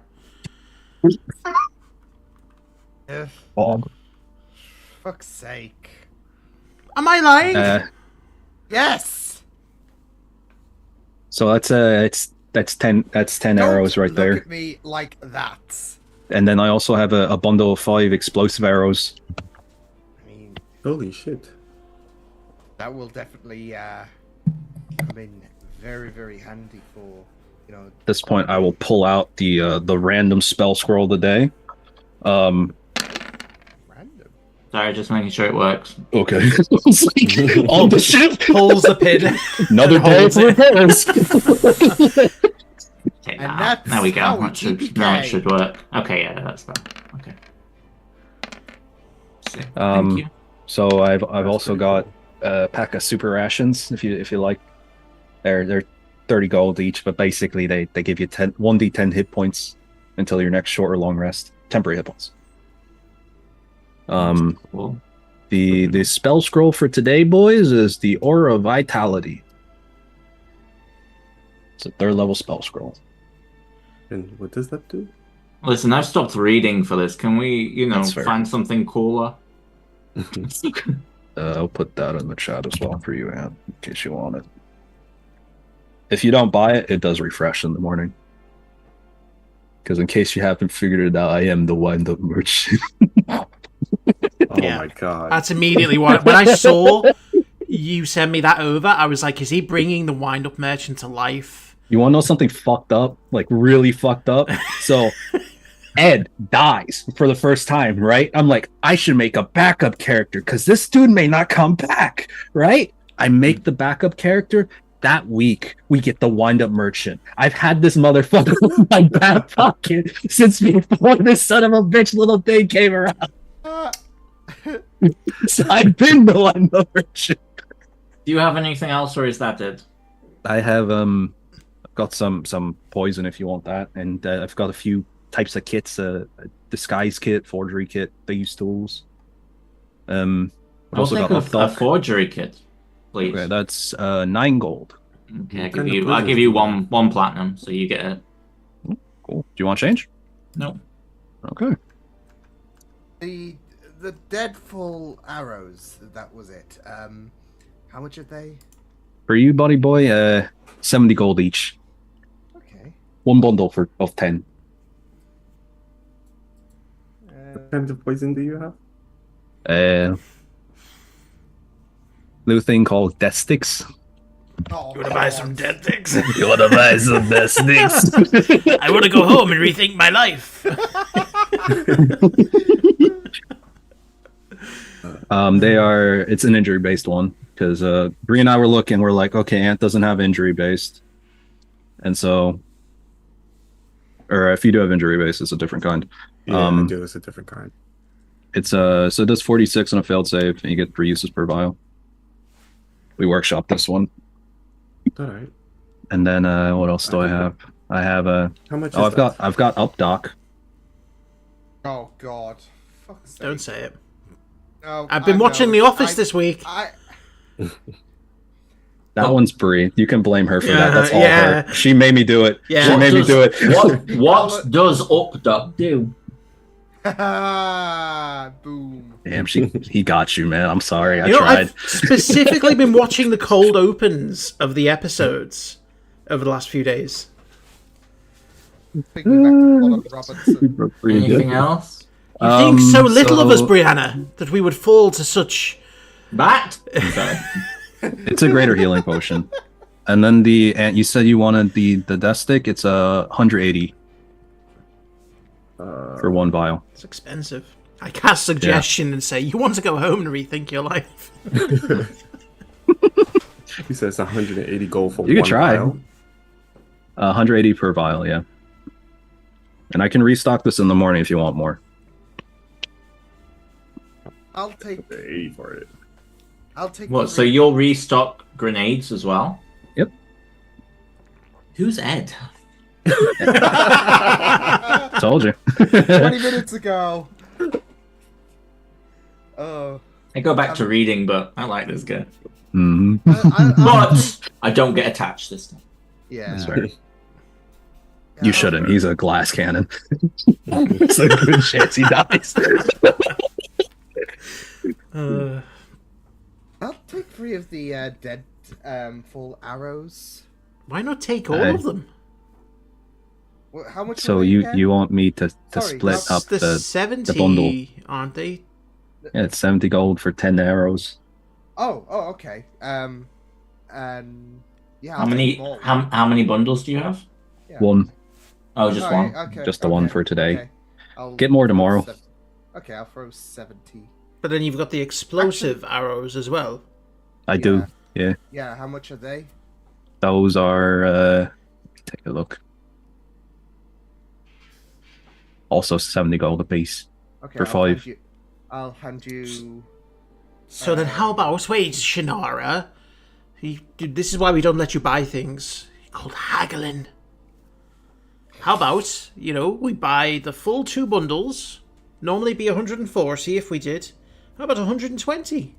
Fuck's sake. Am I lying? Yes. So that's 10 arrows right Look there. at me like that. And then I also have a bundle of 5 explosive arrows. I mean, Holy shit. that will definitely come in very, very handy for, you know. At this point, I will pull out the random spell scroll of the day. Random. Sorry, just making sure it works. Okay. On the ship. Pulls the pin. Another and day holds for it. repairs. Take And that out. that's There we go. how we That should, GPK. no, it should work. Okay, yeah, that's done. Okay. Sick. Um, Thank you. So I've also got a pack of super rations if you like. They're 30 gold each, but basically they give you 1d10 hit points until your next short or long rest. Temporary hit points. Cool. The spell scroll for today, boys, is the Aura of Vitality. It's a 3rd level spell scroll. And what does that do? Listen, I've stopped reading for this. Can we, That's fair. find something cooler? I'll put that in the chat as well for you, Anne, in case you want it. If you don't buy it, it does refresh in the morning. Because in case you haven't figured it out, I am the wind-up merchant. Oh Yeah. my god. That's immediately what. When I saw you send me that over, I was like, is he bringing the wind-up merchant to life? You want to know something fucked up? Like, really fucked up? So, Ed dies for the first time, right? I'm like, I should make a backup character because this dude may not come back, right? I make the backup character. That week, we get the wind-up merchant. I've had this motherfucker in my back pocket since before this son of a bitch little thing came around. So I've been the wind-up merchant. Do you have anything else, or is that it? I have I've got some poison if you want that, and I've got a few types of kits: a disguise kit, forgery kit, these tools. I've I'll also take got a forgery kit, please. Okay, that's 9 gold. Okay, I'll give you one platinum, so you get it. Cool. Do you want change? No. Okay. The deadfall arrows. That was it. How much are they? For you, buddy boy, 70 gold each. Okay. One bundle of 10. What kind of poison do you have? Little thing called death sticks. Oh, You want to buy some dead things? You wanna buy some death sticks? I want to go home and rethink my life. It's an injury based one because Bree and I were looking. We're like, okay, Ant doesn't have injury based, and so, or if you do have injury based, it's a different kind. Yeah, I do. It's a different kind. It's so it does 46 on a failed save, and you get 3 uses per vial. We workshop this one. All right. And then what else do I have? I have How much? I've got up doc. Oh God. Fuck's sake. Don't say it. No, I've been watching The Office this week. That one's Bree. You can blame her for Yeah, that. That's all yeah. her. She made me do it. Yeah. She made me do it. What does UpDuck do? Boom. Damn, he got you, man. I'm sorry. I You know, tried. I've specifically been watching the cold opens of the episodes over the last few days. Thinking back to Colin Robertson. Anything else? You think so little of us, so- Brianna, that we would fall to such... Bat? Sorry. It's a greater healing potion. And then and you said you wanted the death stick. It's 180 for 1 vial. It's expensive. I cast suggestion and say, you want to go home and rethink your life. He says 180 gold for You could one try. vial. 180 per vial, yeah. And I can restock this in the morning if you want more. I'll take 80 for it. What, so you'll restock grenades as well? Yep. Who's Ed? Told you. 20 minutes ago. Oh. I go back to reading, but I like this guy. Mm-hmm. But I don't get attached this time. Yeah. That's fair. You shouldn't. He's a glass cannon. It's a good chance he dies. I'll take 3 of the dead full arrows. Why not take all of them? How much? So are they you again? want me to Sorry, split that's up The 70, bundle? aren't they? Yeah, it's 70 gold for 10 arrows. Oh, okay. And yeah. How many bundles do you have? Yeah. 1. Oh, just Sorry, one. Okay, Just the one for today. Okay. I'll Get more throw tomorrow. Okay, I'll throw 70. But then you've got the explosive arrows as well. I do. Yeah. Yeah, how much are they? Those are take a look. Also 70 gold a piece. Okay, For 5. I'll hand you. So then how about... Wait, Shannara. This is why we don't let you buy things. Called haggling. How about, we buy the full 2 bundles. Normally be 140 if we did. How about 120?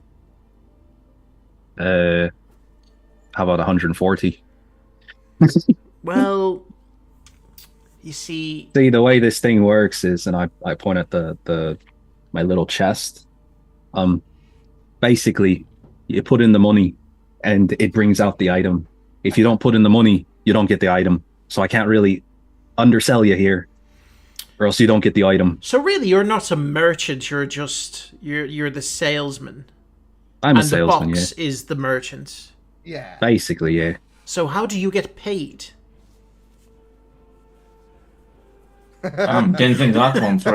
How about 140? Well, you see... See, the way this thing works is, and I point at my little chest. Basically, you put in the money, and it brings out the item. If you don't put in the money, you don't get the item. So I can't really undersell you here, or else you don't get the item. So really, you're not a merchant. You're just... You're the salesman. I'm a and salesman, the yeah. box is the merchant. Yeah. Basically, yeah. So how do you get paid? Didn't think that one through.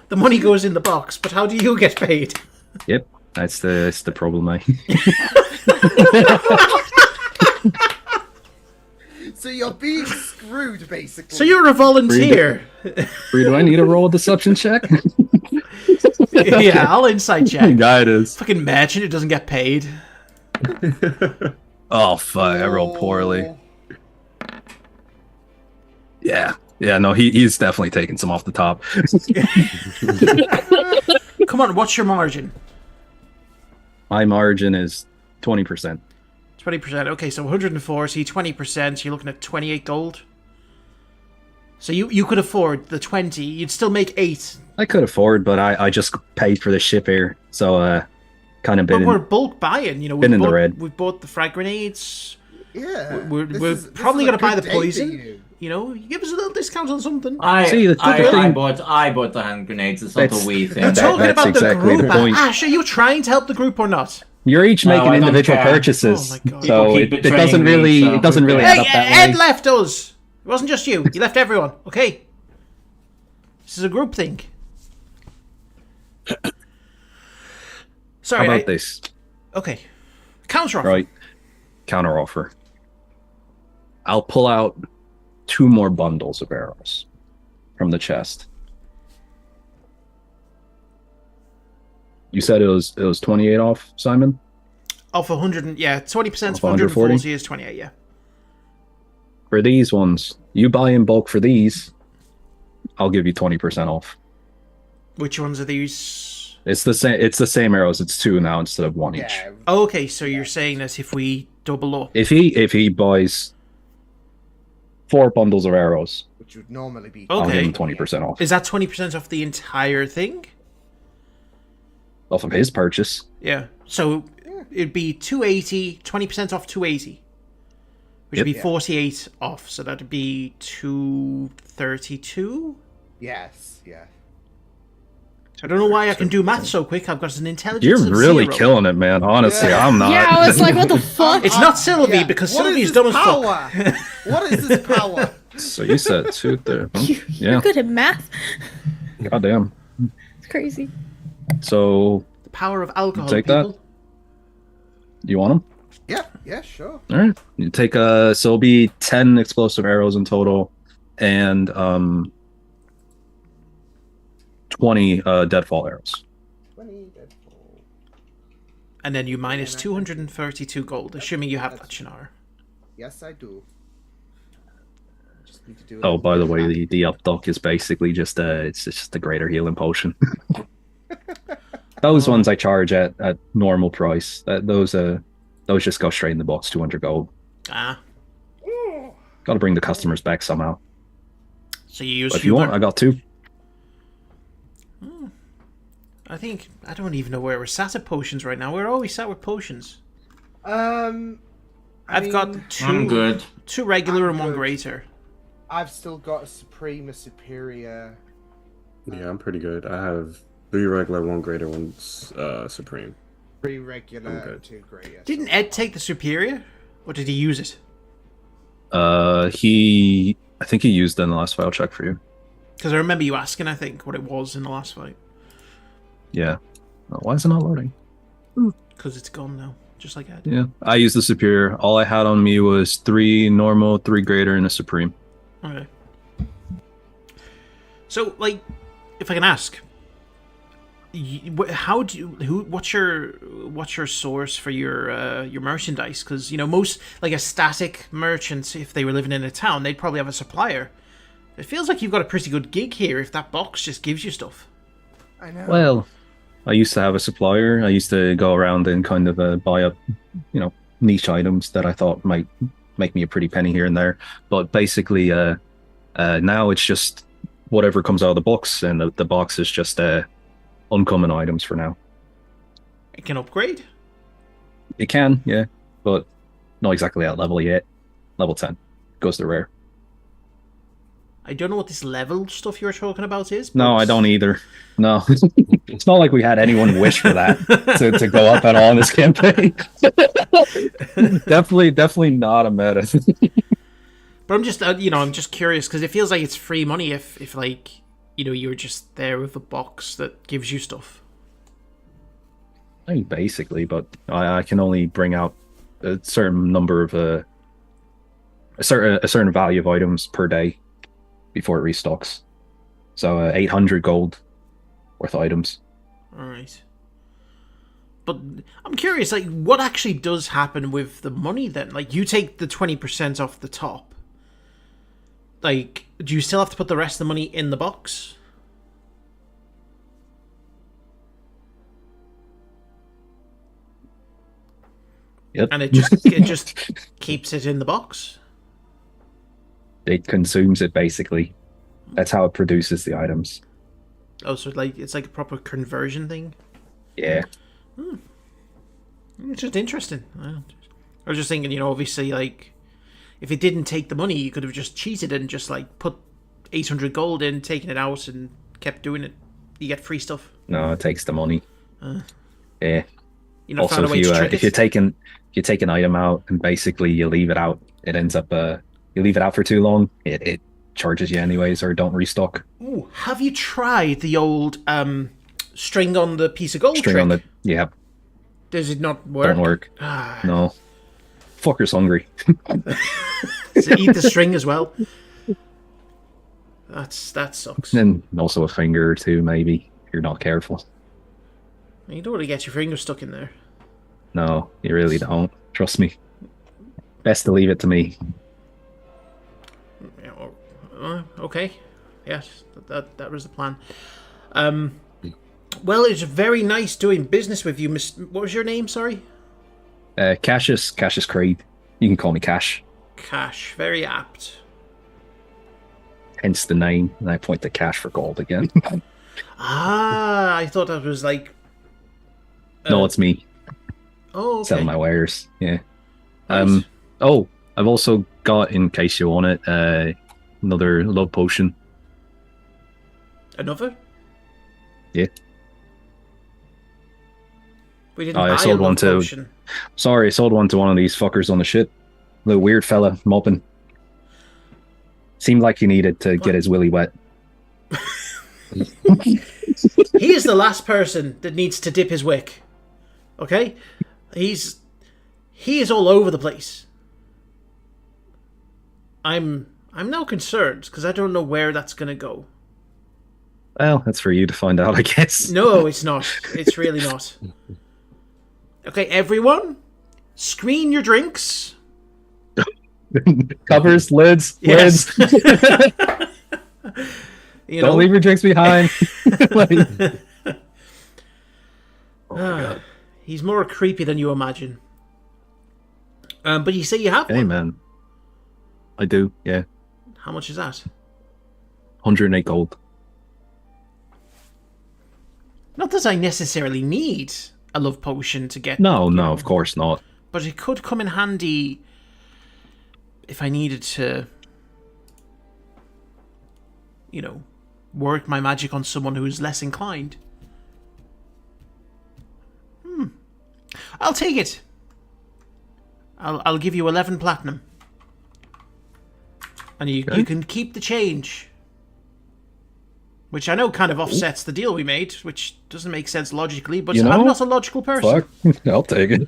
The money goes in the box, but how do you get paid? Yep, that's the problem, mate. So you're being screwed, basically. So you're a volunteer. Do I need a roll deception check? Yeah, I'll insight check. Yeah, it is. Fucking merchant who doesn't get paid. Oh fuck! I rolled poorly. Yeah, no, he's definitely taking some off the top. Come on, what's your margin? My margin is 20%. 20%. Okay, so 140, 20%. You're looking at 28 gold. So you could afford the 20. You'd still make 8. I could afford, but I just paid for the ship here, so kind of But been we're bulk buying. You know, been in the red. We've bought the frag grenades. Yeah. We're probably going to buy the poison. You know, you give us a little discount on something. I thing- bought the hand grenades. It's not That's- a wee thing. I'm talking that's about exactly the the group. point. Ash, are you trying to help the group or not? You're each No, making I don't individual care. purchases, Oh my God. so People it keep doesn't betraying me, really so it doesn't really who add Hey, up that Ed way. left us. It wasn't just you. You left everyone. Okay. This is a group thing. Sorry. How about this? Okay. Counter offer. Right, counter offer. I'll pull out 2 more bundles of arrows from the chest. You said it was 28 off, Simon? Off 100. 20% Off for 140? 140 is 28. Yeah. For these ones, you buy in bulk for these, I'll give you 20% off. Which ones are these? It's the same. It's the same arrows. It's 2 now instead of 1 each. Yeah. Oh, okay, so you're saying that if we double up. If he buys 4 bundles of arrows, Which would normally be. Oh. I'll give Okay. him 20% off Is that 20% off the entire thing? off of his purchase. Yeah. So it'd be 280, 20% off 280. Which would be Yep. 48 off, so that'd be 232? Yes. Yeah. I don't know why I can do math so quick. I've got an intelligence You're of really 0. killing it, man. Honestly, Yeah. I'm not. Yeah, I was like, what the fuck? It's not Sylvie, Yeah. because What is Sylvie's this dumb as power? fuck. What is this power? So you said 2 there. You're Yeah. good at math. Goddamn. It's crazy. So The power of alcohol, Take people. that. you want them? Yeah. Yeah. Sure. All right. You take so it'll be 10 explosive arrows in total, and 20 deadfall arrows. 20 Deadpool. And then you minus 232 gold, assuming you have that, Shannara. Yes, I do. Just need to do. Oh, by the way, the upduck is basically just it's just a greater healing potion. Those ones I charge at normal price. Those just go straight in the box, 200 gold. Ah. Got to bring the customers back somehow. So you use But if you want, I got 2. I think I don't even know where we're sat at potions right now. We're always sat with potions. I I've got mean, 2 I'm good. 2 regular I'm and 1 good. greater. I've still got a Supreme, a Superior. Yeah, I'm pretty good. I have 3 regular, 1 greater, 1 supreme. 3 regular, I'm good. and 2 greater. Didn't Ed take the superior? Or did he use it? I think he used it in the last file check for you. Because I remember you asking, I think, what it was in the last fight. Yeah. Oh, why is it not loading? Because it's gone now, just like Ed. Yeah. I used the superior. All I had on me was 3 normal, 3 greater, and a supreme. Okay. So, like, if I can ask, what's your source for your merchandise? Because most, like, a static merchant, if they were living in a town, they'd probably have a supplier. It feels like you've got a pretty good gig here if that box just gives you stuff. I know. Well, I used to have a supplier. I used to go around and kind of buy up, niche items that I thought might make me a pretty penny here and there. But basically, now it's just whatever comes out of the box, and the box is just uncommon items for now. It can upgrade. It can, yeah, but not exactly at level yet. Level 10 goes to rare. I don't know what this level stuff you're talking about is. No, but- I don't either. No, it's not like we had anyone wish for that to go up at all in this campaign. Definitely not a meta. But But I'm just, I'm just curious because it feels like it's free money if like, you're just there with a box that gives you stuff. I mean, basically, but I can only bring out a certain number of a certain value of items per day before it restocks. So 800 gold worth of items. All right. But I'm curious, like, what actually does happen with the money then? Like, you take the 20% off the top. Like, do you still have to put the rest of the money in the box? Yep. And it just keeps it in the box? It consumes it, basically. That's how it produces the items. Oh, so it's like a proper conversion thing? Yeah. It's just interesting. I was just thinking, obviously, like, if it didn't take the money, you could have just cheated and just, like, put 800 gold in, taken it out, and kept doing it. You get free stuff. No, it takes the money. Yeah. You know, Also, if you take an item out and basically you leave it out, it ends up you leave it out for too long, it charges you anyways, or don't restock. Ooh, have you tried the old string on the piece of gold String trick? on the Does it not work? Don't work. No. Fucker's hungry. Does it eat the string as well? That sucks. And also a finger or two, maybe, if you're not careful. You don't want to get your finger stuck in there. No, you really don't. Trust me. Best to leave it to me. Okay. Yes, that was the plan. Well, it's very nice doing business with you, Miss. What was your name? Sorry. Cassius Creed. You can call me Cash. Cash, very apt. Hence the name, and I point to Cash for gold again. I thought that was like. No, it's me. Oh, okay. Selling my wares. Yeah. Nice. Oh, I've also got, in case you want it, another love potion. Another? Yeah. We didn't buy I sold a one love to. potion. Sorry, I sold one to one of these fuckers on the ship. Little weird fella, mopping. Seemed like he needed to get his willy wet. He is the last person that needs to dip his wick. Okay? He is all over the place. I'm now concerned because I don't know where that's gonna go. Well, that's for you to find out, I guess. No, it's not. It's really not. Okay, everyone, screen your drinks. Covers, lids. Yes. Don't leave your drinks behind. Oh my God. He's more creepy than you imagine. But you say you have Hey, one. man. I do, yeah. How much is that? 108 gold. Not that I necessarily need a love potion to get... No, of course not. But it could come in handy if I needed to, work my magic on someone who's less inclined. I'll take it. I'll give you 11 platinum. And you can keep the change. Which I know kind of offsets the deal we made, which doesn't make sense logically, but I'm not a logical person. Fuck, I'll take it.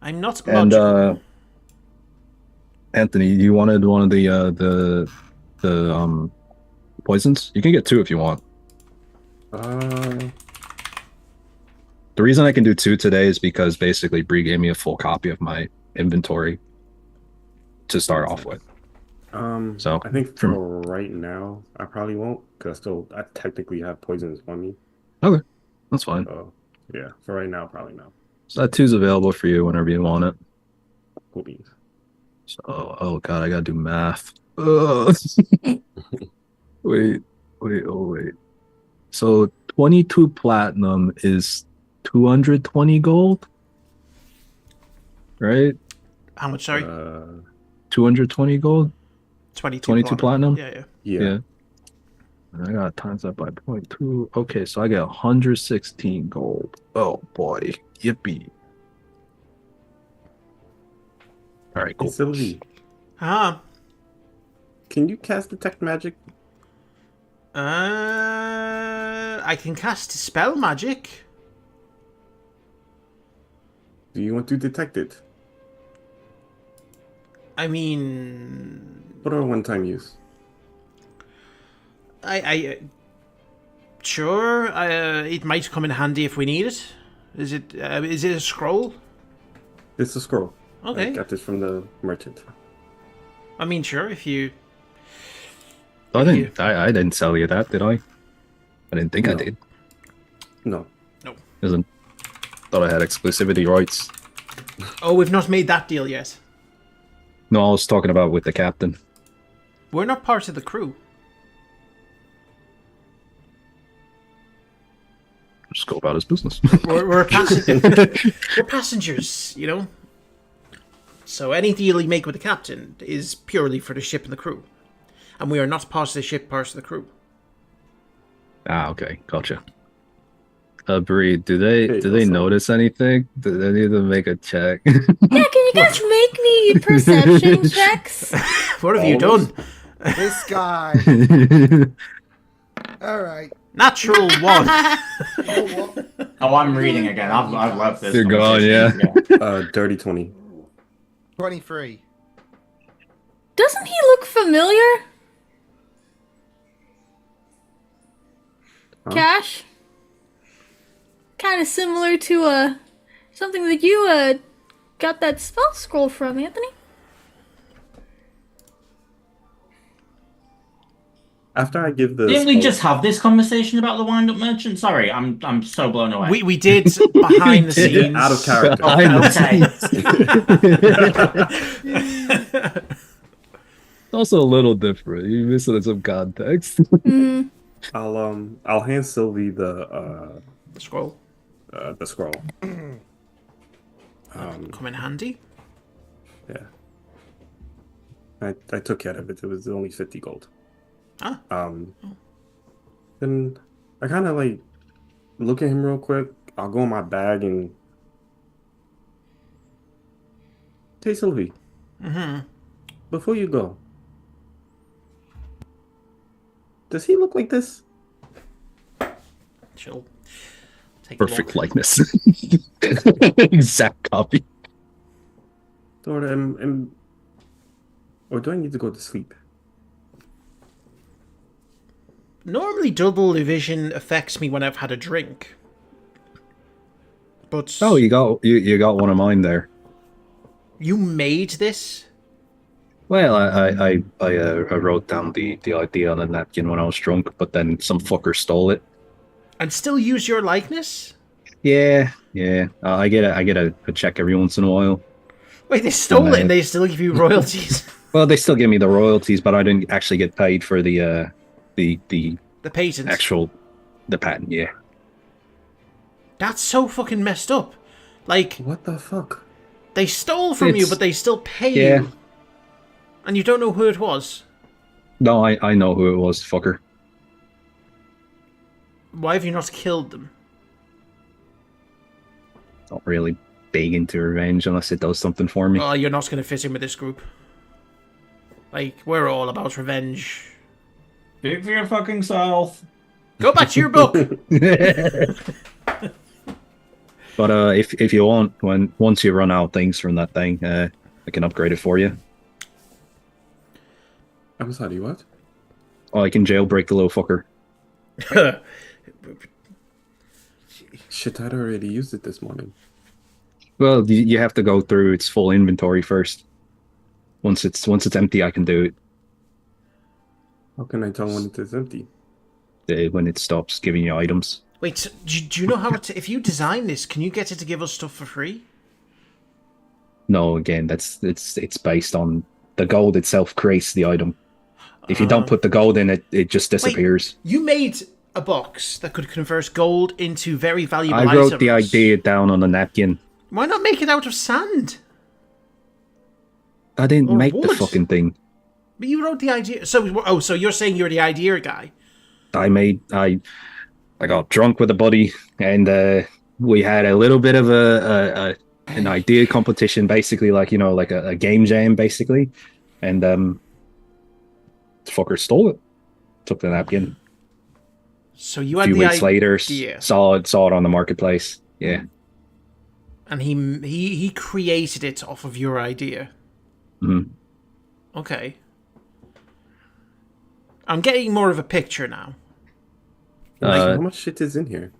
I'm not And logical. Anthony, you wanted one of the poisons? You can get 2 if you want. The reason I can do 2 today is because basically Bree gave me a full copy of my inventory to start off with. So I think for right now, I probably won't, because I technically have poisons on me. Okay, that's fine. So yeah, for right now, probably not. So that 2's available for you whenever you want it. Cool beans. So, oh God, I gotta do math. Ugh. Wait. So 22 platinum is 220 gold, right? How much, sorry? 220 gold? 22 platinum? Yeah. And I got times that by 0.2. Okay, so I get 116 gold. Oh boy. Yippee. All right, Hey, cool. Sylvie, Ah. can you cast detect magic? I can cast spell magic. Do you want to detect it? I mean, What are one-time use? sure. It might come in handy if we need it. Is it a scroll? It's a scroll. Okay. I got this from the merchant. I mean, sure. If you I didn't sell you that, did I? I didn't think I No. did. No. Isn't thought I had exclusivity rights. Oh, we've not made that deal yet. No, I was talking about with the captain. We're not part of the crew. Just go about his business. We're passengers, you know. So any deal you make with the captain is purely for the ship and the crew, and we are not part of the ship, part of the crew. Ah, okay, gotcha. Bree, do they Hey, do they also- notice anything? Do they need to make a check? Yeah, can you guys make me perception checks? What have you Almost. done? This guy. All right. Natural one. You know what? Oh, I'm reading again. I've loved this. You're gone, conversation. Dirty 20. 23. Doesn't he look familiar? Huh? Cash? Kind of similar to something that you got that spell scroll from, Anthony. After I give the Didn't we spell- just have this conversation about the wind-up merchant? Sorry, I'm so blown away. We did behind the did. scenes. out of character. Oh, Okay. It's also a little different. You're missing some context. I'll hand Sylvie the Scroll. scroll. Come in handy. Yeah. I took care of it. It was only 50 gold. Ah. Then I kind of like look at him real quick. I'll go in my bag and hey Sylvie. Before you go, does he look like this? She'll take a Perfect look. likeness. Exact copy. Or or do I need to go to sleep? Normally, double vision affects me when I've had a drink. But Oh, you got one of mine there. you made this? Well, I wrote down the idea on a napkin when I was drunk, but then some fucker stole it. And still use your likeness? Yeah. I get a check every once in a while. Wait, they stole it and they still give you royalties. Well, they still give me the royalties, but I didn't actually get paid for the The patent. the patent. Yeah. That's so fucking messed up. Like, What the fuck? they stole from you, It's- but they still pay Yeah. you. And you don't know who it was. No, I know who it was, fucker. Why have you not killed them? Not really big into revenge unless it does something for me. Oh, you're not going to fit in with this group. Like, we're all about revenge. Speak for your fucking self. Go back to your book! But if you want, once you run out things from that thing, I can upgrade it for you. I'm sorry, what? Oh, I can jailbreak the little fucker. Shit, I'd already used it this morning. Well, you have to go through its full inventory first. Once it's empty, I can do it. How can I tell when it is empty? When it stops giving you items. Wait, so do you know how it... If you design this, can you get it to give us stuff for free? No, again, it's based on the gold itself creates the item. If you don't put the gold in it, it just disappears. You made a box that could convert gold into very valuable I items. wrote the idea down on a napkin. Why not make it out of sand? I didn't Or make the wood. fucking thing. But you wrote the idea. So you're saying you're the idea guy? I got drunk with a buddy, and we had a little bit of an idea competition, basically, like like a game jam, basically, and the fucker stole it, took the napkin. So you A had few the weeks later, idea, saw it on the marketplace. Yeah. and he created it off of your idea. Mhm. Okay. I'm getting more of a picture now. How much shit is in here?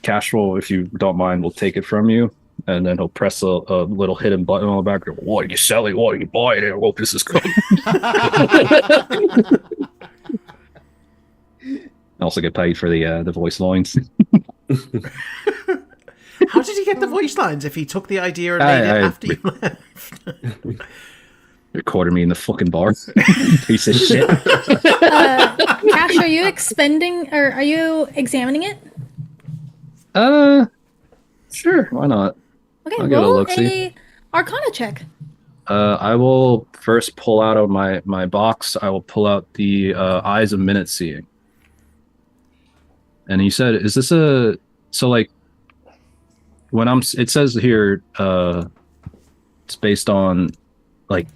Casual, if you don't mind, will take it from you, and then he'll press a little hidden button on the back. What are you selling? What are you buying? I hope this is good. I also get paid for the voice lines. How did he get the voice lines if he took the idea and made it after you left? Recorded me in the fucking bar. Piece of shit. Cash, are you are you examining it? Sure, why not? Okay, I'll give it a roll look-see. a Arcana check. I will first pull out of my box. I will pull out the Eyes of Minute Seeing. And he said, "Is this like when it says here, it's based on like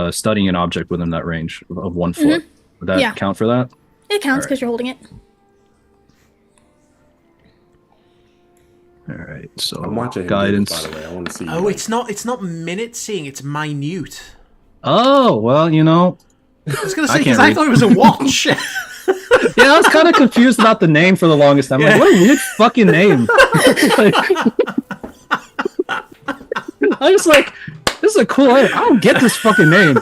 studying an object within that range of 1 foot. Would that count for that? It counts because you're holding it. All right, so I'm watching guidance. By the way, I want to see. Oh, it's not minute seeing, it's minute. Oh, well, I was going to say, because I thought it was a watch. Yeah, I was kind of confused about the name for the longest time. Like, what a weird fucking name. I was like, this is a cool name. I don't get this fucking name.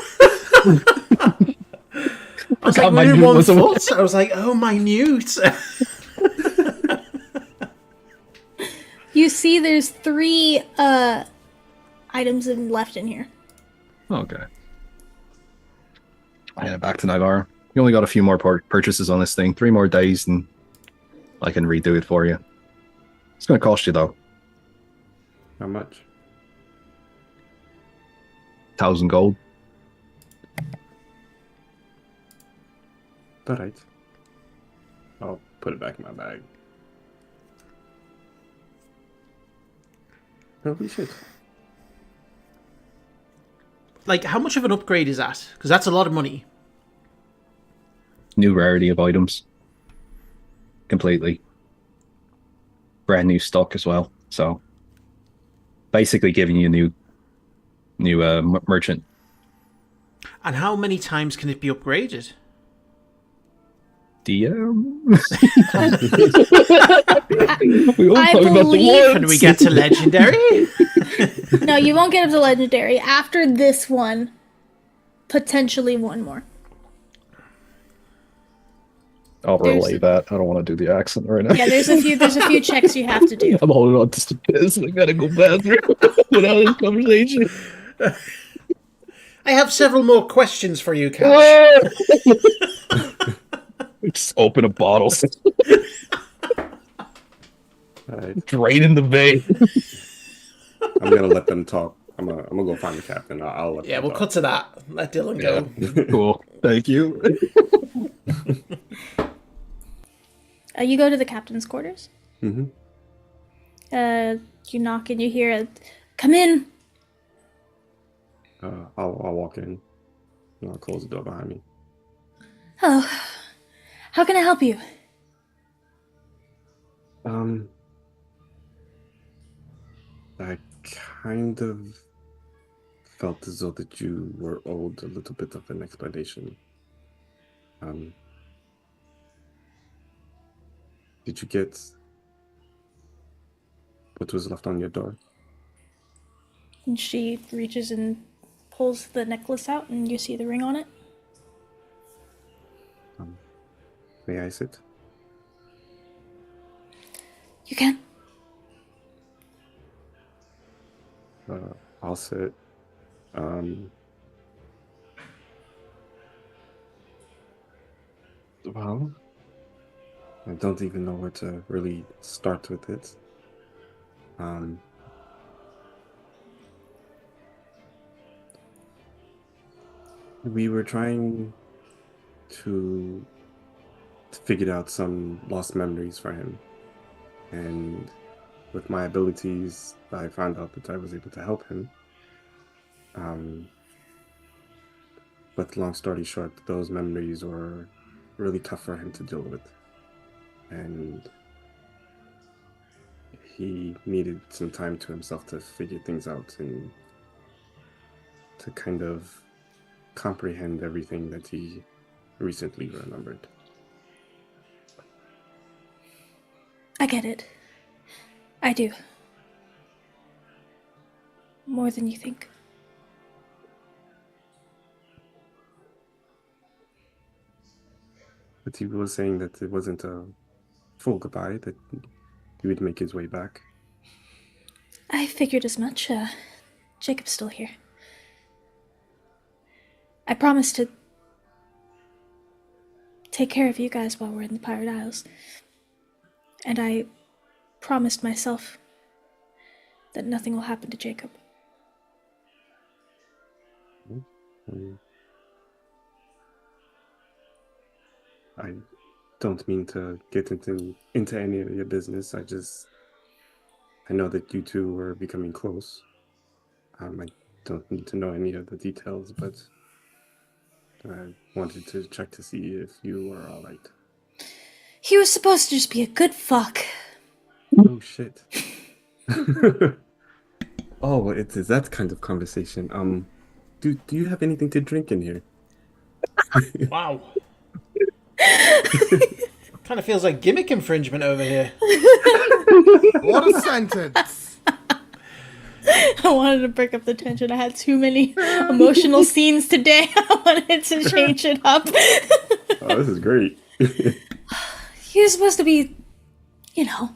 I was like, minute 1 foot. I was like, oh, minute. You see there's 3 items left in here. Okay. Yeah, back to Nagar. You only got a few more purchases on this thing. 3 more days, and I can redo it for you. It's going to cost you, though. How much? 1,000 gold. All right. I'll put it back in my bag. Holy shit. Like, how much of an upgrade is that? Because that's a lot of money. New rarity of items. Completely. Brand new stock as well. So, basically giving you a new merchant. And how many times can it be upgraded? DM. I believe. Can we get to legendary? No, you won't get up to legendary. After this one, potentially one more. I'll relay that. I don't want to do the accent right now. Yeah, there's a few checks you have to do. I'm holding on to some piss. I gotta go bathroom without this conversation. I have several more questions for you, Cash. Just open a bottle. Right. Drain in the vein. I'm gonna let them talk. I'm gonna go find the captain. I'll let them We'll talk. cut to that. Let Dylan go. Cool. Thank you. You go to the captain's quarters. Mm-hmm. You knock and you hear come in. I'll walk in. And I'll close the door behind me. Oh, how can I help you? I kind of felt as though that you were owed a little bit of an explanation. Did you get what was left on your door? And she reaches and pulls the necklace out, and you see the ring on it. May I sit? You can. I'll sit. Well, I don't even know where to really start with it. We were trying to figure out some lost memories for him, and with my abilities, I found out that I was able to help him. But long story short, those memories were really tough for him to deal with. And he needed some time to himself to figure things out and to kind of comprehend everything that he recently remembered. I get it. I do. More than you think. But he was saying that it wasn't a full goodbye, that he would make his way back. I figured as much. Jacob's still here. I promised to take care of you guys while we're in the Pirate Isles. And I promised myself that nothing will happen to Jacob. I don't mean to get into any of your business. I know that you two were becoming close. I don't need to know any of the details, but I wanted to check to see if you were all right. He was supposed to just be a good fuck. Oh shit. Oh, it is that kind of conversation. Do you have anything to drink in here? Wow. Kind of feels like gimmick infringement over here. What a sentence! I wanted to break up the tension. I had too many emotional scenes today. I wanted to change it up. Oh, this is great. He was supposed to be, you know,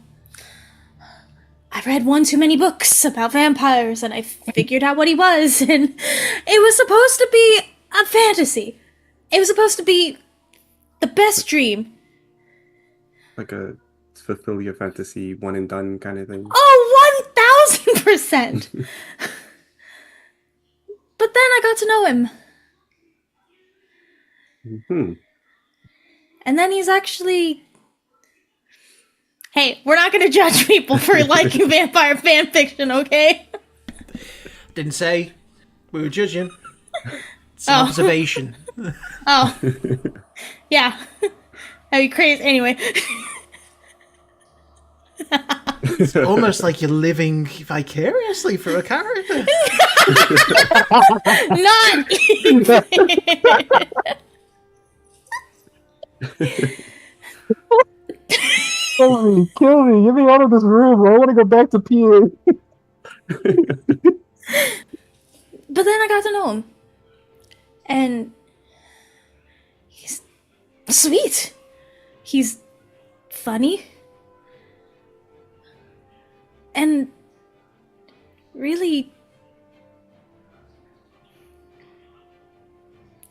I read one too many books about vampires and I figured out what he was, and it was supposed to be a fantasy. It was supposed to be the best dream. Like a fulfill your fantasy one and done kind of thing. Oh, 1000%! But then I got to know him. Mm-hmm. And then he's actually... Hey, we're not gonna judge people for liking vampire fanfiction, okay? Didn't say we were judging. It's an observation. Oh. Yeah. That'd be crazy. Anyway. It's almost like you're living vicariously through a character. Not even. Kill me, get me out of this room. I want to go back to PA. But then I got to know him. And he's sweet. He's funny. And really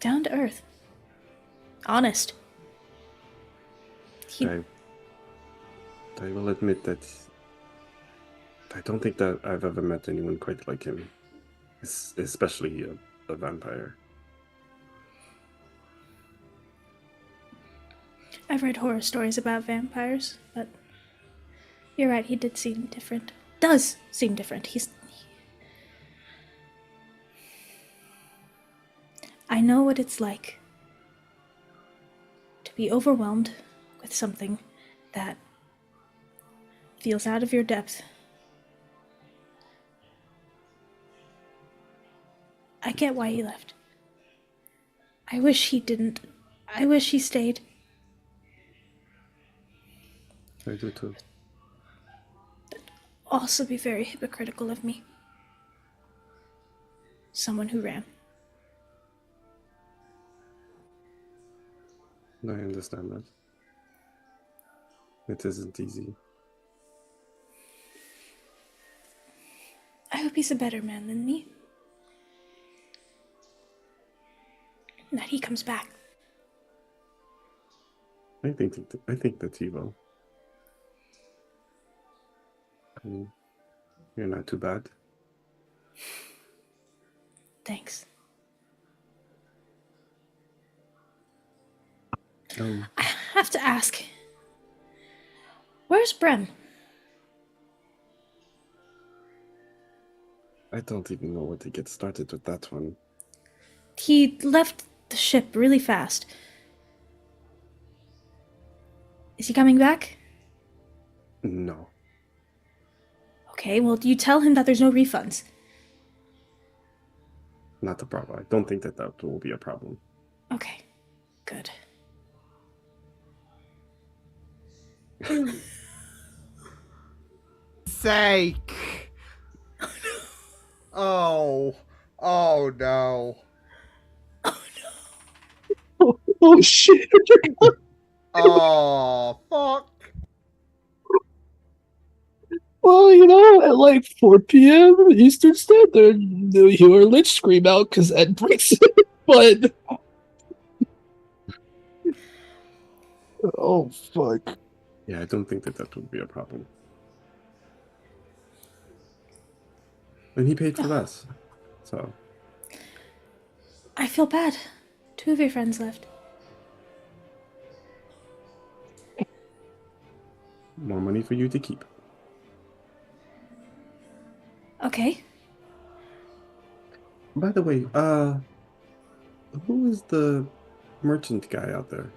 down to earth. Honest. I will admit that I don't think that I've ever met anyone quite like him, especially a vampire. I've read horror stories about vampires, but you're right, he did seem different. Does seem different. I know what it's like to be overwhelmed with something that feels out of your depth. I get why he left. I wish he didn't. I wish he stayed. I do too. Also be very hypocritical of me. Someone who ran. I understand that. It isn't easy. I hope he's a better man than me. And that he comes back. I think that he will. I mean, you're not too bad. Thanks. I have to ask. Where's Brem? I don't even know where to get started with that one. He left the ship really fast. Is he coming back? No. Okay, well, you tell him that there's no refunds. Not a problem. I don't think that will be a problem. Okay, good. Sake. Oh. Oh no. Oh shit! Oh fuck. Well, you know, at like 4 p.m. Eastern Standard, you'll hear a lich scream out because Ed breaks it. But oh fuck! Yeah, I don't think that would be a problem. And he paid for less, so. I feel bad. 2 of your friends left. More money for you to keep. Okay. By the way, who is the merchant guy out there?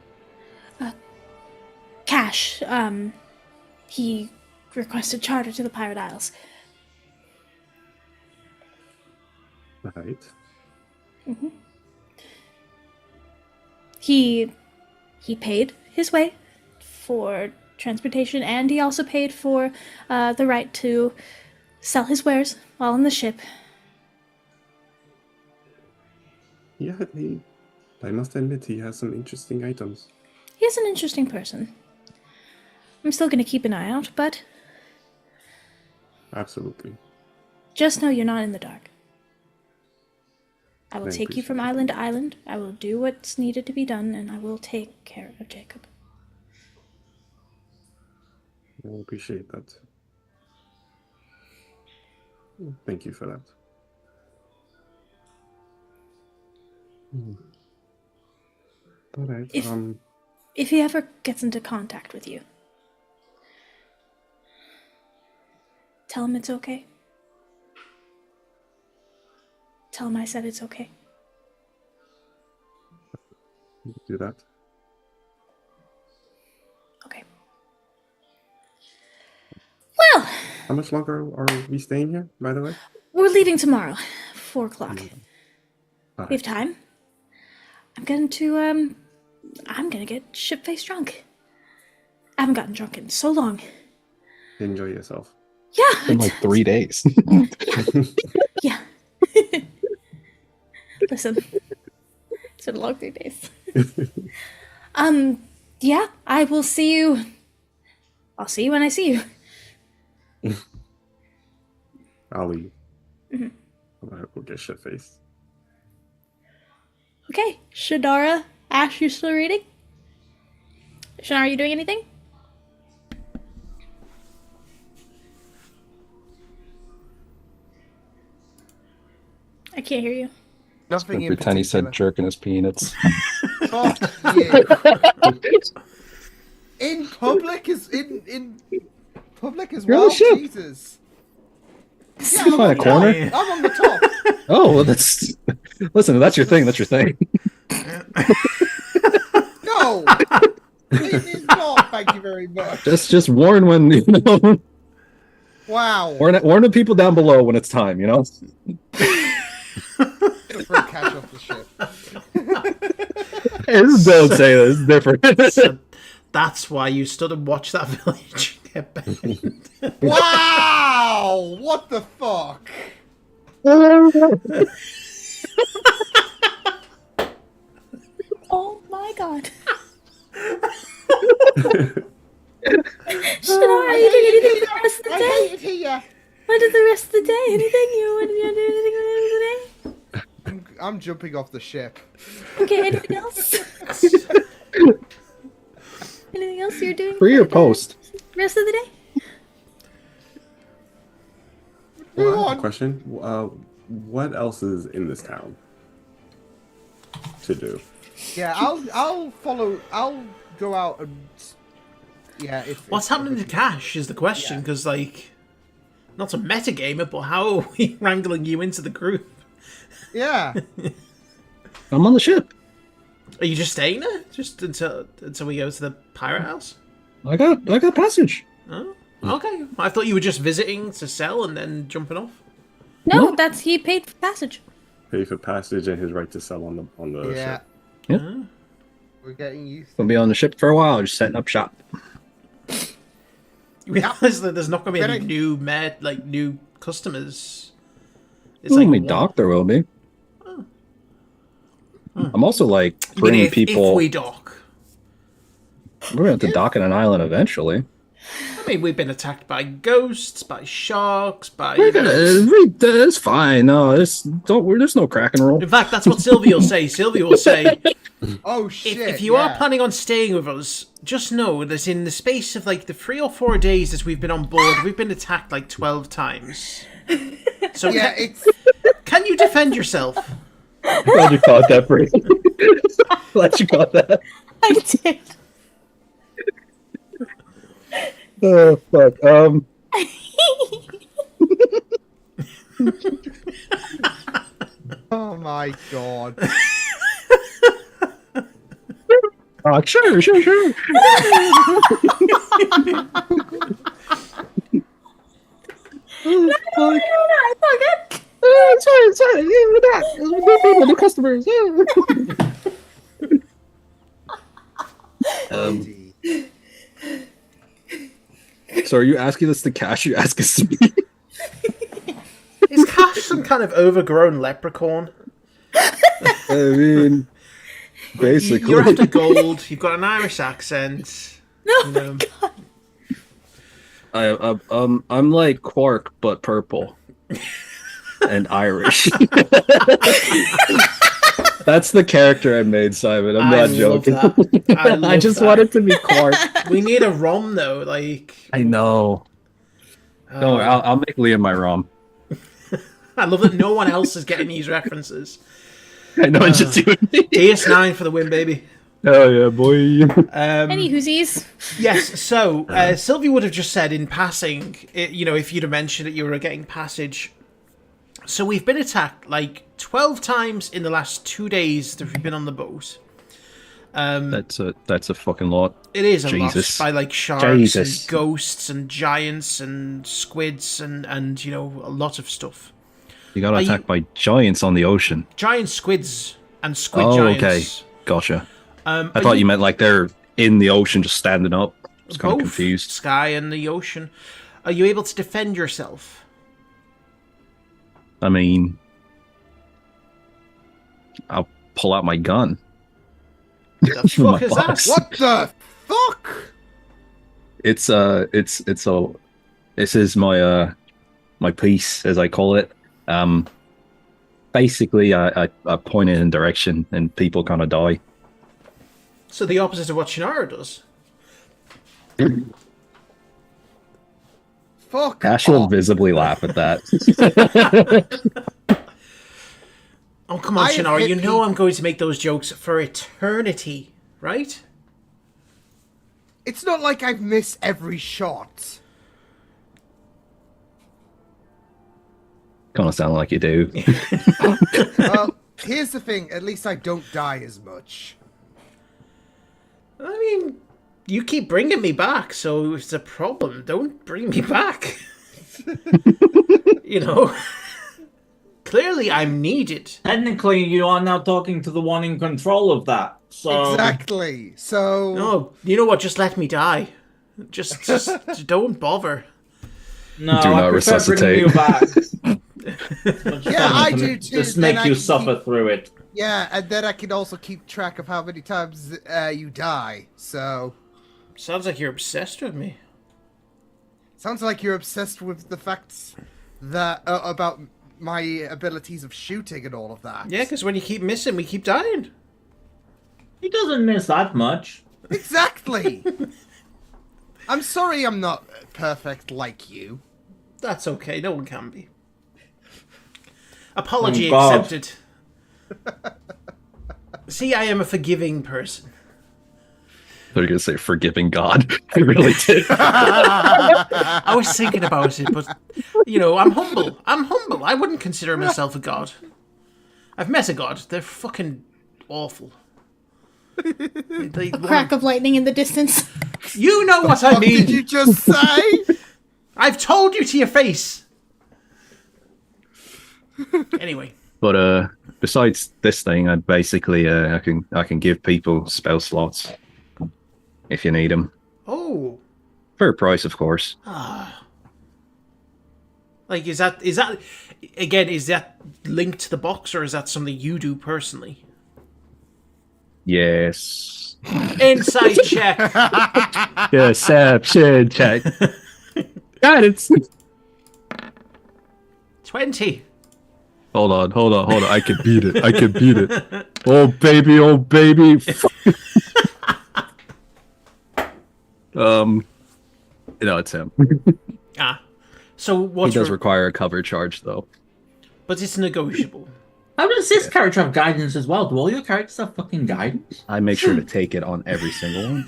Cash, he requested charter to the Pirate Isles. Right. He paid his way for transportation, and he also paid for the right to sell his wares while on the ship. Yeah, I must admit he has some interesting items. He is an interesting person. I'm still gonna keep an eye out, but Absolutely. just know you're not in the dark. I will I take you from appreciate island to island. I will do what's needed to be done, and I will take care of Jacob. I appreciate that. Thank you for that. All right. If he ever gets into contact with you, tell him it's okay. Tell him I said it's okay. Do that. Okay. Well, How much longer are we staying here, by the way? we're leaving tomorrow, 4 o'clock. All We have right. time. I'm gonna get shit-faced drunk. I haven't gotten drunk in so long. Enjoy yourself. Yeah. in like 3 days. Yeah. Listen. It's been a long 3 days. Yeah, I will see you. I'll see you when I see you. I'll leave. We'll get shit faced. Okay. Shadara, Ash, you still reading? Shadara, are you doing anything? I can't hear you. Nothing in Pretend he said particular. jerking his peanuts. Fuck you. In public as You're on well. the ship. Jesus. You find a corner. I'm on the top. Oh, well, that's. Listen, if that's your thing. That's your thing. No. It is not. Thank you very much. Just warn when you know. Wow. Warn the people down below when it's time. You know. Gonna throw cash off the ship. Hey, this is don't say this. It's different. So that's why you stood and watched that village get burned. Wow. What the fuck? Oh my god. Shadara, are you doing anything for the rest of the I day? hate it here. What did the rest of the day? Anything? You want to do anything for the rest of the day? I'm jumping off the ship. Okay, anything else? Anything else you're doing? Pre for or the post? Rest of the day? Move Well, I have on. a question. What else is in this town to do? Yeah, I'll follow. I'll go out and. Yeah. What's happening to cash is the question, because like not a metagamer, but how are we wrangling you into the group? Yeah. I'm on the ship. Are you just staying there? Just until we go to the pirate house? I got passage. Oh, okay. I thought you were just visiting to sell and then jumping off. No, he paid for passage. Pay for passage and his right to sell on the Yeah. ship. Yep. We're getting used to Gonna be on the ship for a while, just setting up shop. You realize that there's not going to be any new customers. It's Ooh, like my one- doctor will be. I'm also like You mean bringing if people. we dock. We're going to have to dock on an island eventually. I mean, we've been attacked by ghosts, by sharks, by. That's fine. No, there's no crack and roll. In fact, that's what Sylvia will say. Sylvia will say, Oh shit! if you are planning on staying with us, just know that in the space of like the 3 or 4 days that we've been on board, we've been attacked like 12 times. So yeah, it's can you defend yourself? Glad you caught that, Brady. Glad you caught that. I did. Oh fuck. oh my god. Sure. Sorry. We're back. The customers. So are you asking us to cash? You ask us to be? Is Cash some kind of overgrown leprechaun? I mean, basically. You're after gold. You've got an Irish accent. No, God. I'm like Quark but purple and Irish. That's the character I made, Simon. I'm not joking. I just wanted to be Quark. We need a ROM though, like. I know. No, I'll make Liam my ROM. I love that no one else is getting these references. I know it's just you and me. DS9 for the win, baby. Oh yeah, boy. Any whoosies? Yes, so Sylvie would have just said in passing, if you'd have mentioned that you were getting passage. So we've been attacked like 12 times in the last 2 days that we've been on the boat. That's a fucking lot. It is a Jesus. lot by like sharks Jesus. and ghosts and giants and squids and a lot of stuff. You got Are attacked you- by giants on the ocean. Giant squids and squid Oh, giants. okay. Gotcha. I I thought you meant like they're in the ocean just standing up. I was kind of both confused. sky and the ocean. Are you able to defend yourself? I mean, I'll pull out my gun. The From fuck my is that? box. What the fuck? This is my piece, as I call it. Basically, I point it in a direction and people kind of die. So the opposite of what Shannara does. Fuck. Ash will off. visibly laugh at that. Oh, come on, I have Shannara. hit You know I'm going to make those jokes for eternity, right? It's not like I've missed every shot. Kind of sound like you do. Well, here's the thing. At least I don't die as much. I mean, you keep bringing me back, so if it's a problem, don't bring me back. Clearly I'm needed. Technically, you are now talking to the one in control of that. So Exactly. So. No, you know what? Just let me die. Just don't bother. no, Do I not prefer bringing resuscitate. you back. Yeah, I do too. Just then make I you can suffer keep- through it. Yeah, and then I can also keep track of how many times you die. So. Sounds like you're obsessed with me. Sounds like you're obsessed with the facts that about my abilities of shooting and all of that. Yeah, because when you keep missing, we keep dying. He doesn't miss that much. Exactly. I'm sorry I'm not perfect like you. That's okay. No one can be. Apology Oh, God. accepted. See, I am a forgiving person. They're gonna say forgiving God. I really did. I was thinking about it, but I'm humble. I wouldn't consider myself a god. I've met a god. They're fucking awful. A crack of lightning in the distance. You know what I What mean. did you just say? I've told you to your face. Anyway. But besides this thing, I basically I can give people spell slots if you need them. Oh. For a price, of course. Like, is that linked to the box, or is that something you do personally? Yes. Inside check. Deception check. God, it's 20. Hold on. I can beat it. Oh baby. It's him. So what's He does require a cover charge, though. but it's negotiable. How does this character have guidance as well? Do all your characters have fucking guidance? I make sure to take it on every single one.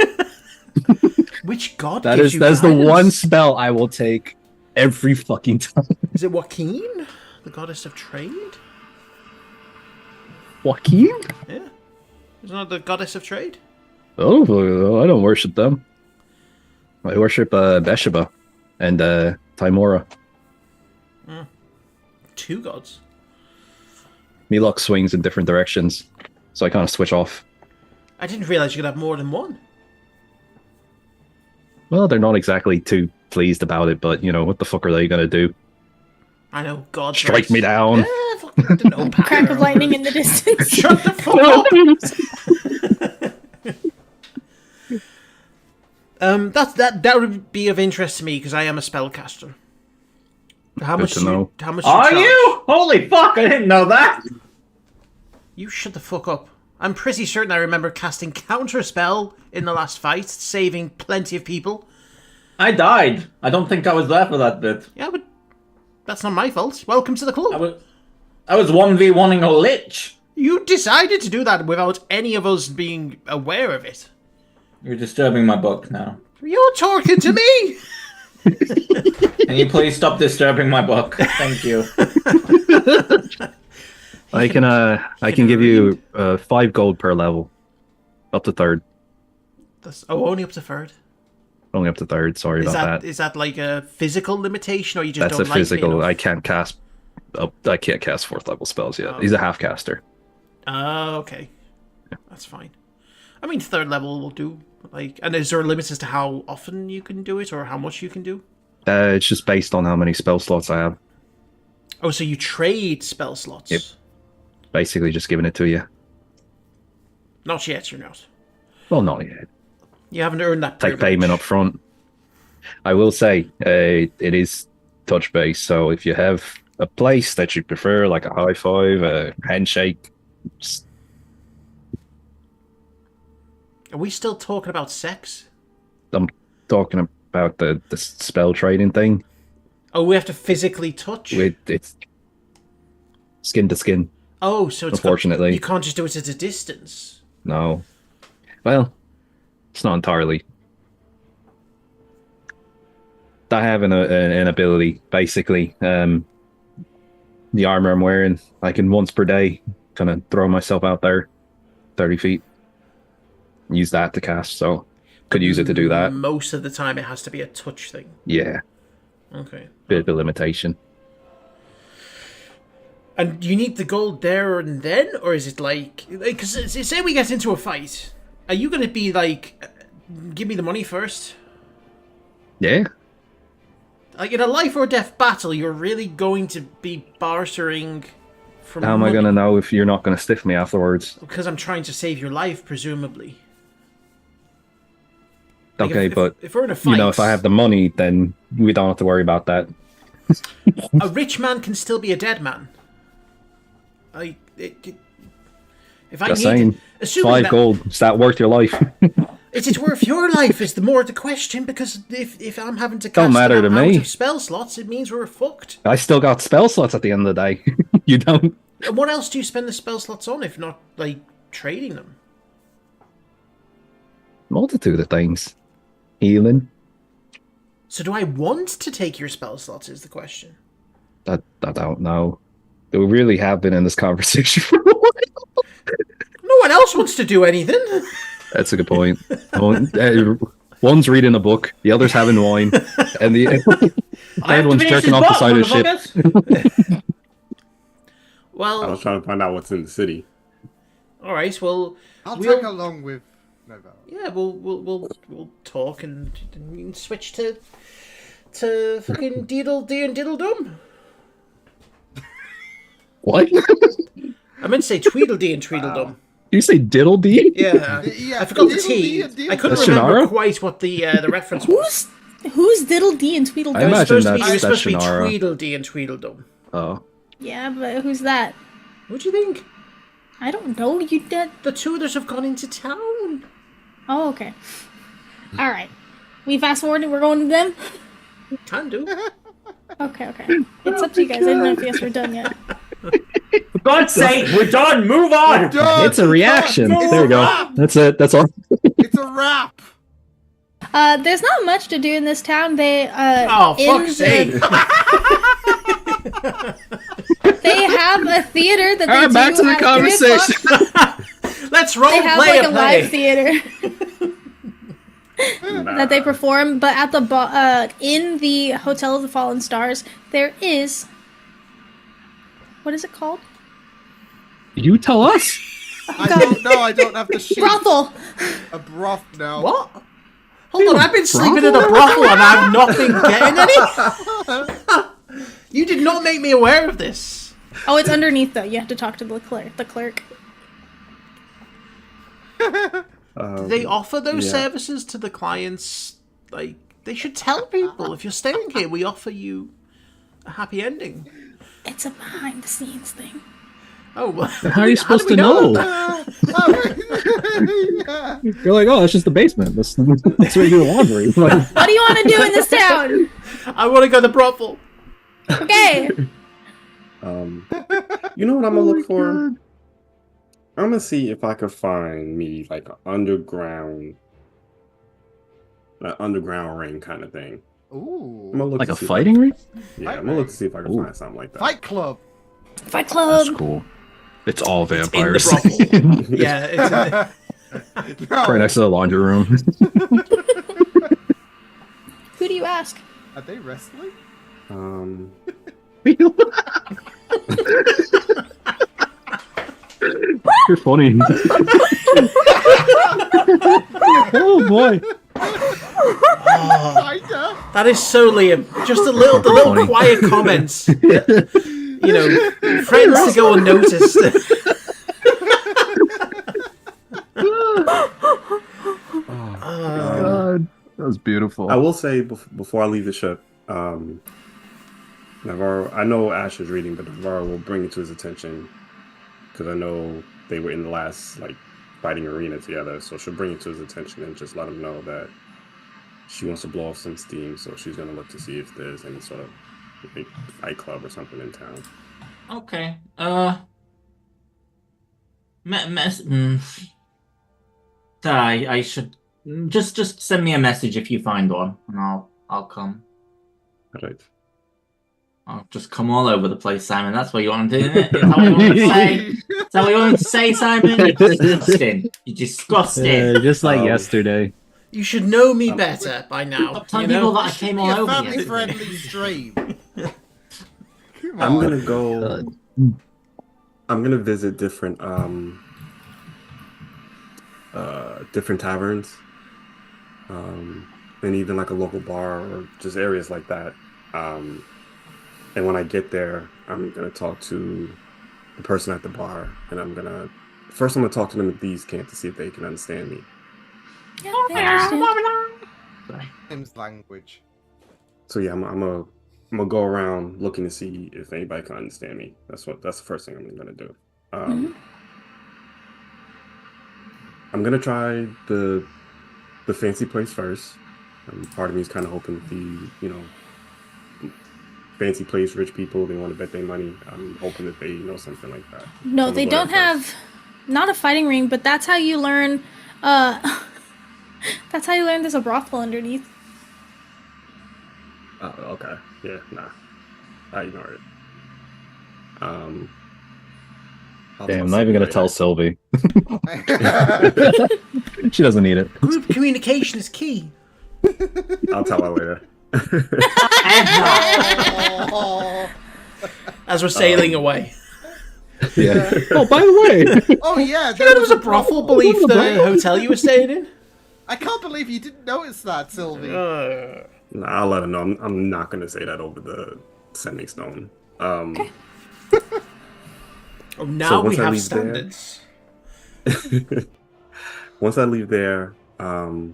Which god That's gives you the guidance? one spell I will take every fucking time. Is it Joaquin, the goddess of trade? Joaquin? Yeah. Isn't that the goddess of trade? Oh, I don't worship them. I worship Besheba and Timora. Two gods. Me luck swings in different directions, so I kind of switch off. I didn't realize you could have more than one. Well, they're not exactly too pleased about it, but what the fuck are they gonna do? I know, God. Strike me down. Yeah, fucking don't know, Crack of lightning in the distance. Shut the fuck up. That would be of interest to me because I am a spellcaster. How much? to know. How much? Are charge? you? Holy fuck! I didn't know that. You shut the fuck up. I'm pretty certain I remember casting counterspell in the last fight, saving plenty of people. I died. I don't think I was there for that bit. Yeah, but that's not my fault. Welcome to the club. I was 1v1ing a lich. You decided to do that without any of us being aware of it. You're disturbing my book now. You're talking to me. Can you please stop disturbing my book? Thank you. I can give you 5 gold per level, up to 3rd. Only up to 3rd. Only up to 3rd. Sorry about that. Is that like a physical limitation, or you just That's don't a like me physical. enough? I can't cast 4th level spells yet. He's a half caster. Oh, okay. That's fine. I mean, 3rd level will do. And is there a limit as to how often you can do it, or how much you can do? It's just based on how many spell slots I have. Oh, so you trade spell slots? Yep. Basically, just giving it to you. Not yet, you're not. Well, not yet. You haven't earned that Take privilege. payment up front. I will say, it is touch based, so if you have a place that you prefer, like a high five, a handshake, just... Are we still talking about sex? I'm talking about the spell trading thing. Oh, we have to physically touch? It's skin to skin. Oh, so it's Unfortunately. you can't just do it at a distance. No. Well, it's not entirely. I have an ability, basically. The armor I'm wearing, I can once per day kind of throw myself out there 30 feet. Use that to cast, so could use it to do that. Most of the time it has to be a touch thing. Yeah, Okay. bit of a limitation. And do you need the gold there and then? Or is it like... Because say we get into a fight. Are you going to be like... Give me the money first? Yeah, Like in a life or death battle, you're really going to be bartering for how am I going to know if you're not going to stiff me afterwards? Because I'm trying to save your life, presumably. Like Okay, but if we're in a fight, if I have the money, then we don't have to worry about that. a rich man can still be a dead man. If I Just need, saying, assuming 5 that, gold, is that worth your life? Is it worth your life? Is the more the question, because if I'm having to cast Don't matter them to out me. of spell slots, it means we're fucked. I still got spell slots at the end of the day. You don't. And what else do you spend the spell slots on if not like trading them? multitude of things. Healing. So do I want to take your spell slots is the question. I don't know. We really have been in this conversation for a while. No one else wants to do anything. That's a good point. One's reading a book, the other's having wine, and the third one's jerking off the side of the ship. Well, I was trying to find out what's in the city. all right. Well, I'll we'll- tag along with Novell. yeah, we'll talk and we can switch to fucking diddle dee and diddle dum. What? I meant to say tweedledee and tweedledum. You say diddle dee? Yeah, Yeah, I forgot the diddle T. dee and diddle I couldn't That's remember Shannara? quite what the reference was. Who's Diddle Dee and Tweedledum? I imagine It was that's supposed to be Shannara. Tweedledee and Tweedledum. Oh. Yeah, but who's that? What do you think? I don't know. You did. The two others have gone into town. Oh, okay. All right. We fast forwarded. We're going to them. Can do. Okay. It's up to you guys. I didn't know if you guys were done yet. For God's sake, we're done. Move on. Done! It's a reaction. Done! There you go. That's it. That's all. It's a wrap. There's not much to do in this town. They Oh, fuck's sake. They have a theater that they All right, do back to the at 3 o'clock. conversation. Let's role They have play like a a play. live theater that they perform, but at the in the Hotel of the Fallen Stars, there is, what is it called? You tell us. I don't know. I don't have the sheet. Brothel. A broth now. What? Hold on, I've been sleeping in a brothel and I've not been getting any? You did not make me aware of this. Oh, it's underneath though. You have to talk to the clerk. They offer those yeah. services to the clients. Like, they should tell people, if you're staying here, we offer you a happy ending. It's a behind the scenes thing. Oh, well, How are you supposed do to we know? Yeah. You're like, oh, it's just the basement. That's where you do the laundry. Like, What do you want to do in this town? I want to go to the brothel. Okay. You know what I'm gonna look for? I'm gonna see if I could find me like an underground ring kind of thing. Ooh. I'm gonna look like to a see if fighting ring? Yeah, I'm gonna look to see if I can Ooh. find something like that. Fight Club. Fight Club. That's cool. It's all In the vampires. brothel. Yeah, it's No. Right next to the laundry room. Who do you ask? Are they wrestling? You're funny. Oh boy. Kinda. that is so Liam. Just the little Funny. quiet comments. You know, friends to go unnoticed. God, that was beautiful. I will say before I leave the ship, Navarro. I know Ash is reading, but Navarro will bring it to his attention because I know they were in the last fighting arena together. So she'll bring it to his attention and just let him know that she wants to blow off some steam. So she's gonna look to see if there's any sort of fight club or something in town. Okay. I should just send me a message if you find one, and I'll come. All right. I'll just come all over the place, Simon. That's what you want to do, isn't it? Is that what you want to say? Is that what you want to say, Simon? You're disgusting. You're disgusting. Just like yesterday. You should know me better by now. Stop telling You people know? that I came Be all a over you. family-friendly stream. Come I'm on. gonna go. I'm gonna visit different different taverns, and even like a local bar or just areas like that. And when I get there, I'm gonna talk to the person at the bar, and I'm gonna talk to them in these camp to see if they can understand me. Yeah, they understand. Sorry. Tim's language. So yeah, I'm gonna go around looking to see if anybody can understand me. That's the first thing I'm gonna do. I'm gonna try the fancy place first. Part of me is kind of hoping the fancy place, rich people, they want to bet their money. I'm hoping that they know something like that. No, I'm they gonna go don't there have, not a fighting ring, but that's how you learn That's how you learn there's a brothel underneath. Oh, okay. Yeah, nah. I ignore it. I'll Damn, tell I'm not even gonna Sylvie tell later. Sylvie. She doesn't need it. Group communication is key. I'll tell her later. As we're sailing away. Yeah. Oh, by the way. Oh yeah, You know there was a brothel beneath the hotel you were staying in? I can't believe you didn't notice that, Sylvie. Nah, I'll let her know. I'm not gonna say that over the sending stone. Okay. Oh, now So we once I have leave there- standards. Once I leave there, yeah,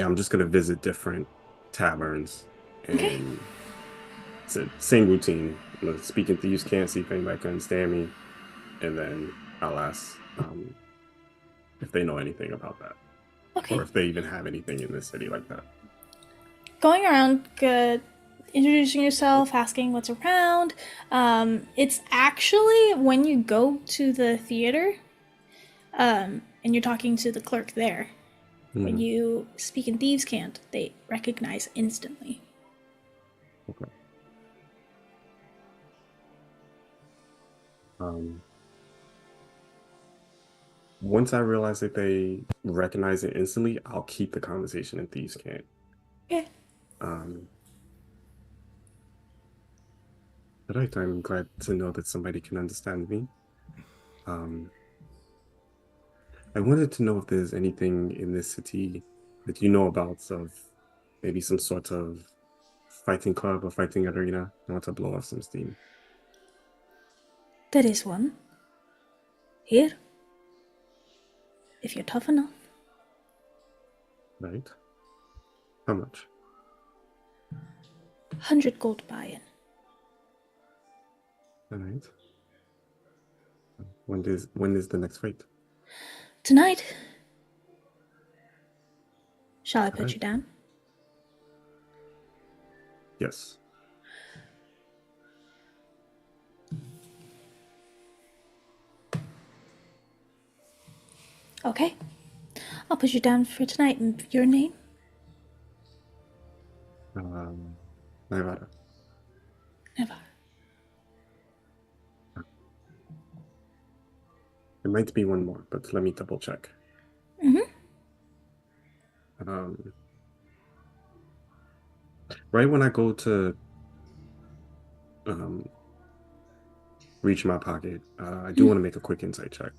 I'm just gonna visit different taverns, and it's the same routine. I'm gonna speak in thieves' can't, see if anybody can understand me, and then I'll ask if they know anything about that, Okay. or if they even have anything in this city like that. Going around, introducing yourself, asking what's around. It's actually when you go to the theater, and you're talking to the clerk there. When you speak in thieves' cant, they recognize instantly. Okay. Once I realize that they recognize it instantly, I'll keep the conversation in thieves' cant. Okay. But I'm glad to know that somebody can understand me. I wanted to know if there's anything in this city that you know about, of maybe some sort of fighting club or fighting arena. I want to blow off some steam. There is one. Here. If you're tough enough. Right? How much? 100 gold buy-in. All right. When is the next fight? Tonight. Shall I put Alright. you down? Yes. Okay. I'll put you down for tonight. And your name? Nevada. Never. It might be one more, but let me double check. Right when I go to reach my pocket, I do want to make a quick insight check.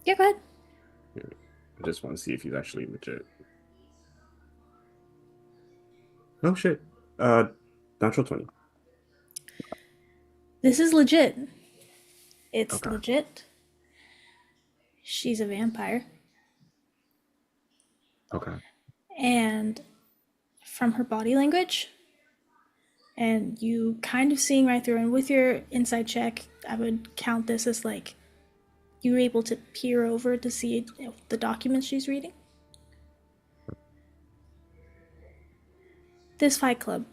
Yeah, go ahead. I just want to see if he's actually legit. Oh shit. Natural 20. This is legit. It's Okay. legit. She's a vampire. Okay. And from her body language, and you kind of seeing right through, and with your insight check, I would count this as like you were able to peer over to see the documents she's reading. This fight club,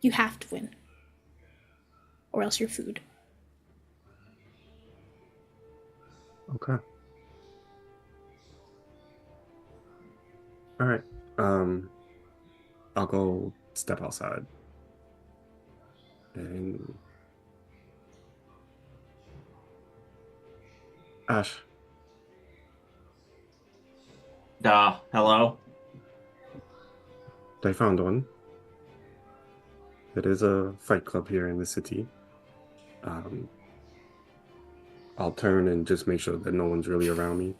you have to win, or else you're food. Okay. All right. I'll go step outside. And Ash, Hello? I found one. It is a fight club here in the city. I'll turn and just make sure that no one's really around me.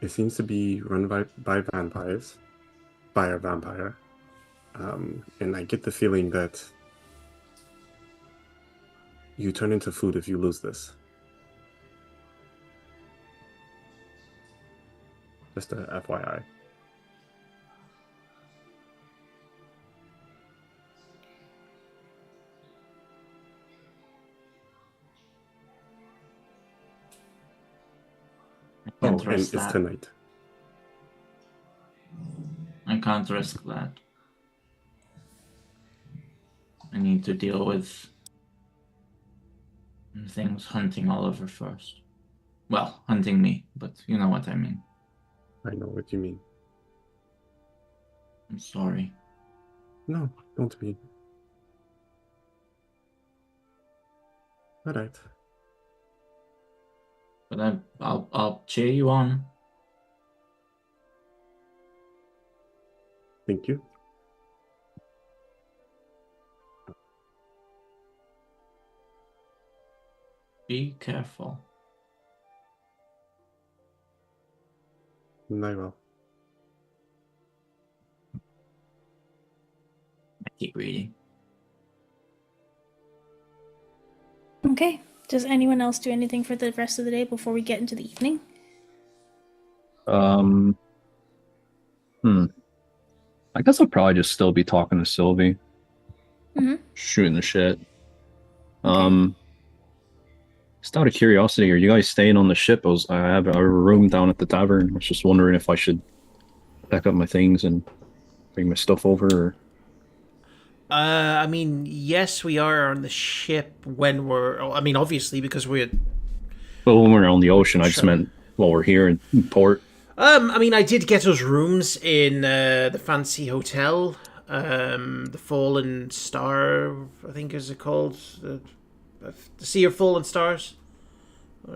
It seems to be run by vampires, by a vampire. And I get the feeling that you turn into food if you lose this. Just a FYI. I Oh, can't and risk it's that. tonight. I can't risk that. I need to deal with things hunting Oliver first. Well, hunting me, but you know what I mean. I know what you mean. I'm sorry. No, don't be. Alright. But I'll cheer you on. Thank you. Be careful. And I will. I keep reading. Okay. Does anyone else do anything for the rest of the day before we get into the evening? I guess I'll probably just still be talking to Sylvie. Shooting the shit. Just out of curiosity, are you guys staying on the ship? I have a room down at the tavern. I was just wondering if I should pack up my things and bring my stuff over. Or... I mean, yes, we are on the ship when we're... I mean, obviously, because we're... Well, when we're on the ocean, I just meant while we're here in port. I mean, I did get us rooms in the fancy hotel. The Fallen Star, I think is it called? The Sea of Fallen Stars?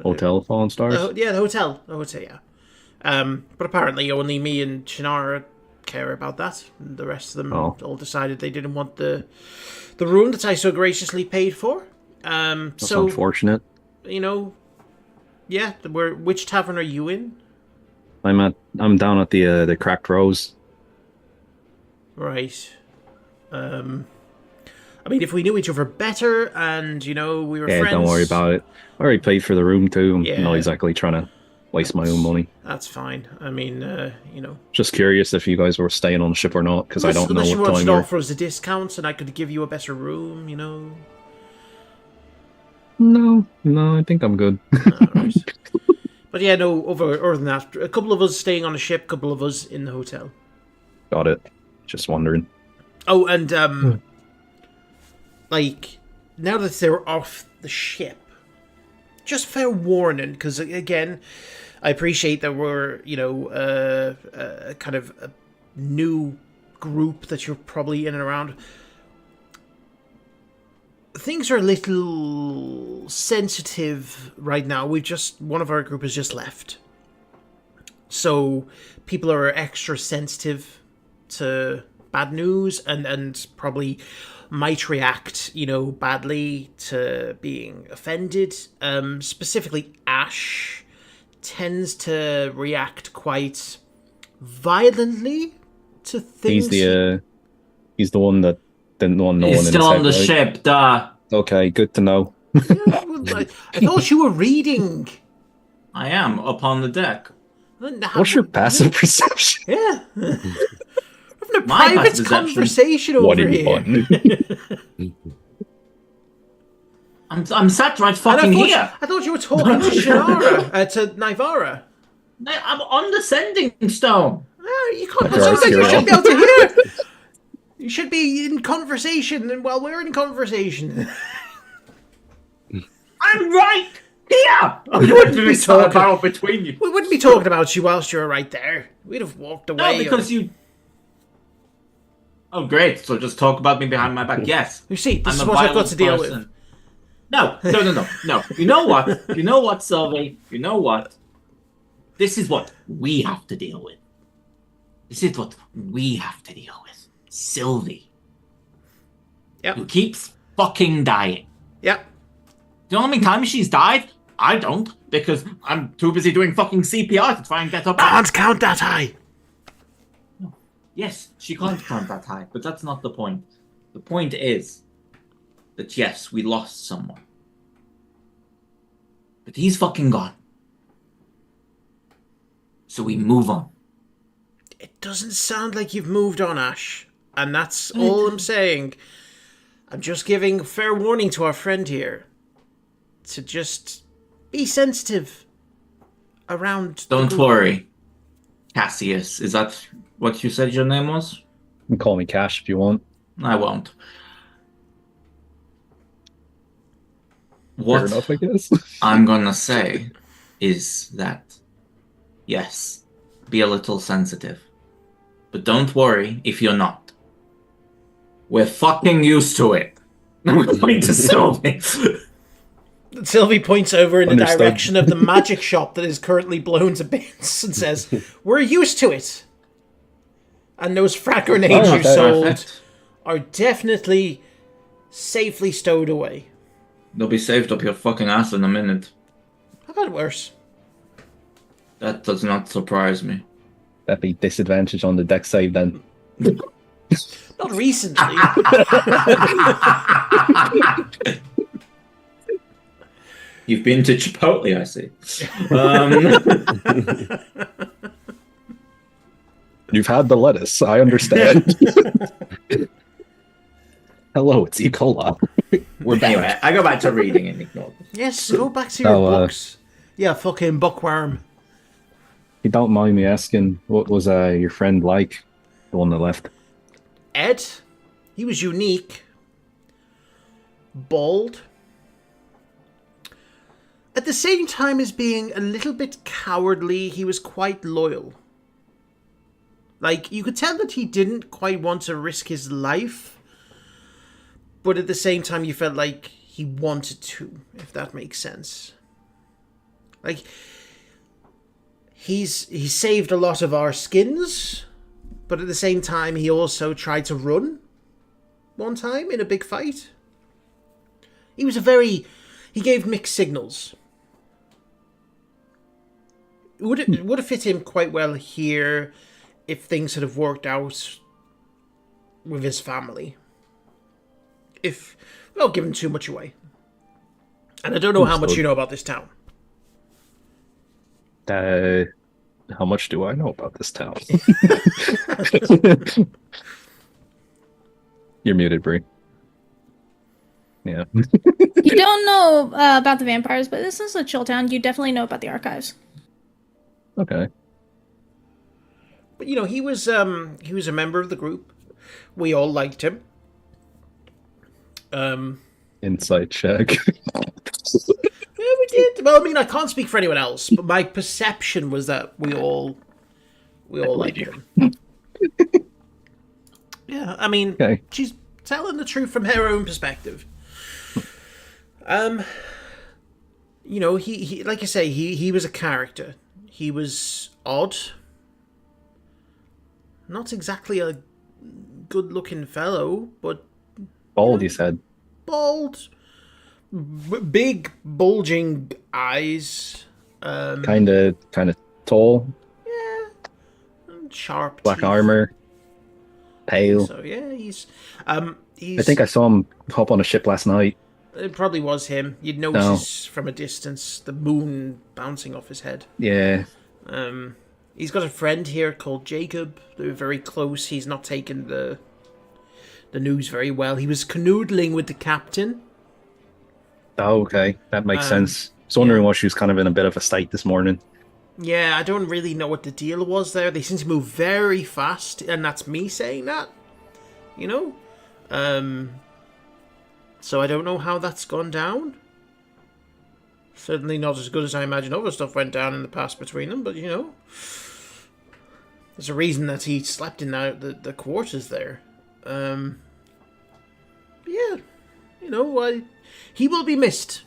Hotel Fallen Stars? The hotel, yeah. But apparently only me and Shannara care about that. The rest of them all decided they didn't want the room that I so graciously paid for. That's unfortunate. You know, yeah. Which tavern are you in? I'm down at the Cracked Rose. Right. I mean, if we knew each other better and, you know, we were friends... don't worry about it. I already paid for the room, too. Yeah. I'm not exactly trying to waste my own money. That's fine. I mean, you know... Just curious if you guys were staying on the ship or not, because I don't know what time Unless you wanted to offer us a discount and I could give you a better room, you know... No, I think I'm good. Right. But yeah, no, other than that, a couple of us staying on the ship, a couple of us in the hotel. Got it. Just wondering. Oh, and, like, now that they're off the ship, just fair warning, because, again, I appreciate that we're, you know, kind of a new group that you're probably in and around. Things are a little sensitive right now. One of our group has just left. So people are extra sensitive to bad news and probably might react, you know, badly to being offended. Specifically, Ash tends to react quite violently to things. He's the one that didn't want no one in He's still on the right? ship, duh. Okay, good to know. Yeah, well, I thought you were reading. I am up on the deck. What's your passive perception? Yeah. Having a My private passive perception. conversation over What are you here. I'm sat right And fucking here. I thought you were talking to Shannara, to Nivara. I'm on the sending stone. No, you can't. Right, Sometimes you you're should be on. able to hear. You should be in conversation, and while we're in conversation, I'm right here. You wouldn't be talking about between you. we wouldn't be talking about you whilst you were right there. We'd have walked away. No, because you. Oh, great. So just talk about me behind my back. Yes. You see, this I'm is a what I've got violent to deal person. with. No. You know what? You know what, Sylvie? You know what? This is what we have to deal with. This is what we have to deal with. Sylvie. Yep. Who keeps fucking dying. Yep. Do you know how many times she's died? I don't, because I'm too busy doing fucking CPR to try and get up. Can't count that high. Yes, she can't count that high, but that's not the point. The point is that yes, we lost someone. But he's fucking gone. So we move on. It doesn't sound like you've moved on, Ash. And that's all I'm saying. I'm just giving fair warning to our friend here. To just be sensitive around... Don't worry. Cassius, is that what you said your name was? You can call me Cash if you want. I won't. What enough, I guess. I'm gonna say is that, yes, be a little sensitive. But don't worry if you're not. We're fucking used to it. I'm going to Sylvie. Sylvie points over in the Understood. direction of the magic shop that is currently blown to bits and says, "We're used to it." And those frag grenades you sold Perfect. are definitely safely stowed away. They'll be saved up your fucking ass in a minute. I've had worse. That does not surprise me. That'd be disadvantage on the deck save then. Not recently. You've been to Chipotle, I see. You've had the lettuce, I understand. Hello, it's E. coli. We're back. Anyway, I go back to reading and ignore this. Yes, go back to your books. Yeah, fucking bookworm. You don't mind me asking, what was your friend like? The one that left? Ed, he was unique. Bald. At the same time as being a little bit cowardly, he was quite loyal. Like, you could tell that he didn't quite want to risk his life, but at the same time you felt like he wanted to, if that makes sense. Like, he saved a lot of our skins, but at the same time he also tried to run one time in a big fight. He gave mixed signals. It would have fit him quite well here if things had have worked out with his family. If, without giving too much away. And I don't know how much you know about this town. How much do I know about this town? You're muted, Bree. Yeah. You don't know about the vampires, but this is a chill town. You definitely know about the archives. Okay. But you know, he was a member of the group. We all liked him. Insight check. Yeah, we did. Well, I mean, I can't speak for anyone else, but my perception was that we all liked him. Yeah, I mean, Okay. she's telling the truth from her own perspective. You know, he like I say, he was a character. He was odd. Not exactly a good-looking fellow, but Bald, you said. bald, big bulging eyes. Kind of tall, Sharp black teeth. armor, pale. So yeah, he's I think I saw him hop on a ship last night. it probably was him. You'd notice from a distance the moon bouncing off his head. Yeah. He's got a friend here called Jacob. They're very close. He's not taken the news very well. He was canoodling with the captain. Oh, okay. That makes sense. I was wondering why she was kind of in a bit of a state this morning. Yeah, I don't really know what the deal was there. They seem to move very fast, and that's me saying that. You know? So I don't know how that's gone down. Certainly not as good as I imagine other stuff went down in the past between them, but you know. There's a reason that he slept in the quarters there. Yeah. You know, he will be missed.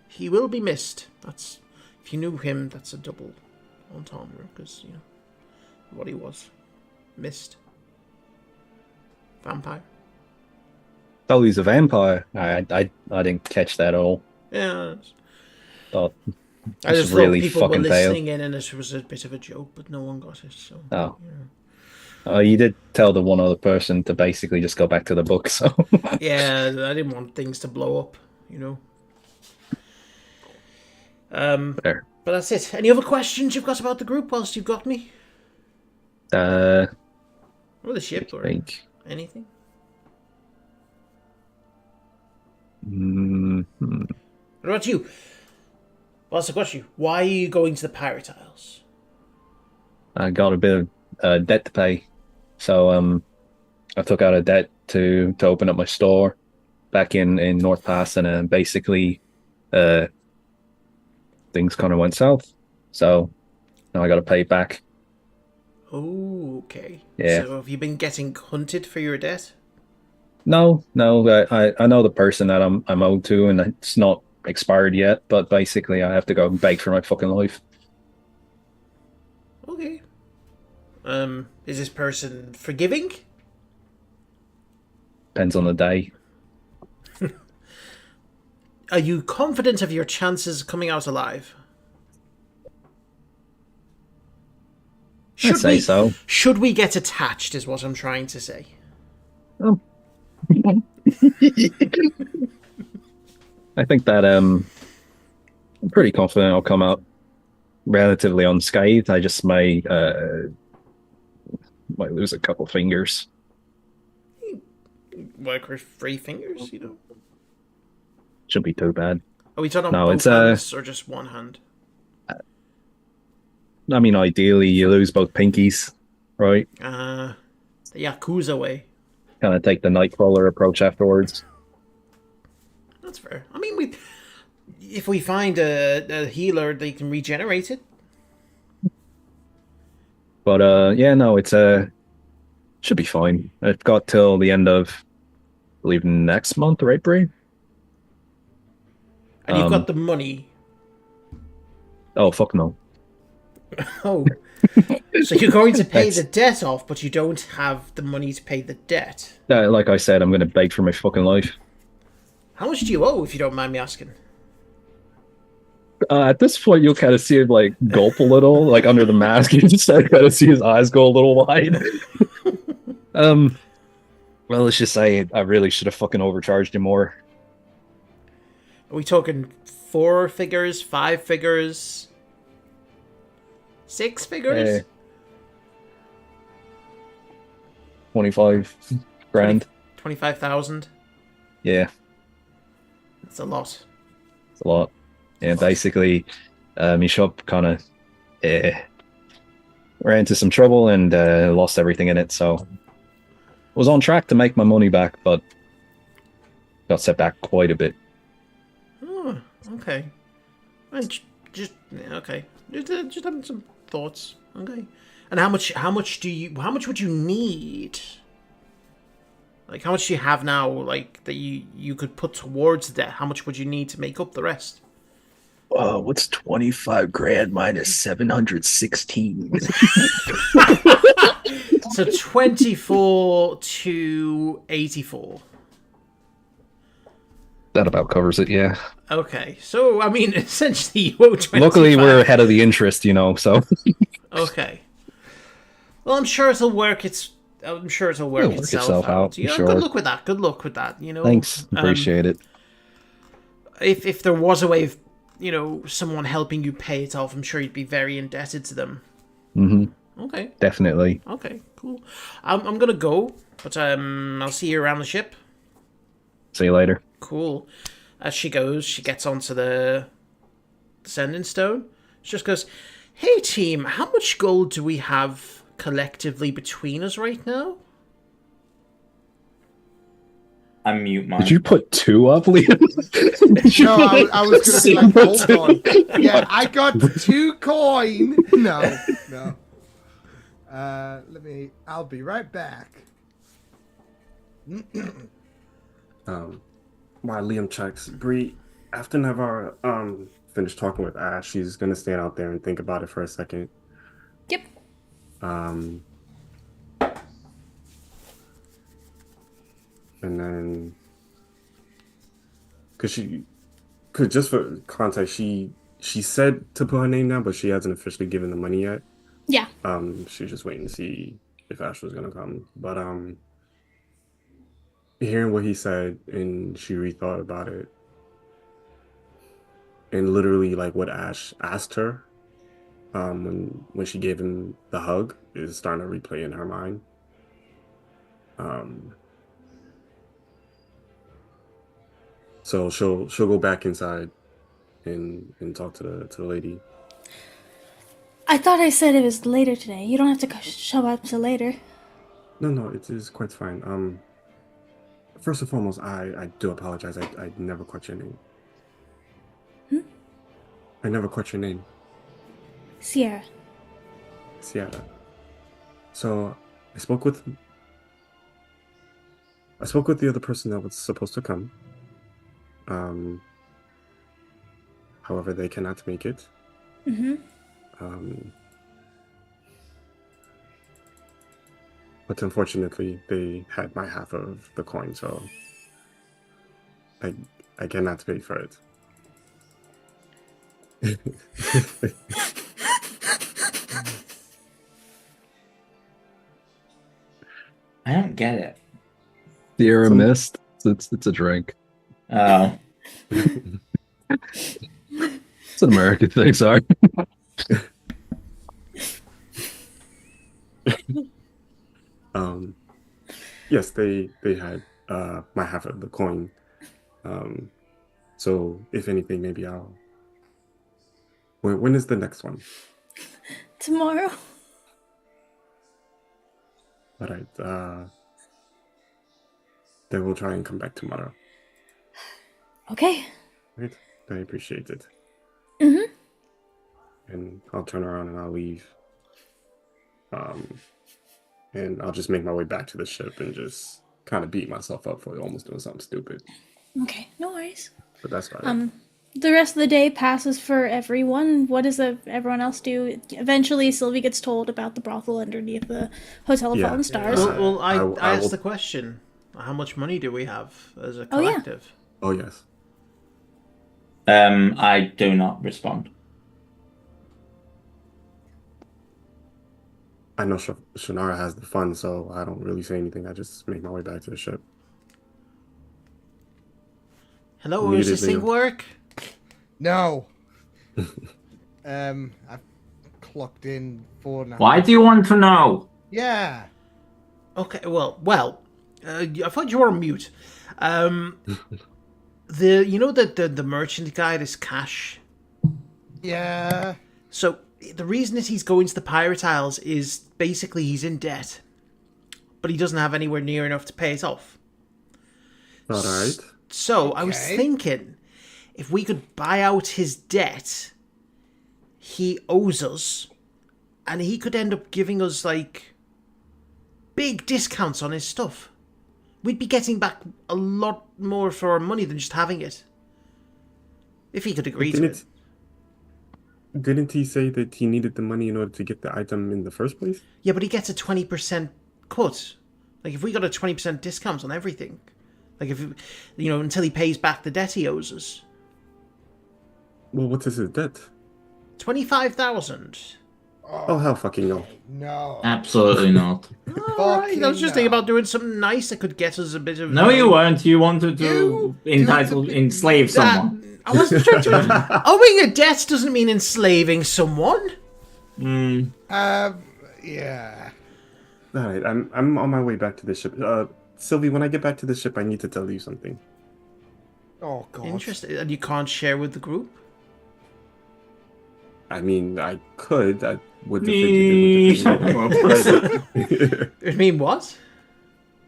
He will be missed. That's, if you knew him, that's a double entendre, because, you know, what he was. Missed. Vampire. Oh, he's a vampire. I didn't catch that at all. Yeah. Thought I just really thought people were fucking pale. listening in and it was a bit of a joke, but no one got it, so... Oh. Yeah. You did tell the one other person to basically just go back to the book, so... Yeah, I didn't want things to blow up, you know. Fair. But that's it. Any other questions you've got about the group whilst you've got me? I Or the ship, or think... anything? Mm-hmm. What about you? Whilst I've got you, why are you going to the Pirate Isles? I got a bit of debt to pay, so I took out a debt to open up my store. back in North Pass, and basically, things kind of went south. So now I got to pay it back. Oh, okay. Yeah. So have you been getting hunted for your debt? No, I know the person that I'm owed to, and it's not expired yet. But basically, I have to go and beg for my fucking life. Okay. Is this person forgiving? Depends on the day. Are you confident of your chances of coming out alive? I'd say so. Should we get attached, is what I'm trying to say. Oh. I think that I'm pretty confident I'll come out relatively unscathed. I just might lose a couple fingers. Work with 3 fingers, you know? Shouldn't be too bad. Are we talking on No, both it's hands or just one hand? I mean, ideally you lose both pinkies, right? The Yakuza way. Kind of take the Nightcrawler approach afterwards. That's fair. I mean, if we find a healer, they can regenerate it. But yeah, no, it's should be fine. I've got till the end of, I believe, next month, right, Brie? And you've got the money. Oh, fuck no. Oh. So you're going to pay the debt off, but you don't have the money to pay the debt. Like I said, I'm going to beg for my fucking life. How much do you owe, if you don't mind me asking? At this point, you'll kind of see him, like, gulp a little, like, under the mask. You just kind of see his eyes go a little wide. Well, let's just say I really should have fucking overcharged him more. Are we talking 4 figures, 5 figures, 6 figures? 25 grand. 25,000? Yeah. That's a lot. It's a lot. Yeah, basically, my shop kind of ran into some trouble and lost everything in it. So was on track to make my money back, but got set back quite a bit. Oh, okay. And just okay. Just having some thoughts. Okay. And how much would you need? Like, how much do you have now, like, that you could put towards that? How much would you need to make up the rest? What's 25 grand minus 716? So 24 to 84. That about covers it, yeah. Okay, so I mean, essentially, you owe 25. Luckily, we're ahead of the interest, so. Okay. Well, I'm sure it'll work. I'm sure it'll work itself out. Sure. Good luck with that. Good luck with that. Thanks, appreciate it. If there was a way of, someone helping you pay it off, I'm sure you'd be very indebted to them. Mm-hmm. Okay. Definitely. Okay. Cool. I'm gonna go, but I'll see you around the ship. See you later. Cool. As she goes, she gets onto the sending stone. She just goes, "Hey team, how much gold do we have collectively between us right now?" I mute mine. Did you put 2 up, Liam? No, I was going to be like, hold on. Yeah, I got 2 coin. No. I'll be right back. While Liam checks, Bree, after Navarre finished talking with Ash, she's gonna stand out there and think about it for a second. Yep. And then, cause just for context, she said to put her name down, but she hasn't officially given the money yet. Yeah. She's just waiting to see if Ash was gonna come. But hearing what he said, and she rethought about it, and literally like what Ash asked her, when she gave him the hug, is starting to replay in her mind. So she'll go back inside and talk to the lady. I thought I said it was later today. You don't have to show up till later. No, it is quite fine. First and foremost, I do apologize. I never caught your name. I never caught your name. Sierra. Sierra. So I spoke with the other person that was supposed to come. However, they cannot make it. But unfortunately, they had my half of the coin, so I cannot pay for it. I don't get it. Sierra Mist. It's a drink. Oh. It's an American thing, sorry. Yes, they had my half of the coin. So if anything, maybe I'll. When is the next one? Tomorrow. All right. Then we'll try and come back tomorrow. Okay. Right. I appreciate it. Mm-hmm. And I'll turn around and I'll leave. And I'll just make my way back to the ship and just kind of beat myself up for almost doing something stupid. Okay, no worries. But that's about it. The rest of the day passes for everyone. What does everyone else do? Eventually, Sylvie gets told about the brothel underneath the Hotel of Fallen Stars. Well, I I asked will- the question: how much money do we have as a Oh, yeah. collective? Oh, yes. I do not respond. I know Shannara has the fund, so I don't really say anything. I just make my way back to the ship. Hello, does this thing Immediately. work? No. I've clocked in 4.5. Why do you want to know? Yeah. Okay, well, I thought you were on mute. The merchant guy, this Cash. Yeah. So the reason that he's going to the Pirate Isles is basically he's in debt, but he doesn't have anywhere near enough to pay it off. All right. So I was Okay. thinking, if we could buy out his debt, he owes us, and he could end up giving us like big discounts on his stuff. We'd be getting back a lot more for our money than just having it. If he could agree to it. Didn't he say that he needed the money in order to get the item in the first place? Yeah, but he gets a 20% cut. Like, if we got a 20% discount on everything. Like, if, until he pays back the debt he owes us. Well, what is his debt? 25,000. Oh, hell fucking no. No. Absolutely not. Alright, I was just no. thinking about doing something nice that could get us a bit of... No, you weren't. You wanted to enslave someone. I wasn't trying to... Owing a debt doesn't mean enslaving someone. Yeah. All right, I'm on my way back to the ship. Sylvie, when I get back to the ship, I need to tell you something. Oh, God. Interesting. And you can't share with the group? I mean, I could. I would have figured it I mean, what?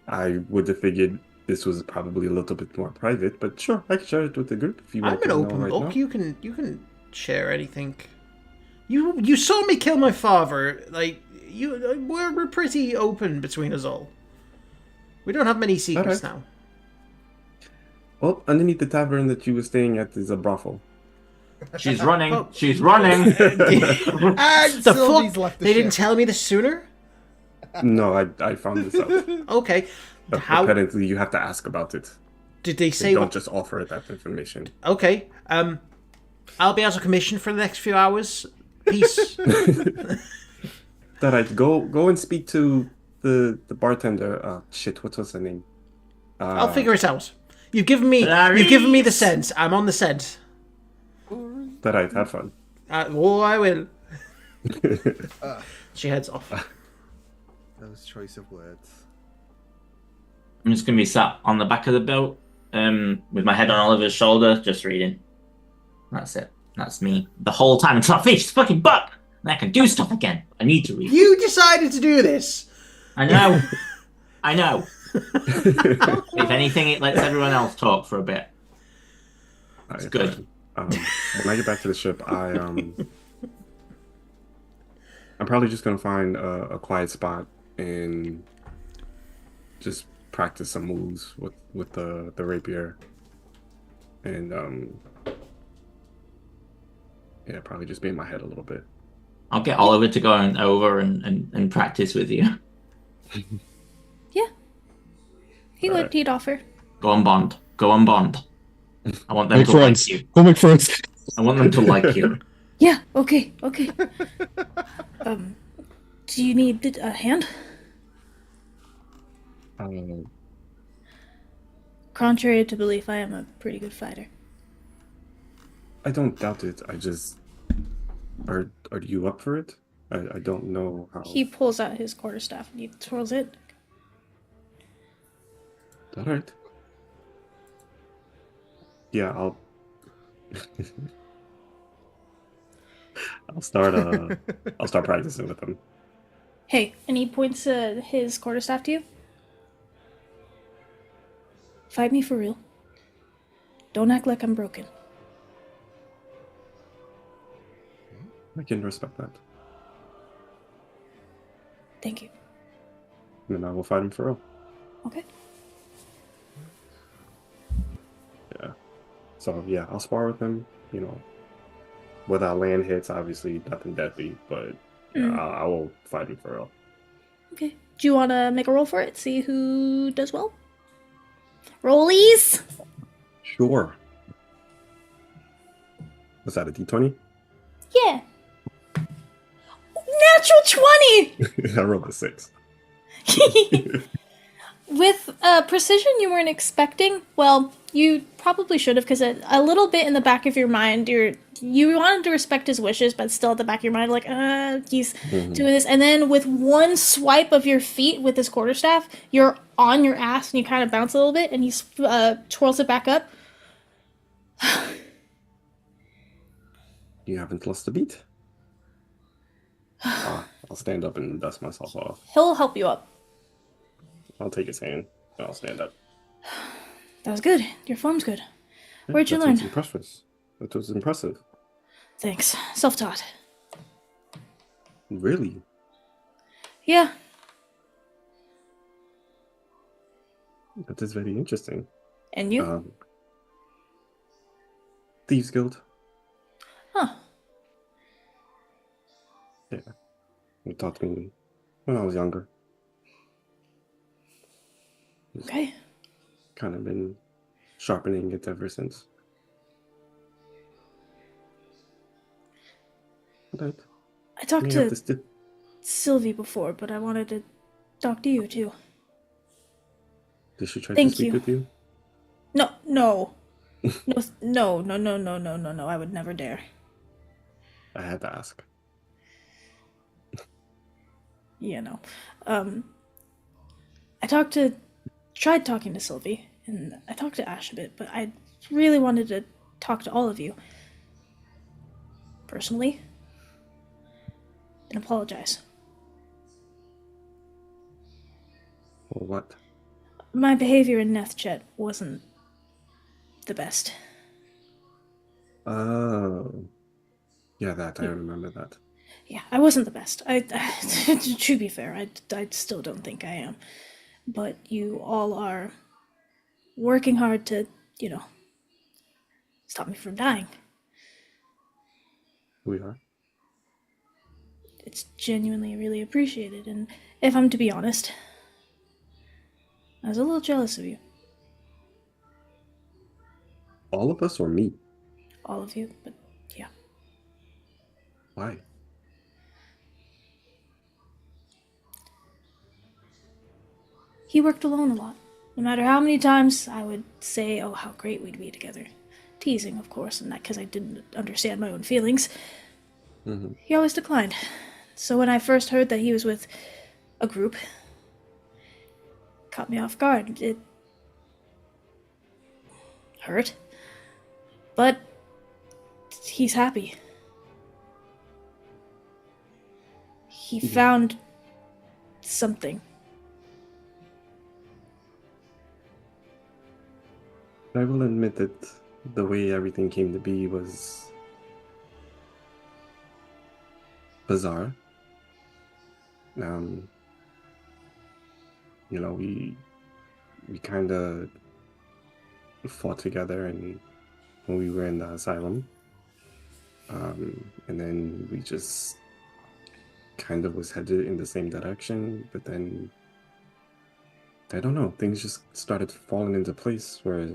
I would have figured this was probably a little bit more private, but sure, I can share it with the group if you want I'm an to know open right book. now. You can share anything. You saw me kill my father. Like, we're pretty open between us all. We don't have many secrets Alright. now. Well, underneath the tavern that you were staying at is a brothel. She's running. Oh. She's running. And The Sylvie's fuck? left the They didn't ship. tell me this sooner? No, I found this out. Okay. How Apparently, you have to ask about it. did they They say? don't just offer it that information. Okay. I'll be out of commission for the next few hours. Peace. Alright, go and speak to the bartender. Shit, what's her name? I'll figure it out. You've given me the scent. I'm on the scent. Alright, have fun. Oh, I will. She heads off. Those choice of words. I'm just gonna be sat on the back of the boat, with my head on Oliver's shoulder, just reading. That's it. That's me the whole time until I finish the fucking book. And I can do stuff again. I need to read. You decided to do this. I know. I know. If anything, it lets everyone else talk for a bit. It's good. When I get back to the ship, I'm probably just gonna find a quiet spot and just practice some moves with the rapier, and yeah, probably just be in my head a little bit. I'll get Oliver to go over and practice with you. Yeah. He'd Alright. offer. Go on Bond. Go on Bond. I want them Make to friends. like you. Go make friends. I want them to like you. Yeah, okay. Do you need a hand? Contrary to belief, I am a pretty good fighter. I don't doubt it. I just are you up for it? I don't know how. He pulls out his quarterstaff and he twirls it. All right. Yeah, I'll start practicing with him. Hey, and he points his quarterstaff to you. Fight me for real. Don't act like I'm broken. I can respect that. Thank you. And then I will fight him for real. Okay. Yeah. So yeah, I'll spar with him, without land hits, obviously nothing deadly, but yeah, I will fight him for real. Okay. Do you want to make a roll for it? See who does well? Rollies! Sure. Was that a D20? Yeah. Natural 20! I rolled a 6. With precision you weren't expecting, well, you probably should have, because a little bit in the back of your mind, you wanted to respect his wishes, but still at the back of your mind, like, he's doing this. And then with one swipe of your feet with his quarterstaff, you're on your ass and you kind of bounce a little bit, and he twirls it back up. You haven't lost a beat. I'll stand up and dust myself off. He'll help you up. I'll take his hand and I'll stand up. That was good. Your form's good. Where'd you learn? That was impressive. Thanks. Self-taught. Really? Yeah. That is very interesting. And you? Thieves Guild. Huh. Yeah. They taught me when I was younger. Okay. Kind of been sharpening it ever since. Right. I talked to Sylvie before, but I wanted to talk to you too. Did she try Thank to speak you. with you? No. No, I would never dare. I had to ask. Yeah, no. I tried talking to Sylvie, and I talked to Ash a bit, but I really wanted to talk to all of you. Personally. And apologize. For what? My behavior in Nethchet wasn't the best. Oh. Yeah, I remember that. Yeah, I wasn't the best. To be fair, I still don't think I am. But you all are working hard to, stop me from dying. We are. It's genuinely really appreciated, and if I'm to be honest, I was a little jealous of you. All of us or me? All of you, but yeah. Why? He worked alone a lot. No matter how many times I would say, oh, how great we'd be together. Teasing, of course, and that because I didn't understand my own feelings. Mm-hmm. He always declined. So when I first heard that he was with a group, it caught me off guard. It hurt. But he's happy. He found something. I will admit that the way everything came to be was bizarre. You know, we kind of fought together and when we were in the asylum. And then we just kind of was headed in the same direction, but then I don't know, things just started falling into place where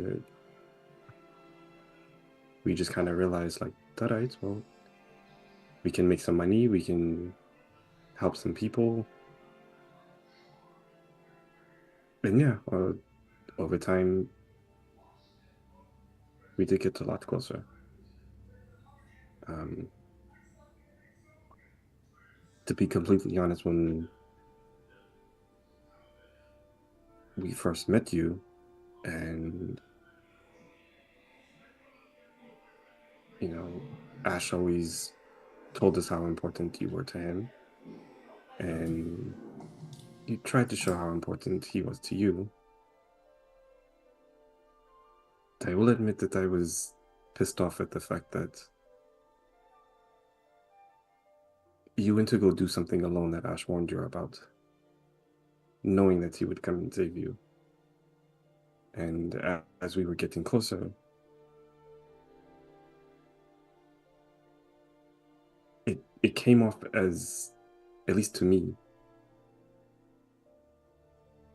we just kind of realized, like, all right, well, we can make some money, we can help some people. And yeah, over time, we did get a lot closer. To be completely honest, when we first met you, and you know, Ash always told us how important you were to him, and you tried to show how important he was to you. I will admit that I was pissed off at the fact that you went to go do something alone that Ash warned you about, knowing that he would come and save you. And as we were getting closer, it came off as, at least to me,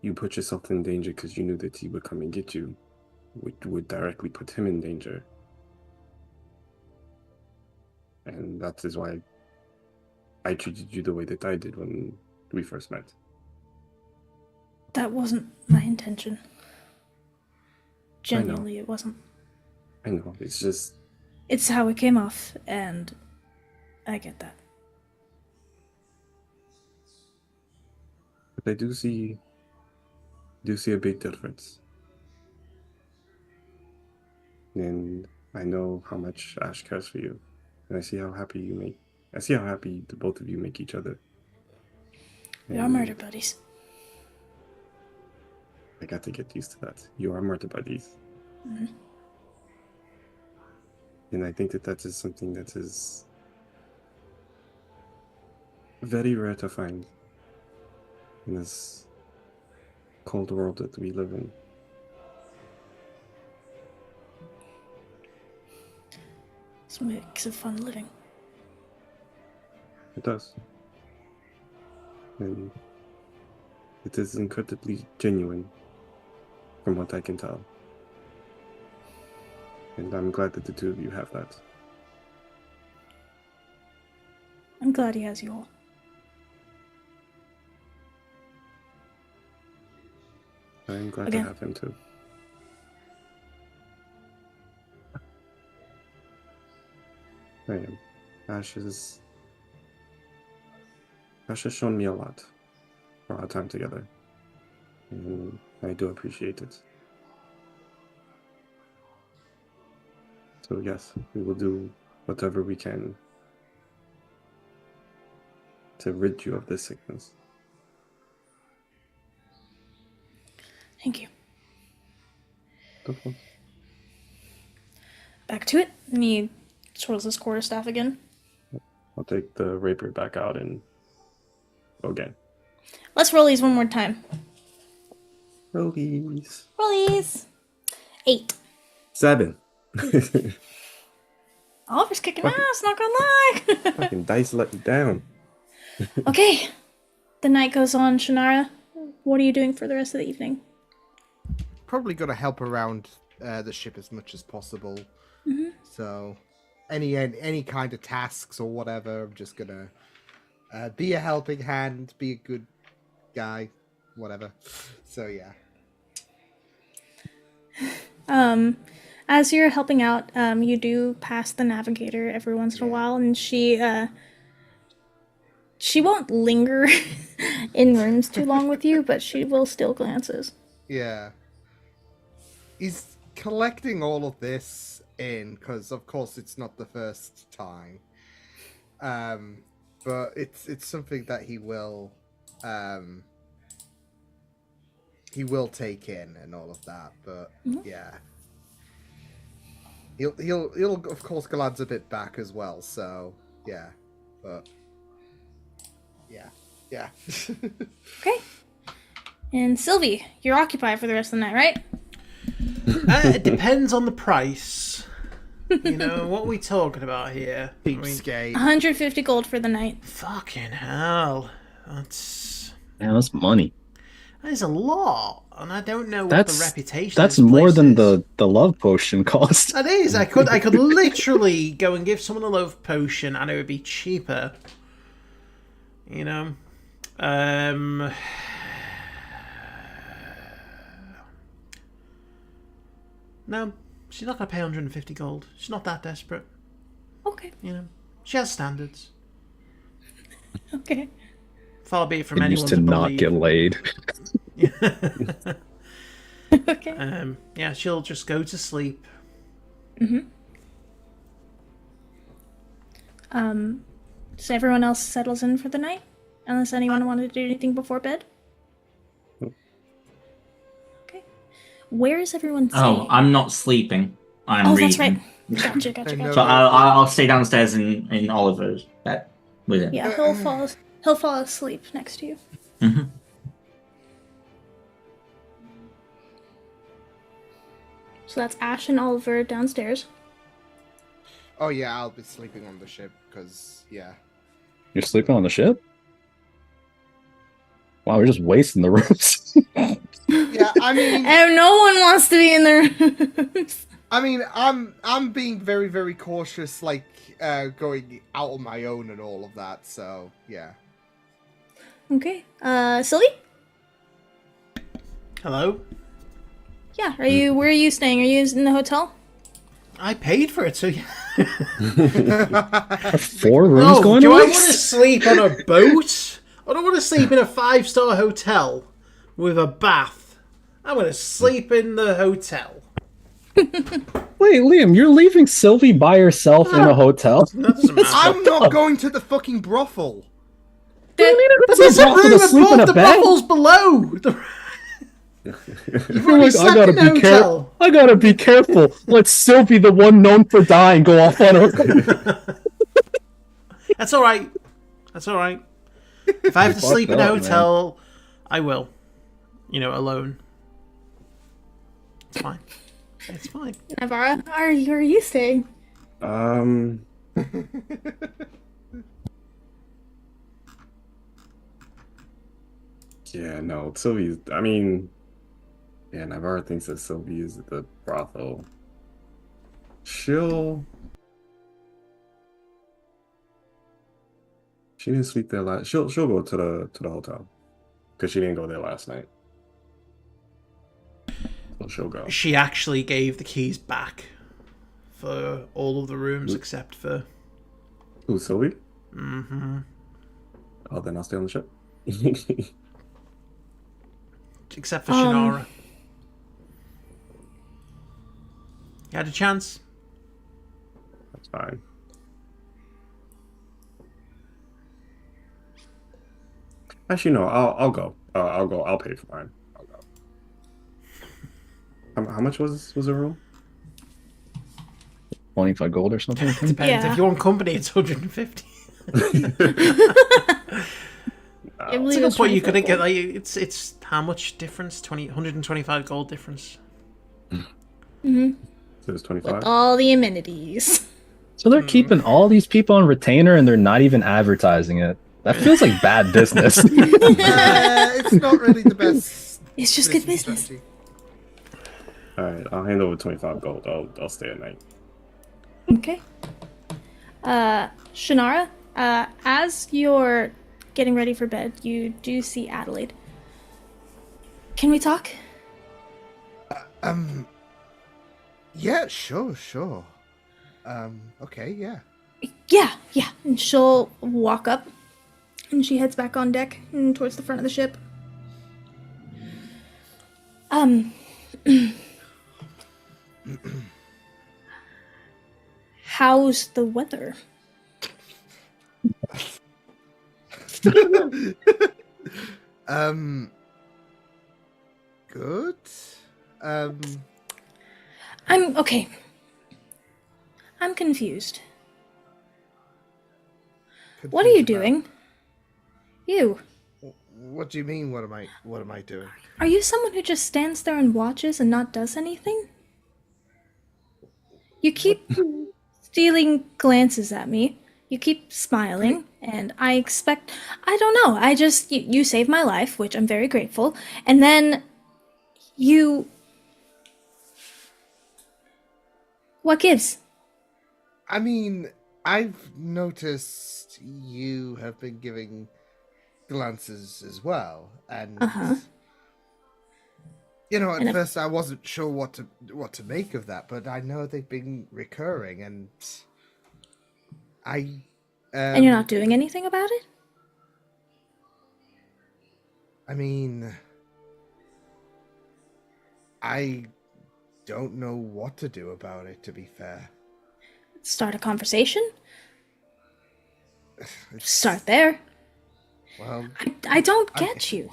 you put yourself in danger because you knew that he would come and get you, which would directly put him in danger. And that is why I treated you the way that I did when we first met. That wasn't my intention. Genuinely, it wasn't. I know, it's just... It's how it came off, and I get that. But I do see a big difference. And I know how much Ash cares for you. And I see how happy the both of you make each other. We are murder buddies. I got to get used to that. You are murder buddies. Mm-hmm. And I think that is something that is very rare to find in this cold world that we live in. This makes it fun living. It does. And it is incredibly genuine, from what I can tell. And I'm glad that the two of you have that. I'm glad he has you all. I'm glad Again. to have him too. I am. Ash has shown me a lot for our time together. And I do appreciate it. So yes, we will do whatever we can to rid you of this sickness. Thank you. No problem. Back to it. And he twirls his quarterstaff again. I'll take the rapier back out and go again. Let's roll these one more time. Rollies. Rollies. 8. 7. Oliver's kicking ass, not gonna lie. Fucking dice let you down. Okay. The night goes on. Shannara, what are you doing for the rest of the evening? Probably got to help around the ship as much as possible. Mm-hmm. So, any kind of tasks or whatever, I'm just gonna be a helping hand, be a good guy, whatever. So yeah. As you're helping out, you do pass the navigator every once in a while, and she won't linger in rooms too long with you, but she will steal glances. Yeah. He's collecting all of this in, because of course it's not the first time. But it's something that he will take in and all of that. But yeah. He'll of course glance a bit back as well. So yeah, but yeah. Okay. And Sylvie, you're occupied for the rest of the night, right? It depends on the price. You know, what are we talking about here? Cheapskate. 150 gold for the night. Fucking hell. That's money. that is a lot. And I don't know what the reputation That's of this more place than is. the love potion cost. That is. I could literally go and give someone a love potion and it would be cheaper. You know? No, she's not going to pay 150 gold. She's not that desperate. Okay. You know? She has standards. Okay. Far be it from It anyone used to not believe. get laid. Okay. Yeah, she'll just go to sleep. So everyone else settles in for the night? Unless anyone wanted to do anything before bed? Okay. Where is everyone staying? Oh, I'm not sleeping. I'm reading. That's right. Gotcha. So I'll stay downstairs in Oliver's bed with him. Yeah, he'll fall asleep next to you. Mhm. So that's Ash and Oliver downstairs. Oh yeah, I'll be sleeping on the ship because yeah. You're sleeping on the ship? Wow, we're just wasting the rooms. Yeah, I mean, And no one wants to be in the rooms. I mean, I'm being very, very cautious, like going out on my own and all of that. So yeah. Okay. Sylvie? Hello? Yeah. Where are you staying? Are you in the hotel? I paid for it, so yeah. 4 rooms No, going do I on? want to sleep on a boat? I don't want to sleep in a 5-star hotel with a bath. I want to sleep in the hotel. Wait, Liam, you're leaving Sylvie by herself in a hotel? That doesn't matter. I'm not going to the fucking brothel. There's a brothel room to sleep in above a the bed? brothel's below. You're like, I slept gotta in the be hotel. careful. I gotta be careful. Let Sylvie, the one known for dying, go off on her. That's all right. That's all right. If I have to Fucked sleep in a up, hotel, I will. You know, alone. It's fine. It's fine. Navara, where are you staying? Yeah, no, Sylvie's. I mean, yeah, Navarre thinks that Sylvie is at the brothel. She didn't sleep there last. She'll go to the hotel because she didn't go there last night. So she'll go. She actually gave the keys back for all of the rooms except for. Who, Sylvie? Mm-hmm. Oh, then I'll stay on the ship. Except for Shannara. You had a chance. That's fine. Actually, no. I'll go. I'll go. I'll pay for mine. I'll go. How much was a room? 25 gold or something? I think? Depends. Yeah. If you want company, it's 150. I believe It's a good it's point. You 25 couldn't get gold. like it's how much difference? 125 gold difference. Mm-hmm. So it's 25. All the amenities. So they're keeping all these people on retainer and they're not even advertising it. That feels like bad business. It's not really the best. It's just good business. strategy. All right, I'll hand over 25 gold. I'll stay at night. Okay. Shannara, as you're getting ready for bed, you do see Adelaide. Can we talk? Yeah, sure. Okay, yeah. Yeah. And she'll walk up, and she heads back on deck and towards the front of the ship. How's the weather? Good. I'm okay. I'm confused. What are you doing? You. What do you mean? What am I doing? Are you someone who just stands there and watches and not does anything? You keep stealing glances at me. You keep smiling, and I don't know, you saved my life, which I'm very grateful, and then what gives? I mean, I've noticed you have been giving glances as well, and Uh-huh. you know, at And if- first I wasn't sure what to make of that, but I know they've been recurring, and And you're not doing anything about it? I mean, I don't know what to do about it, to be fair. Start a conversation? Start there. Well, I don't get you.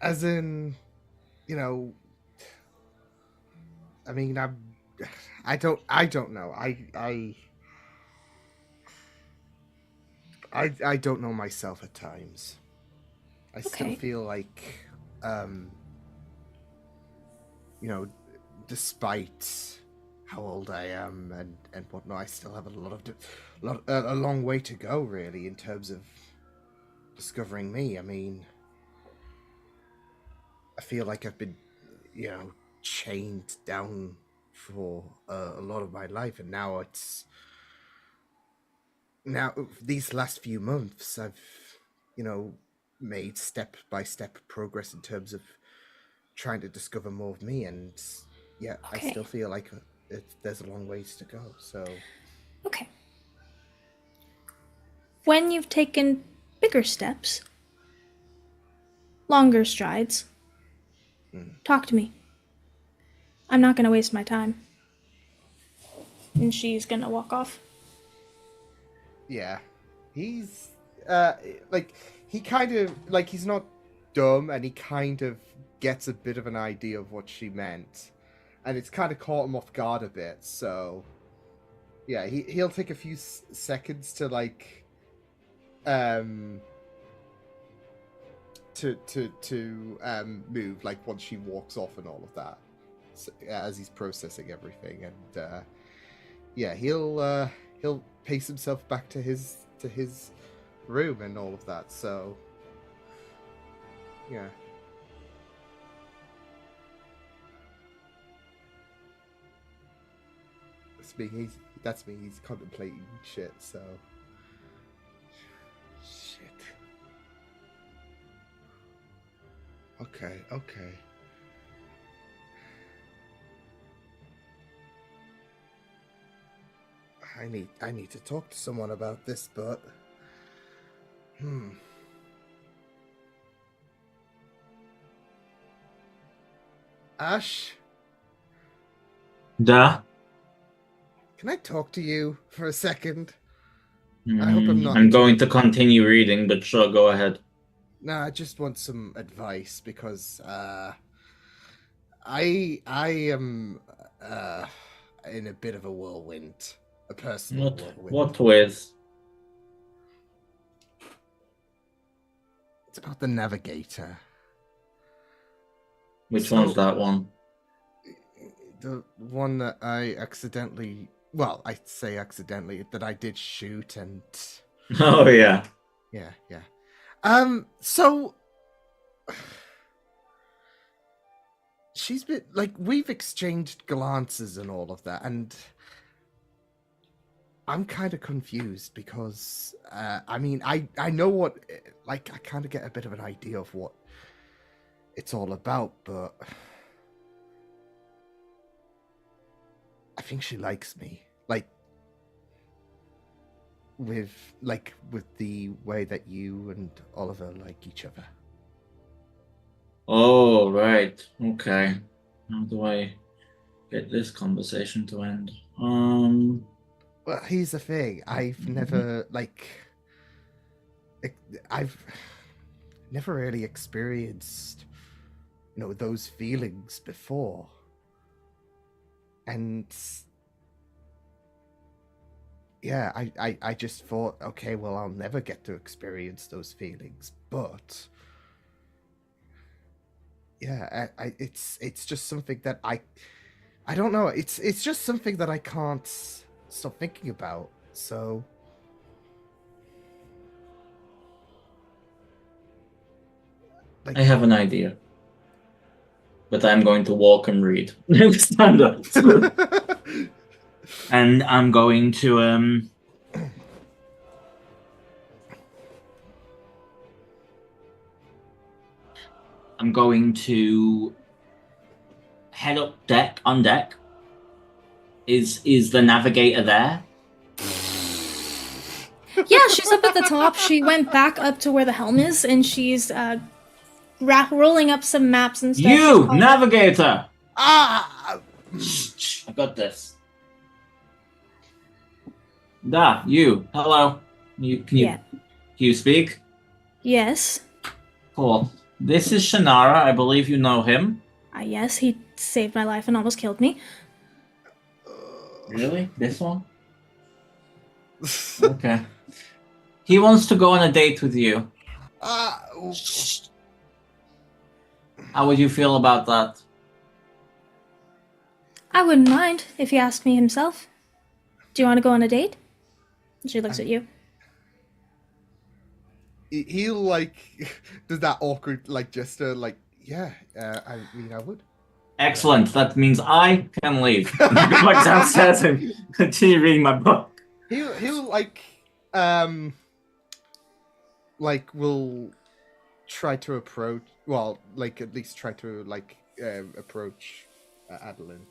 as in, you know, I mean, I don't know. I don't know myself at times. I still Okay. feel like, you know, despite how old I am and whatnot, I still have a long way to go, really, in terms of discovering me. I mean, I feel like I've been, you know, chained down for a lot of my life, and now these last few months I've, you know, made step by step progress in terms of trying to discover more of me, and yeah, Okay. I still feel like there's a long ways to go. So Okay. When you've taken bigger steps, longer strides, talk to me. I'm not gonna waste my time. And she's gonna walk off. yeah, he's like, he kind of, like, he's not dumb, and he kind of gets a bit of an idea of what she meant, and it's kind of caught him off guard a bit. So yeah, he'll take a few seconds to like move, like, once she walks off and all of that, so, as he's processing everything, and yeah, he'll pace himself back to his room and all of that. So yeah, that's me. He's contemplating shit. So shit. Okay. I need to talk to someone about this, but Ash, Duh. can I talk to you for a second? I hope I'm not I'm going to continue reading, but sure, go ahead. No, I just want some advice, because I am in a bit of a whirlwind, a personal whirlwind. What with? It's about the navigator. Which So- one's that one? The one that I accidentally, well, I say accidentally, that I did shoot, and Oh yeah. yeah. So she's been, like, we've exchanged glances and all of that, and I'm kind of confused, because I mean, I know what, like, I kind of get a bit of an idea of what it's all about, but I think she likes me, like, with the way that you and Oliver like each other. Oh right. Okay. How do I get this conversation to end? Well, here's the thing. I've never really experienced, you know, those feelings before. And yeah, I just thought, okay, well, I'll never get to experience those feelings, but yeah, it's just something that I don't know. It's just something that I can't stop thinking about. So I have an idea. But I'm going to walk and read. Stand up. And I'm going to head up deck on deck. Is the navigator there? Yeah, she's up at the top. She went back up to where the helm is, and she's rolling up some maps and stuff. You, navigator! ah, Shh, I got this. Da, you. Hello. Can you speak? Yes. Cool. This is Shannara. I believe you know him. Yes, he saved my life and almost killed me. Really? This one? Okay. He wants to go on a date with you. Shh. How would you feel about that? I wouldn't mind if he asked me himself. Do you want to go on a date? She looks at you. he like does that awkward like gesture, like yeah. I mean, I would. Excellent. That means I can leave. Go back downstairs and continue reading my book. He'll will try to approach. Well, like at least try to approach Adeline.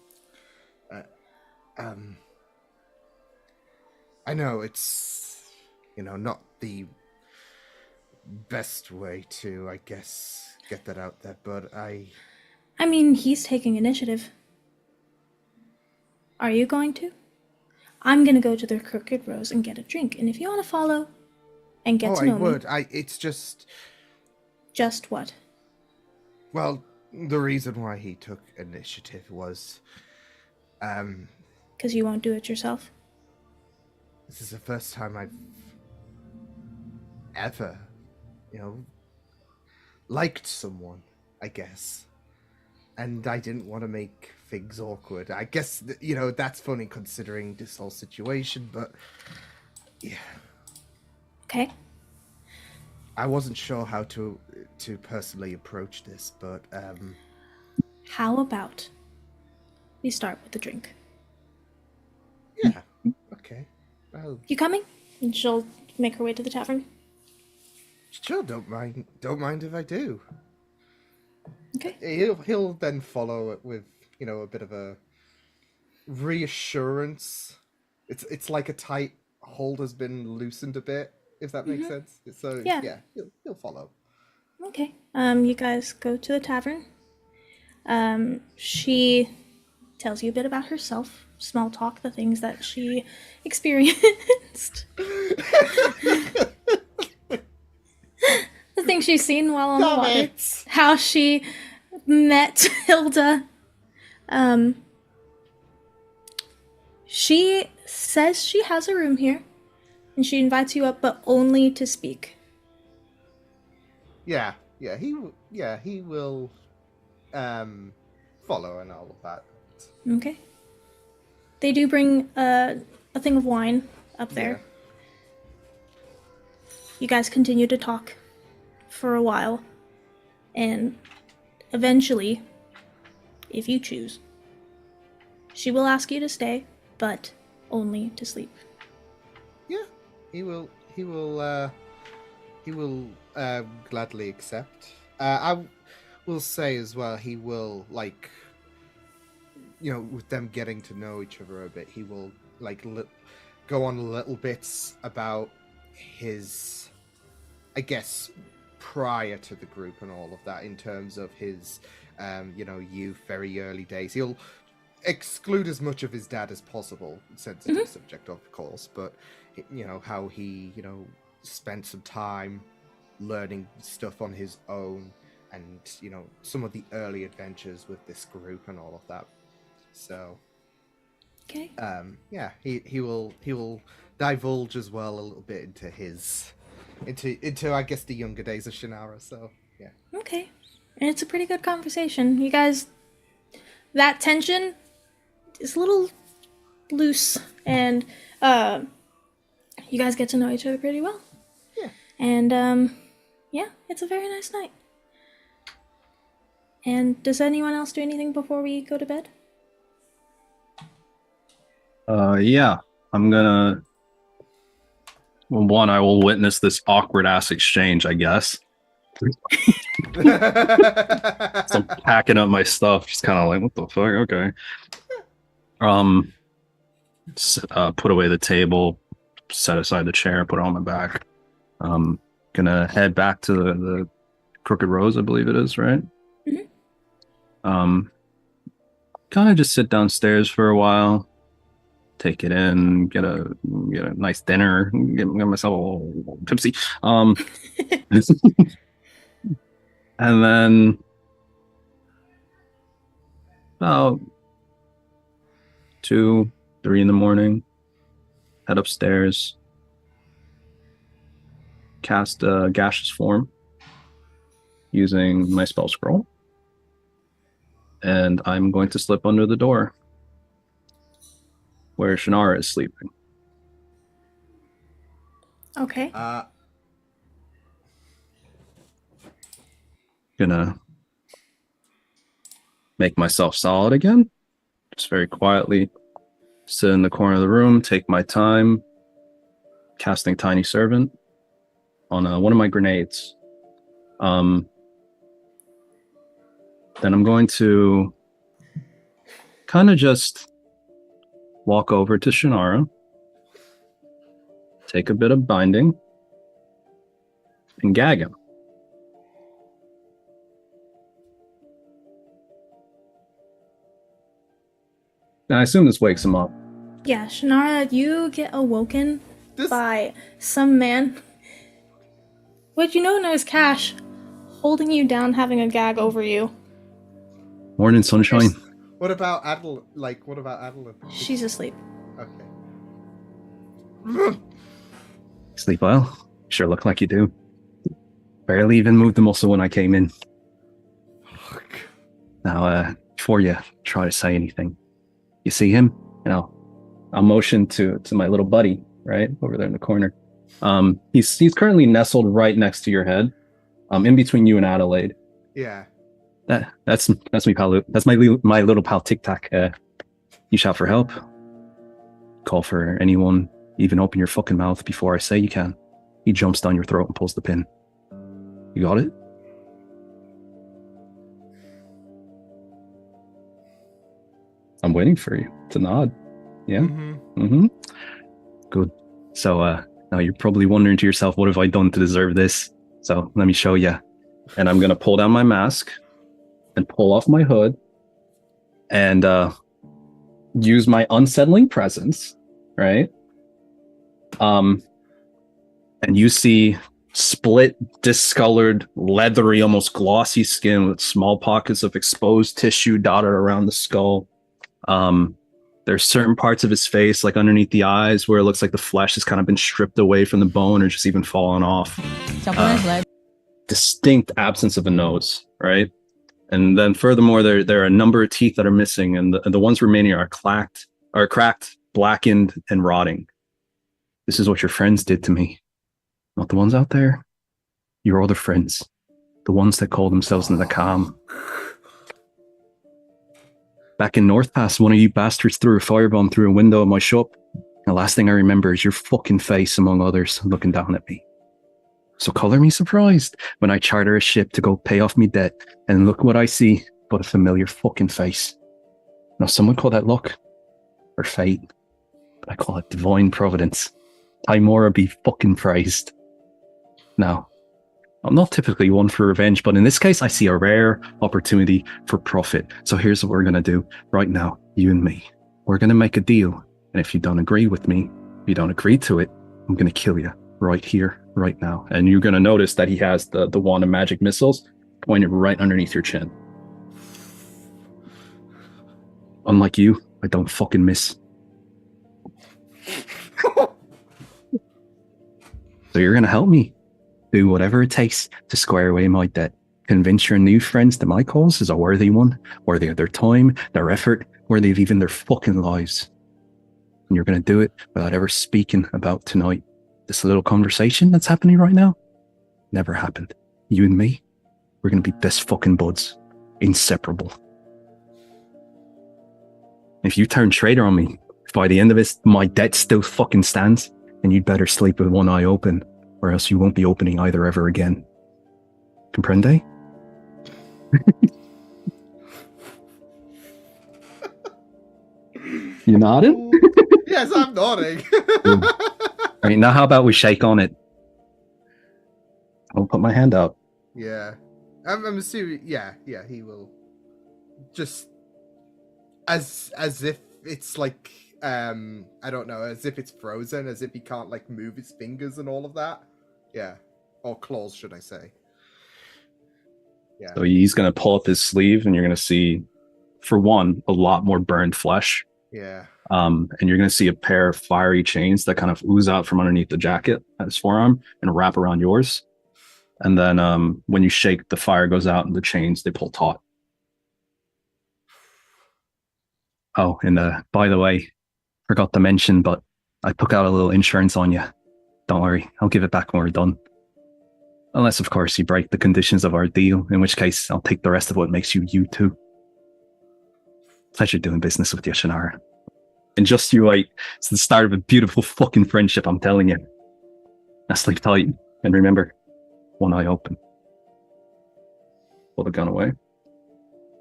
I know it's not the best way to, I guess, get that out there, but I mean, he's taking initiative. Are you going to? I'm gonna go to the Crooked Rose and get a drink, and if you want to follow and get to know me... It's just... Just what? Well, the reason why he took initiative was... Because you won't do it yourself? This is the first time I've ever, liked someone, I guess. And I didn't want to make things awkward. I guess, that's funny considering this whole situation, but yeah. Okay. I wasn't sure how to personally approach this, but How about we start with the drink? yeah. Okay. Well, You coming? And she'll make her way to the tavern. sure, don't mind if I do. Okay. He'll then follow it with, a bit of a reassurance. It's like a tight hold has been loosened a bit, if that makes sense. So Yeah. he'll follow. Okay. You guys go to the tavern. She tells you a bit about herself, small talk, the things that she experienced. The things she's seen while on the water. How she met Hilda. She says she has a room here, and she invites you up, but only to speak. Yeah, he will follow and all of that. Okay. They do bring a thing of wine up there. You guys continue to talk for a while, and eventually, if you choose, she will ask you to stay, but only to sleep. Yeah, he will gladly accept. I will say as well, he will with them getting to know each other a bit, he will go on little bits about his, I guess, prior to the group and all of that, in terms of his youth, very early days. He'll exclude as much of his dad as possible, sensitive subject of course, but how he spent some time learning stuff on his own, and some of the early adventures with this group and all of that. So Okay. Yeah, he will divulge as well a little bit into his into I guess the younger days of Shannara. So yeah. Okay. And it's a pretty good conversation. You guys, that tension is a little loose, and you guys get to know each other pretty well. Yeah. And yeah, it's a very nice night. And does anyone else do anything before we go to bed? Yeah, I'm gonna. Well, one, I will witness this awkward ass exchange, I guess. So I'm packing up my stuff, just kind of like, what the fuck? Okay. Put away the table, set aside the chair, put it on my back. Gonna head back to the Crooked Rose, I believe it is, right? Mm-hmm. Kind of just sit downstairs for a while, take it in, get a nice dinner, get myself a little tipsy. And then about 2, 3 in the morning, head upstairs, cast a gaseous form using my spell scroll, and I'm going to slip under the door where Shannara is sleeping. Okay. Gonna make myself solid again. Just very quietly sit in the corner of the room, take my time, casting Tiny Servant on one of my grenades. Then I'm going to kind of just walk over to Shannara, take a bit of binding, and gag him. And I assume this wakes him up. Yeah, Shannara, you get awoken by some man, what you know as Cash, holding you down, having a gag over you. Morning, sunshine. What about Adel? Like, what about Adeline? She's asleep. Okay. Sleep well? Sure look like you do. Barely even moved the muscle when I came in. Now, before you try to say anything, you see him? You know, I'll motion to my little buddy, right? Over there in the corner. He's currently nestled right next to your head, in between you and Adelaide. Yeah. That's me, pal. That's my little pal Tic Tac. You shout for help. Call for anyone. Even open your fucking mouth before I say you can. He jumps down your throat and pulls the pin. You got it? I'm waiting for you to nod. Yeah? Mm-hmm. Good. So, now you're probably wondering to yourself, what have I done to deserve this? So, let me show you. And I'm going to pull down my mask and pull off my hood and use my unsettling presence, right? And you see split, discolored, leathery, almost glossy skin with small pockets of exposed tissue dotted around the skull. There's certain parts of his face, like underneath the eyes, where it looks like the flesh has kind of been stripped away from the bone or just even fallen off. Distinct absence of a nose, right? And then furthermore, there are a number of teeth that are missing, and the ones remaining are cracked, blackened, and rotting. This is what your friends did to me. Not the ones out there. Your other friends. The ones that call themselves in the calm. Back in North Pass, one of you bastards threw a firebomb through a window of my shop. The last thing I remember is your fucking face, among others, looking down at me. So color me surprised when I charter a ship to go pay off me debt, and look what I see but a familiar fucking face. Now, someone call that luck or fate, but I call it divine providence. Timora be fucking praised. Now, I'm not typically one for revenge, but in this case, I see a rare opportunity for profit. So here's what we're going to do right now, you and me. We're going to make a deal. And if you don't agree with me, if you don't agree to it, I'm going to kill you right here, right now. And you're going to notice that he has the wand of magic missiles pointed right underneath your chin. Unlike you, I don't fucking miss. So you're gonna help me do whatever it takes to square away my debt. Convince your new friends that my cause is a worthy one, worthy of their time, their effort, worthy of even their fucking lives. And you're gonna do it without ever speaking about tonight. This little conversation that's happening right now never happened. You and me, we're gonna be best fucking buds. Inseparable. If you turn traitor on me, by the end of this, my debt still fucking stands, and you'd better sleep with one eye open, or else you won't be opening either ever again. Comprende? You nodding? Yes, I'm nodding. Right, now how about we shake on it? I'll put my hand out. Yeah. I'm assuming, yeah, he will. Just as if it's like, I don't know, as if it's frozen, as if he can't like move his fingers and all of that. Yeah. Or claws, should I say. Yeah. So he's going to pull up his sleeve, and you're going to see, for one, a lot more burned flesh. Yeah. And you're going to see a pair of fiery chains that kind of ooze out from underneath the jacket at his forearm and wrap around yours. And then when you shake, the fire goes out and the chains, they pull taut. Oh, and by the way, forgot to mention, but I took out a little insurance on you. Don't worry, I'll give it back when we're done. Unless, of course, you break the conditions of our deal, in which case I'll take the rest of what makes you you too. Pleasure doing business with you, Shannara. And just you wait. It's the start of a beautiful fucking friendship, I'm telling you. Now sleep tight, and remember, one eye open. Pull the gun away.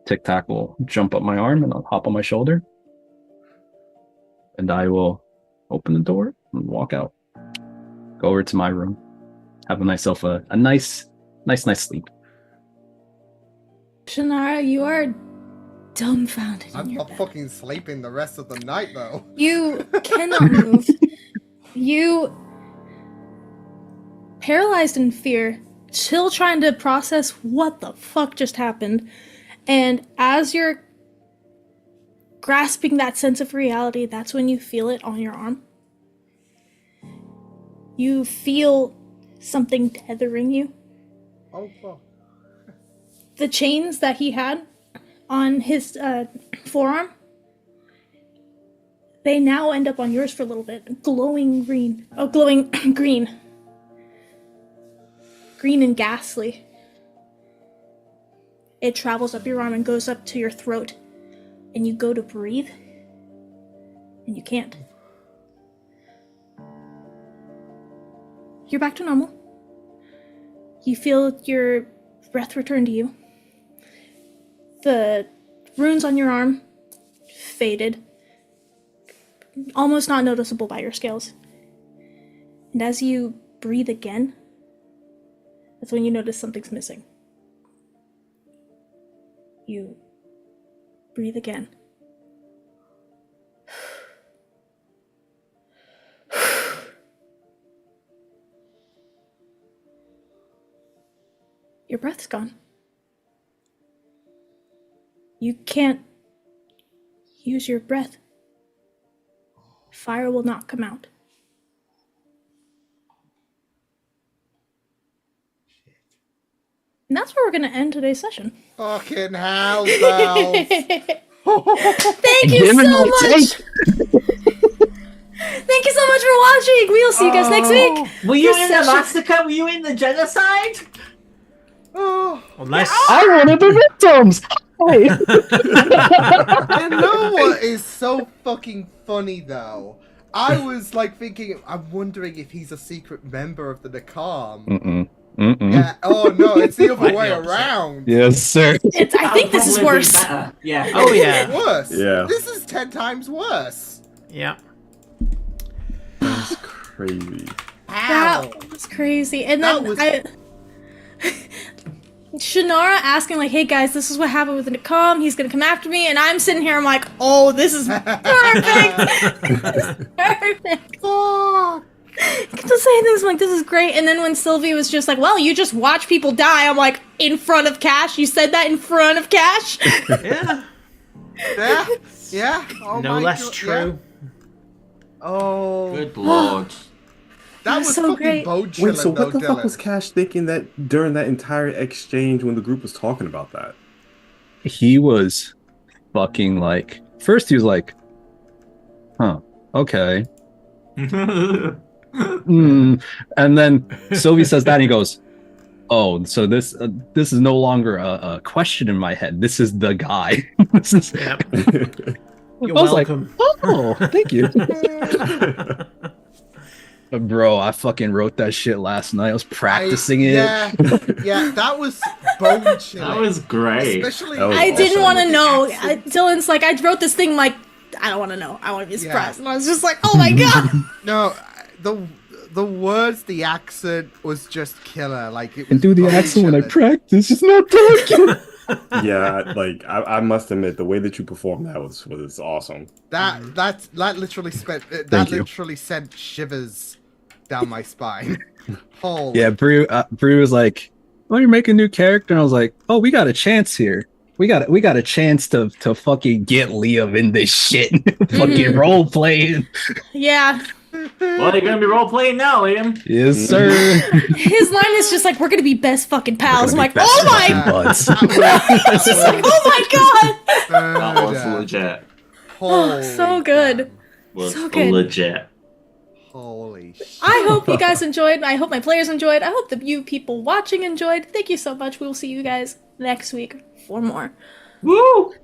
Tic Tac will jump up my arm, and I'll hop on my shoulder. And I will open the door and walk out. Go over to my room. Have myself a nice sleep. Shannara, you are dumbfounded. I'm not fucking sleeping the rest of the night, though. You cannot move. You, paralyzed in fear, still trying to process what the fuck just happened. And as you're grasping that sense of reality, that's when you feel it on your arm. You feel something tethering you. Oh, fuck. The chains that he had on his forearm, they now end up on yours for a little bit. Glowing green. Oh, glowing green. Green and ghastly. It travels up your arm and goes up to your throat. And you go to breathe. And you can't. You're back to normal. You feel your breath return to you. The runes on your arm faded. Almost not noticeable by your scales. And as you breathe again, that's when you notice something's missing. You breathe again. Your breath's gone. You can't use your breath. Fire will not come out. And that's where we're going to end today's session. Fucking hell, Valve. Thank you so much! Thank you so much for watching! We'll see you guys next week! Were you in the massacre? Were you in the genocide? Oh. Unless I wanted the victims! You know what is so fucking funny, though? I was, like, thinking, I'm wondering if he's a secret member of the Nakam. Mm-mm. Mm-mm. Yeah, oh no, it's the other Quite way the opposite. around. Yes, sir. I think this is Probably worse. better. Yeah. Oh yeah. Worse. Yeah. This is 10 times worse. Yeah. That's crazy. Ow. That was crazy. And That then was- Shannara asking like, hey guys, this is what happened with the Nakam, he's gonna come after me, and I'm sitting here, I'm like, oh, this is perfect! This is perfect! Fuck. Just saying things like, this is great, and then when Sylvie was just like, well, you just watch people die, I'm like, in front of Cash? You said that in front of Cash? Yeah. Yeah. Yeah. Oh No my less God, true. yeah. Oh, Good lord. that was was so fucking great. bone chilling, Wait, so what the fuck Dylan. was Cash thinking that during that entire exchange when the group was talking about that? He was fucking like, first he was like, huh, okay. And then Sylvie says that and he goes, oh, so this is no longer a question in my head. This is the guy. This is, Yep. I You're was like, welcome. oh, thank you. Bro, I fucking wrote that shit last night. I was practicing it. Yeah, yeah, that was bone chilling. That was great. Especially, That was I didn't awesome. want to with the know. accent. Dylan's like, I wrote this thing like, I don't want to know. I want to be surprised. Yeah. And I was just like, oh my god. No, the words, the accent was just killer. Like it was And do the bone accent when I chilling. practice. It's not talking. Yeah, like I must admit the way that you performed that was awesome. That literally Thank you. literally sent shivers down my spine. Holy. Yeah, Brew was like, "Oh, you're making a new character," and I was like, "Oh, we got a chance here. We got a chance to fucking get Liam in this shit, fucking role playing." Yeah. Well, you're gonna be role playing now, Liam. Yes, sir. His line is just like, we're going to be best fucking pals. I'm We're like, gonna be oh best my. buds. It's just like, oh my god. That was legit. Oh, so good. Was So good. legit. Holy shit. I hope you guys enjoyed. I hope my players enjoyed. I hope the you people watching enjoyed. Thank you so much. We will see you guys next week for more. Woo!